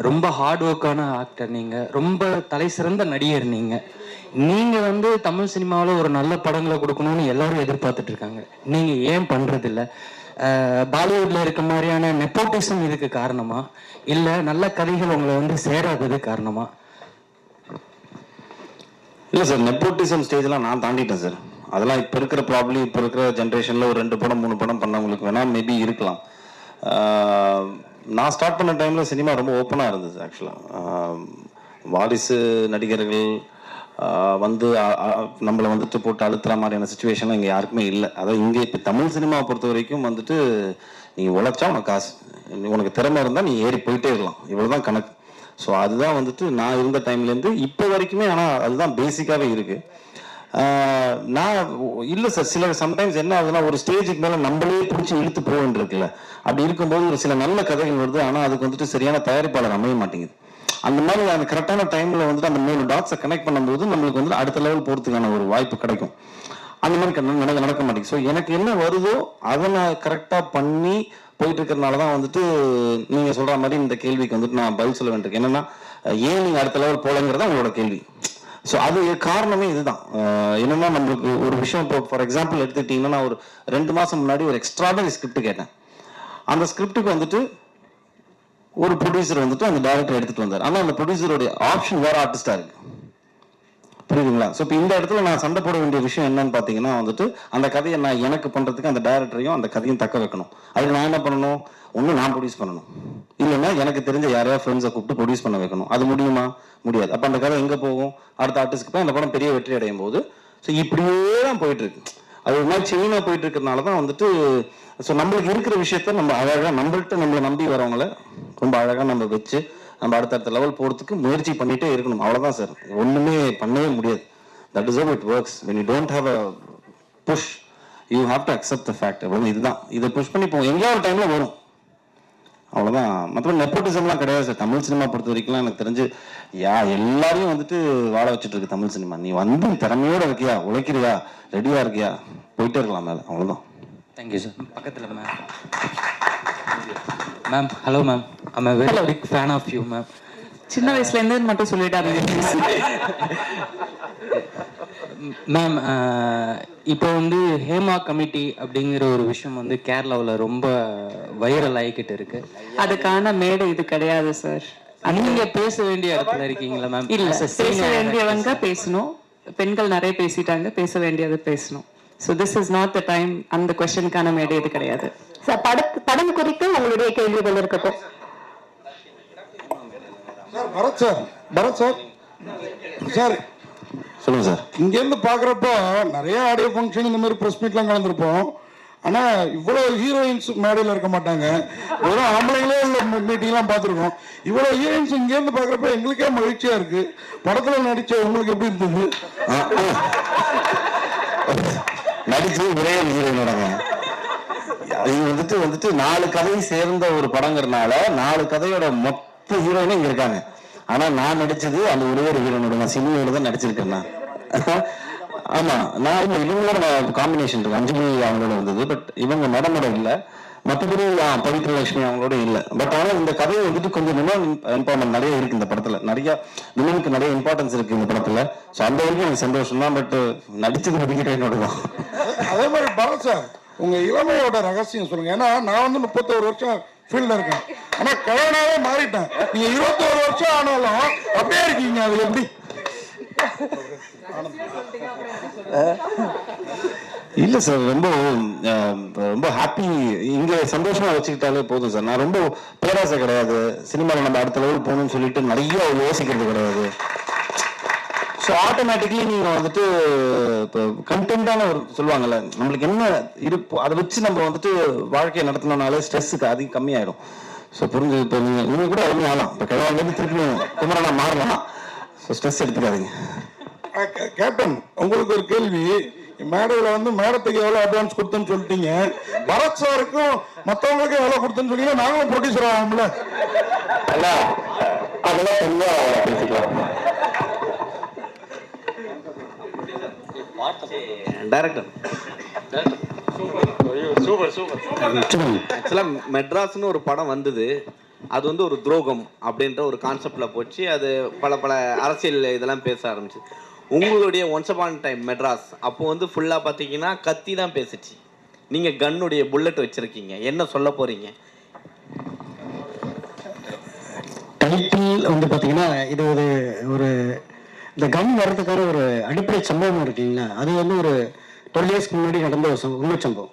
ரொம்ப ஹார்ட் ஒர்க்கான ஆக்டர் நீங்கள், ரொம்ப தலை சிறந்த நடிகர் நீங்கள். நீங்கள் வந்து தமிழ் சினிமாவில் ஒரு நல்ல படங்களை கொடுக்கணும்னு எல்லாரும் எதிர்பார்த்துட்டு இருக்காங்க. நீங்கள் ஏன் பண்ணுறதில்ல? பாலிவுட்டில் இருக்க மாதிரியான நெப்போட்டிசம் இதுக்கு காரணமா, இல்லை நல்ல கதைகள் உங்களை வந்து சேராதது காரணமா? இல்லை சார், நெப்போட்டிசம் ஸ்டேஜ்லாம் நான் தாண்டிட்டேன் சார். அதெல்லாம் இப்போ இருக்கிற ப்ராப்ளம், இப்போ இருக்கிற ஜென்ரேஷனில் ஒரு 2 படம் 3 படம் பண்ணவங்களுக்கு வேணால் மேபி இருக்கலாம். நான் ஸ்டார்ட் பண்ண டைமில் சினிமா ரொம்ப ஓப்பனாக இருந்தது. ஆக்சுவலாக வாரிசு நடிகர்கள் வந்து நம்மளை வந்துட்டு போட்டு அழுத்துற மாதிரியான சுச்சுவேஷன்லாம் இங்கே யாருக்குமே இல்லை. அதாவது இங்கே இப்போ தமிழ் சினிமாவை பொறுத்த வரைக்கும் வந்துட்டு நீங்கள் உழைச்சா உனக்கு காசு, உனக்கு திறமை இருந்தால் நீ ஏறி போயிட்டே இருக்கலாம், இவ்வளோ தான் கணக்கு. ஸோ அதுதான் வந்துட்டு நான் இருந்த டைம்லேருந்து இப்போ வரைக்குமே. ஆனால் அதுதான் பேசிக்காகவே இருக்குது. நான் இல்லை சார், சில சம்டைம்ஸ் என்ன ஆகுதுன்னா, ஒரு ஸ்டேஜுக்கு மேலே நம்மளே பிடிச்சி இழுத்து போகன்னு இருக்குல்ல, அப்படி இருக்கும்போது ஒரு சில நல்ல கதைகள் வருது, ஆனால் அதுக்கு வந்துட்டு சரியான தயாரிப்பாளர் அமைய மாட்டேங்குது. அந்த மாதிரி அந்த கரெக்டான டைமில் வந்துட்டு அந்த 3 டாட்ஸை கனெக்ட் பண்ணும்போது நம்மளுக்கு வந்து அடுத்த லெவல் போகிறதுக்கான ஒரு வாய்ப்பு கிடைக்கும். அந்த மாதிரி நடக்க மாட்டேங்குது. ஸோ எனக்கு என்ன வருதோ அதை நான் கரெக்டாக பண்ணி போயிட்டு இருக்கிறதுனால தான் வந்துட்டு நீங்கள் சொல்கிற மாதிரி இந்த கேள்விக்கு வந்துட்டு நான் பதில் சொல்ல வேண்டியிருக்கு. என்னென்னா, ஏன் நீங்கள் அடுத்த லெவல் போகலங்கிறதா உங்களோட கேள்வி. ஸோ அது காரணமே இதுதான். என்னென்னா, நம்மளுக்கு ஒரு விஷயம் இப்போ ஃபார் எக்ஸாம்பிள் எடுத்துக்கிட்டிங்கன்னா, நான் ஒரு 2 மாதம் முன்னாடி ஒரு எக்ஸ்ட்ராடனரி ஸ்கிரிப்ட் கேட்டேன். அந்த ஸ்கிரிப்டுக்கு வந்துட்டு ஒரு ப்ரொடியூசர் வந்துட்டு அந்த டைரக்டர் எடுத்துகிட்டு வந்தார். ஆனால் அந்த ப்ரொடியூசருடைய ஆப்ஷன் வேறு ஆர்டிஸ்டாக இருக்குது. புரியுதுங்களா? ஸோ இப்போ இந்த இடத்துல நான் சண்டை போட வேண்டிய விஷயம் என்னன்னு பார்த்தீங்கன்னா வந்துட்டு, அந்த கதையை நான் எனக்கு பண்ணுறதுக்கு அந்த டைரக்டரையும் அந்த கதையும் தக்க வைக்கணும். அதுக்கு நான் என்ன பண்ணணும்? ஒன்று நான் ப்ரொடியூஸ் பண்ணணும், இல்லைன்னா எனக்கு தெரிஞ்ச யாரையா ஃப்ரெண்ட்ஸை கூப்பிட்டு ப்ரொடியூஸ் பண்ண வைக்கணும். அது முடியுமா? முடியாது. அப்போ அந்த கதை எங்கே போகும்? அடுத்த ஆர்டிஸ்ட்க்கு போய் அந்த படம் பெரிய வெற்றி அடையும் போது. ஸோ இப்படியே தான் போயிட்டுருக்கு. அது ஒரு மாதிரி செயினாக போயிட்டு இருக்கிறதுனால தான் வந்துட்டு, ஸோ நம்மளுக்கு இருக்கிற விஷயத்த நம்ம அழகாக நம்மளை நம்பி வரவங்களை ரொம்ப அழகாக நம்ம வச்சு நம்ம அடுத்தடுத்த லெவல் போகிறதுக்கு முயற்சி பண்ணிகிட்டே இருக்கணும். அவ்வளோதான் சார், ஒன்றுமே பண்ணவே முடியாது. That is how it works. when you don't have a push, you have to accept the fact. அவ்வளோ இதுதான். இதை புஷ் பண்ணி போவோம், எங்கேயாவது ஒரு டைமில் வரும், அவ்வளோதான். மற்றபடி நெப்போட்டிசம்லாம் கிடையாது சார். தமிழ் சினிமா பொறுத்த வரைக்கும்லாம் எனக்கு தெரிஞ்சு எல்லாரையும் வந்துட்டு வாழ வச்சுட்டு இருக்கு தமிழ் சினிமா. நீ வந்து திறமையோடு இருக்கியா, உழைக்கிறியா, ரெடியாக இருக்கியா, போயிட்டே இருக்கலாம் மேலே, அவ்வளோதான். Thank you sir. பக்கத்தில் ma'am. Hello ma'am, I'm a very big fan of you ma'am. சின்ன வயசுலேருந்து மட்டும் சொல்லிட்டாரு மேம். இப்போ வந்து ஹேமா கமிட்டி அப்படிங்கிற ஒரு விஷயம் வந்து கேரளாவில் ரொம்ப வைரல் ஆகிக்கிட்டு இருக்கு. அதுக்கான மேடை இது கிடையாது சார். நீங்க பேச வேண்டிய இடத்துல இருக்கீங்களா மேம்? இல்ல, பேச வேண்டியவங்க பேசணும். பெண்கள் நிறைய பேசிட்டாங்க, பேச வேண்டியது பேசணும். So this is not the time. அந்த கொஸ்டினுக்கான மேடை இது கிடையாது சார். படம் குறித்து உங்களுடைய கேள்விகள் இருக்கட்டும் சார். பரத் சார் சார் சொல்லுங்க சார். இங்கேருந்து பார்க்குறப்போ நிறைய ஆடியோ ஃபங்க்ஷன் இந்த மாதிரி ப்ரெஸ் மீட்லாம் கலந்துருப்போம். ஆனால் இவ்வளோ ஹீரோயின்ஸ் மேடையில் இருக்க மாட்டாங்க. வெறும் ஆம்பளைங்களே உள்ள மீட்டிங்லாம் பார்த்துருக்கோம். இவ்வளோ ஹீரோயின்ஸ் இங்கேருந்து பார்க்குறப்ப எங்களுக்கே மகிழ்ச்சியாக இருக்குது. படத்தில் நடித்த உங்களுக்கு எப்படி இருந்தது? நடிச்சு ஒரே ஹீரோயினோடங்க. இது வந்துட்டு 4 கதை சேர்ந்த ஒரு படங்கிறதுனால 4 கதையோட மொத்த ஹீரோயினும் இங்கே இருக்காங்க. ஆனால் நான் நடிச்சது அந்த ஒரே ஒரு ஹீரோனோட, நான் சினிமாவோட தான் நடிச்சிருக்கேன் நான். ஆமாம், நான் இவங்களோட காம்பினேஷன் இருக்கு. அஞ்சலி அவங்களோட வந்தது, பட் இவங்க மேடமோட இல்லை. மற்றபடி பவித்ர லட்சுமி அவங்களோட இல்லை. பட் ஆனால் இந்த கதையை வந்துட்டு கொஞ்சம் விமன் எம்பவர்மெண்ட் நிறைய இருக்கு இந்த படத்தில். நிறைய விமனுக்கு நிறைய இம்பார்ட்டன்ஸ் இருக்கு இந்த படத்தில். ஸோ அந்த வரைக்கும் எனக்கு சந்தோஷம் தான். பட் நடிச்சது ஹீரோயினோட தான். அதே மாதிரி பரத் சார், உங்க இளமையோட ரகசியம் சொல்லுங்க. ஏன்னா நான் வந்து 31 வருஷம் ஃபீல்டில் இருக்கேன். ஆனால் கிழவனாவே மாறிட்டேன். நீங்க 21 வருஷம் ஆனாலும் அப்படியே இருக்கீங்க. அது எப்படி? இல்லை சார், ரொம்ப ஹாப்பி. இங்கே சந்தோஷமா வச்சுக்கிட்டாலே போதும் சார். நான் ரொம்ப பேராசை கிடையாது. சினிமாவில் நம்ம அடுத்த லெவல் போகணும்னு சொல்லிட்டு நிறைய யோசிக்கிறது கிடையாது. ஸோ ஆட்டோமேட்டிக்லி நீங்கள் வந்துட்டு இப்போ கண்டென்ட்டான ஒரு சொல்லுவாங்கல்ல, நம்மளுக்கு என்ன இருப்போ அதை வச்சு நம்ம வந்துட்டு வாழ்க்கையை நடத்தினோம்னாலே ஸ்ட்ரெஸ்ஸுக்கு அதிகம் கம்மியாயிடும். ஸோ புரிஞ்சு இப்போ நீங்கள் கூட அருமையாக ஆகலாம். இப்போ கிழவாலேருந்து திருப்பி குமரனா மாறலாம். ஸோ ஸ்ட்ரெஸ் எடுத்துக்காதீங்க. கேப்டன், உங்களுக்கு ஒரு கேள்வி. மேடையில் வந்து மேடத்துக்கு எவ்வளோ அட்வான்ஸ் கொடுத்தேன்னு சொல்லிட்டீங்க. பரத் சாருக்கும் மற்றவங்களுக்கும் எவ்வளோ கொடுத்தேன்னு சொன்னீங்கன்னா நாங்களும் ப்ரொடியூசர் ஆகும்ல. அதெல்லாம் தெளிவாக பேசிக்கலாம். டைரக்டர் ஆக்சுவலாக மெட்ராஸ்னு ஒரு படம் வந்தது. அது வந்து ஒரு துரோகம் அப்படின்ற ஒரு கான்செப்டில் போச்சு. அது பல அரசியல் இதெல்லாம் பேச ஆரம்பிச்சு. உங்களுடைய ஒன்ஸ் அப்பான் டைம் மெட்ராஸ் அப்போ வந்து ஃபுல்லாக பார்த்தீங்கன்னா கத்தி தான் பேசிச்சு. நீங்கள் கன்னுடைய புல்லட் வச்சுருக்கீங்க, என்ன சொல்ல போகிறீங்க? டைட்டில் வந்து பார்த்தீங்கன்னா இது ஒரு இந்த கன் வர்றதுக்கான ஒரு அடிப்படை சம்பவம் இருக்குங்களா, அது வந்து ஒரு 12 இயர்ஸ்க்கு முன்னாடி நடந்த ஒரு உண்மை சம்பவம்.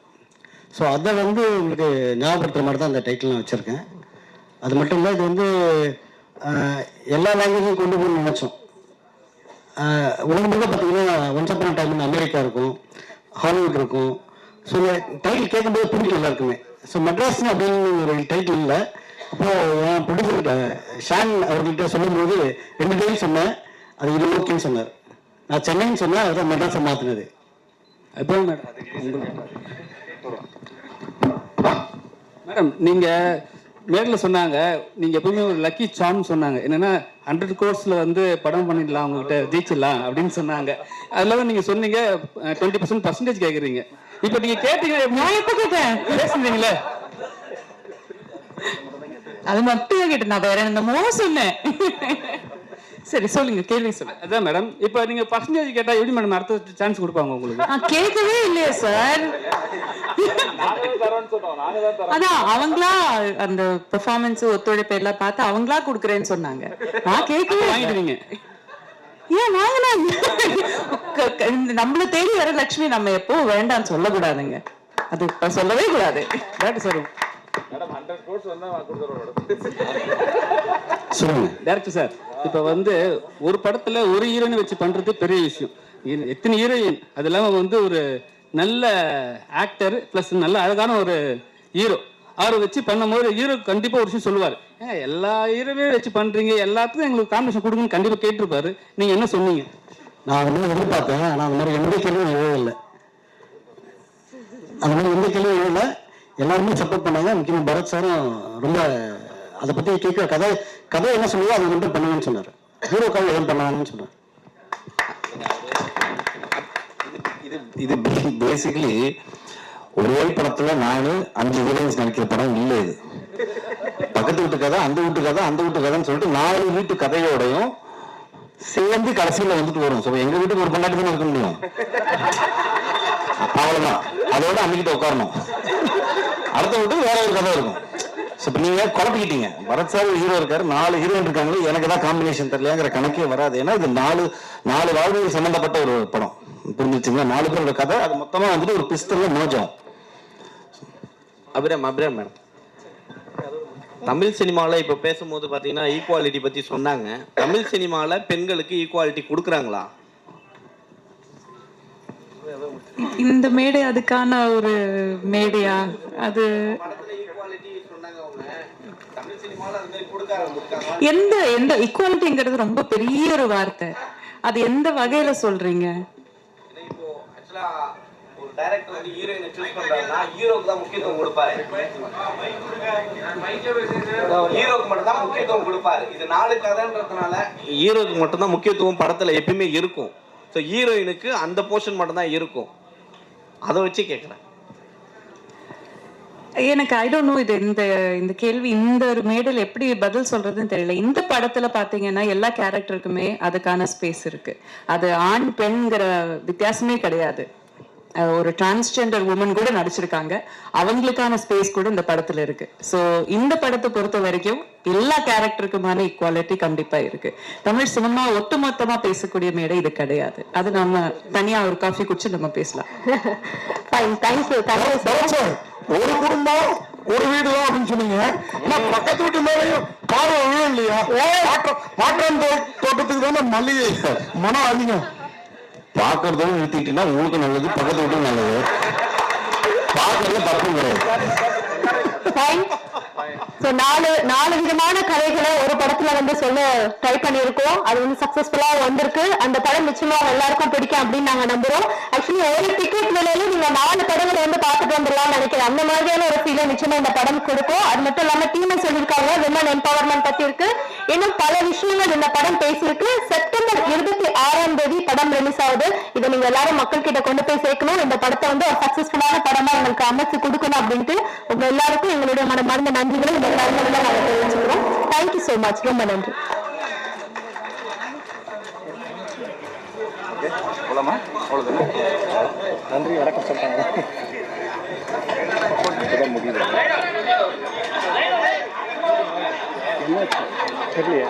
ஸோ அதை வந்து உங்களுக்கு ஞாபகப்படுத்துகிற மாதிரி தான் அந்த டைட்டில் நான் வச்சுருக்கேன். அது மட்டும் இல்லை, இது வந்து எல்லா லாங்குவேஜையும் கொண்டு போகணும்னு நினச்சோம். உலகம் முழுக்க பார்த்தீங்கன்னா ஒன்ஸ் அப்பான் டைம் அமெரிக்கா இருக்கும், ஹாலிவுட் இருக்கும். ஸோ இந்த டைட்டில் கேட்கும்போது பிடிக்கும் எல்லாருக்குமே. ஸோ மெட்ராஸ் அப்படின்னு ஒரு டைட்டில் இல்லை. அப்போது என் ப்ரொடியூசர் ஷான் அவர்கிட்ட சொல்லும்போது 2 டைம் சொன்னேன், அது இது ஓகேன்னு சொன்னார். நான் சென்னைன்னு சொன்னேன், அதுதான் மெட்ராஸை மாற்றினது. அப்போ மேடம் நீங்கள் மேடில் சொன்னாங்க, நீங்கள் எப்பவுமே ஒரு லக்கி சார்ம் சொன்னாங்க. என்னென்னா 100 crores வந்து படம் பண்ணிடலாம், அவங்ககிட்ட ஜெயிச்சிடலாம் அப்படின்னு சொன்னாங்க. அதில் நீங்கள் சொன்னீங்க 20% கேட்குறீங்க. இப்போ நீங்கள் கேட்டீங்க, நான் எப்போ கேட்டேன் பேசுனீங்களே, அது மட்டும் கேட்டேன், நான் வேற என்னமோ சொன்னேன். சரி சொல்லுங்க, கேள்வி சொல்லுங்க. அதான் மேடம், இப்போ நீங்க பர்சன்டேஜ் கேட்டா எப்படி மேடம் அடுத்த சான்ஸ் கொடுப்பாங்க உங்களுக்கு? நான் கேட்கவே இல்லையே சார். அதான் அவங்களா அந்த பெர்ஃபார்மன்ஸ் ஒத்துழைப்பு எல்லாம் பார்த்து அவங்களா கொடுக்குறேன்னு சொன்னாங்க. நான் கேட்கவே வாங்கிடுவீங்க. ஏன் வாங்கினா நம்மள தேடி வர லட்சுமி நம்ம எப்போ வேண்டாம்னு சொல்லக்கூடாதுங்க, அது சொல்லவே கூடாது. சார் டைரக்டர் சார், இப்ப வந்து ஒரு படத்துல ஒரு ஹீரோயின் வச்சு பண்றது பெரிய விஷயம். எத்தனை ஹீரோயின், அது இல்லாம வந்து ஒரு நல்ல ஆக்டர் பிளஸ் நல்ல அழகான ஒரு ஹீரோ, அவரை வச்சு பண்ணும்போது ஹீரோ கண்டிப்பா ஒரு விஷயம் சொல்லுவார், எல்லா ஹீரோவே வச்சு பண்றீங்க, எல்லாத்துக்கும் எங்களுக்கு காம்பினேஷன் கொடுங்கன்னு கண்டிப்பா கேட்டிருப்பாரு. நீங்க என்ன சொன்னீங்க? நான் அந்த மாதிரி எதிர்பார்த்தேன், ஆனால் அந்த மாதிரி எந்த கேள்வியும் எழுதவில்லை. அந்த மாதிரி எந்த கேள்வியும் எழுதலை, எல்லாருமே சப்போர்ட் பண்ணாங்க. முக்கியமாக பரத் சாரும் ரொம்ப அதை பற்றி கேட்க கதை என்ன சொல்லுவோ அதை மட்டும் பண்ணுங்கன்னு சொன்னார். ஹீரோக்காக எதுவும் பண்ணாங்கன்னு சொன்னார். இது பேசிக்கலி ஒரு வழி படத்துல 4-5 ஹீரோயின்ஸ் நடிக்கிற படம் இல்லை. இது பக்கத்து வீட்டு கதை, அந்த வீட்டு கதை, அந்த வீட்டு கதைன்னு சொல்லிட்டு 4 வீட்டு கதையோடையும் சேர்ந்து கடைசியில் வந்துட்டு வரும். ஸோ எங்க வீட்டுக்கு ஒரு பொண்டாட்டி தான் இருக்க முடியும், அவ்வளவுதான். அதோட அன்னைக்கிட்ட உட்காரணும், அடுத்த வீட்டுக்கு வேற ஒரு கதை இருக்கும். ஸோ இப்போ நீங்க குழப்பிக்கிட்டீங்க. பரத் சார் ஹீரோ இருக்காரு, 4 ஹீரோயின் இருக்காங்க, எனக்கு தான் காம்பினேஷன் தெரியலங்கிற கணக்கே வராது. ஏன்னா இது 4 வாழ்வியல் சம்பந்தப்பட்ட ஒரு படம், புரிஞ்சிச்சுங்களா? 4 பேரோட கதை, அது மொத்தமா வந்துட்டு ஒரு பிஸ்டல்ல மோஜம். அபிராம் மேடம், தமிழ் சினிமாவில் இப்போ பேசும்போது பார்த்தீங்கன்னா ஈக்குவாலிட்டி பற்றி சொன்னாங்க. தமிழ் சினிமாவில் பெண்களுக்கு ஈக்குவாலிட்டி கொடுக்குறாங்களா? இந்த மேடை அதுக்கான ஒரு மேடையா? அது எந்த எந்த ஈக்குவாலிட்டிங்கிறது ரொம்ப பெரிய ஒரு வார்த்தை. அது எந்த வகையில சொல்றீங்க? ஒரு டைரக்டர் வந்து ஹீரோயினை சூஸ் பண்றாருன்னா ஹீரோக்கு தான் முக்கியத்துவம் கொடுப்பாரு, ஹீரோக்கு மட்டும் தான் முக்கியத்துவம் கொடுப்பாரு. இது 4 கதைன்றதுனால ஹீரோக்கு மட்டும் தான் முக்கியத்துவம் படத்துல எப்பயுமே இருக்கும். ஸோ ஹீரோயினுக்கு அந்த போர்ஷன் மட்டும் தான் இருக்கும். அதை வச்சு கேட்குறேன். எனக்கு ஐ டோன்ட் நோ, இது இந்த கேள்வி இந்த ஒரு மேடையில் எப்படி பதில் சொல்றதுன்னு தெரியல. இந்த படத்துல பாத்தீங்கன்னா எல்லா கேரக்டருக்குமே அதுக்கான ஸ்பேஸ் இருக்கு. அது ஆண் பெண்ங்கிற வித்தியாசமே கிடையாது. ஒரு டிரான்ஸ்ஜெண்டர் உமன் கூட நடிச்சிருக்காங்க, அவங்களுக்கான ஸ்பேஸ் கூட இந்த படத்துல இருக்கு. ஸோ இந்த படத்தை பொறுத்த வரைக்கும் எல்லா கேரக்டருக்குமான ஈக்குவாலிட்டி கண்டிப்பா இருக்கு. தமிழ் சினிமா ஒட்டுமொத்தமா பேசக்கூடிய மேடை இது கிடையாது. அது நம்ம தனியா ஒரு காஃபி குடிச்சு நம்ம பேசலாம். ஒரு குடும்பம் ஒரு வீடு தான் அப்படின்னு சொன்னீங்க. பக்கத்து வீட்டு மேலையும் பார்வை விழும் இல்லையா? மாற்றம் தோட்டத்துக்கு தானே மல்லிகை மனம் அதிகம். பார்க்கறதும் நிறுத்திட்டீங்கன்னா உங்களுக்கு நல்லது, பக்கத்து வீட்டுக்கு நல்லது. பார்க்கறது தப்பு கிடையாது. நாலு விதமான கதைகளை ஒரு படத்துல வந்து சொல்ல ட்ரை பண்ணிருக்கோம். அது வந்து சக்சஸ்ஃபுல்லா வந்திருக்கு. அந்த படம் நிச்சயமா எல்லாருக்கும் பிடிக்கும் அப்படின்னு நாங்க நம்புறோம். ஆக்சுவலி ஒரு டிக்கெட் விலையில நீங்க 4 படங்களை வந்து பார்த்துட்டு வந்துடலாம்னு நினைக்கிறேன். அந்த மாதிரியான ஒரு ஃபீலை நிச்சயமா இந்த படம் கொடுக்கும். அது மட்டும் இல்லாம டீம் சொல்லியிருக்காங்க, விமன் எம்பவர்மெண்ட் பத்தி இருக்கு, இன்னும் பல விஷயங்கள் இந்த படம் பேசியிருக்கு. செப்டம்பர் 26ஆம் தேதி படம் ரிலீஸ் ஆகுது. இதை நீங்க எல்லாரும் மக்கள் கிட்ட கொண்டு போய் சேர்க்கணும். இந்த படத்தை வந்து ஒரு சக்சஸ்ஃபுல்லான படமா எங்களுக்கு அமைச்சு கொடுக்கணும் அப்படின்ட்டு உங்க எல்லாருக்கும் எங்களுடைய மனமார்ந்த நன்றிகளை நன்றிகளை நாங்கள் தெரிவிச்சுக்கிறோம். Thank you so much. ரொம்ப நன்றி. நன்றி, வணக்கம் சொல்லிட்டாங்க. முடியுது தெரியலையா?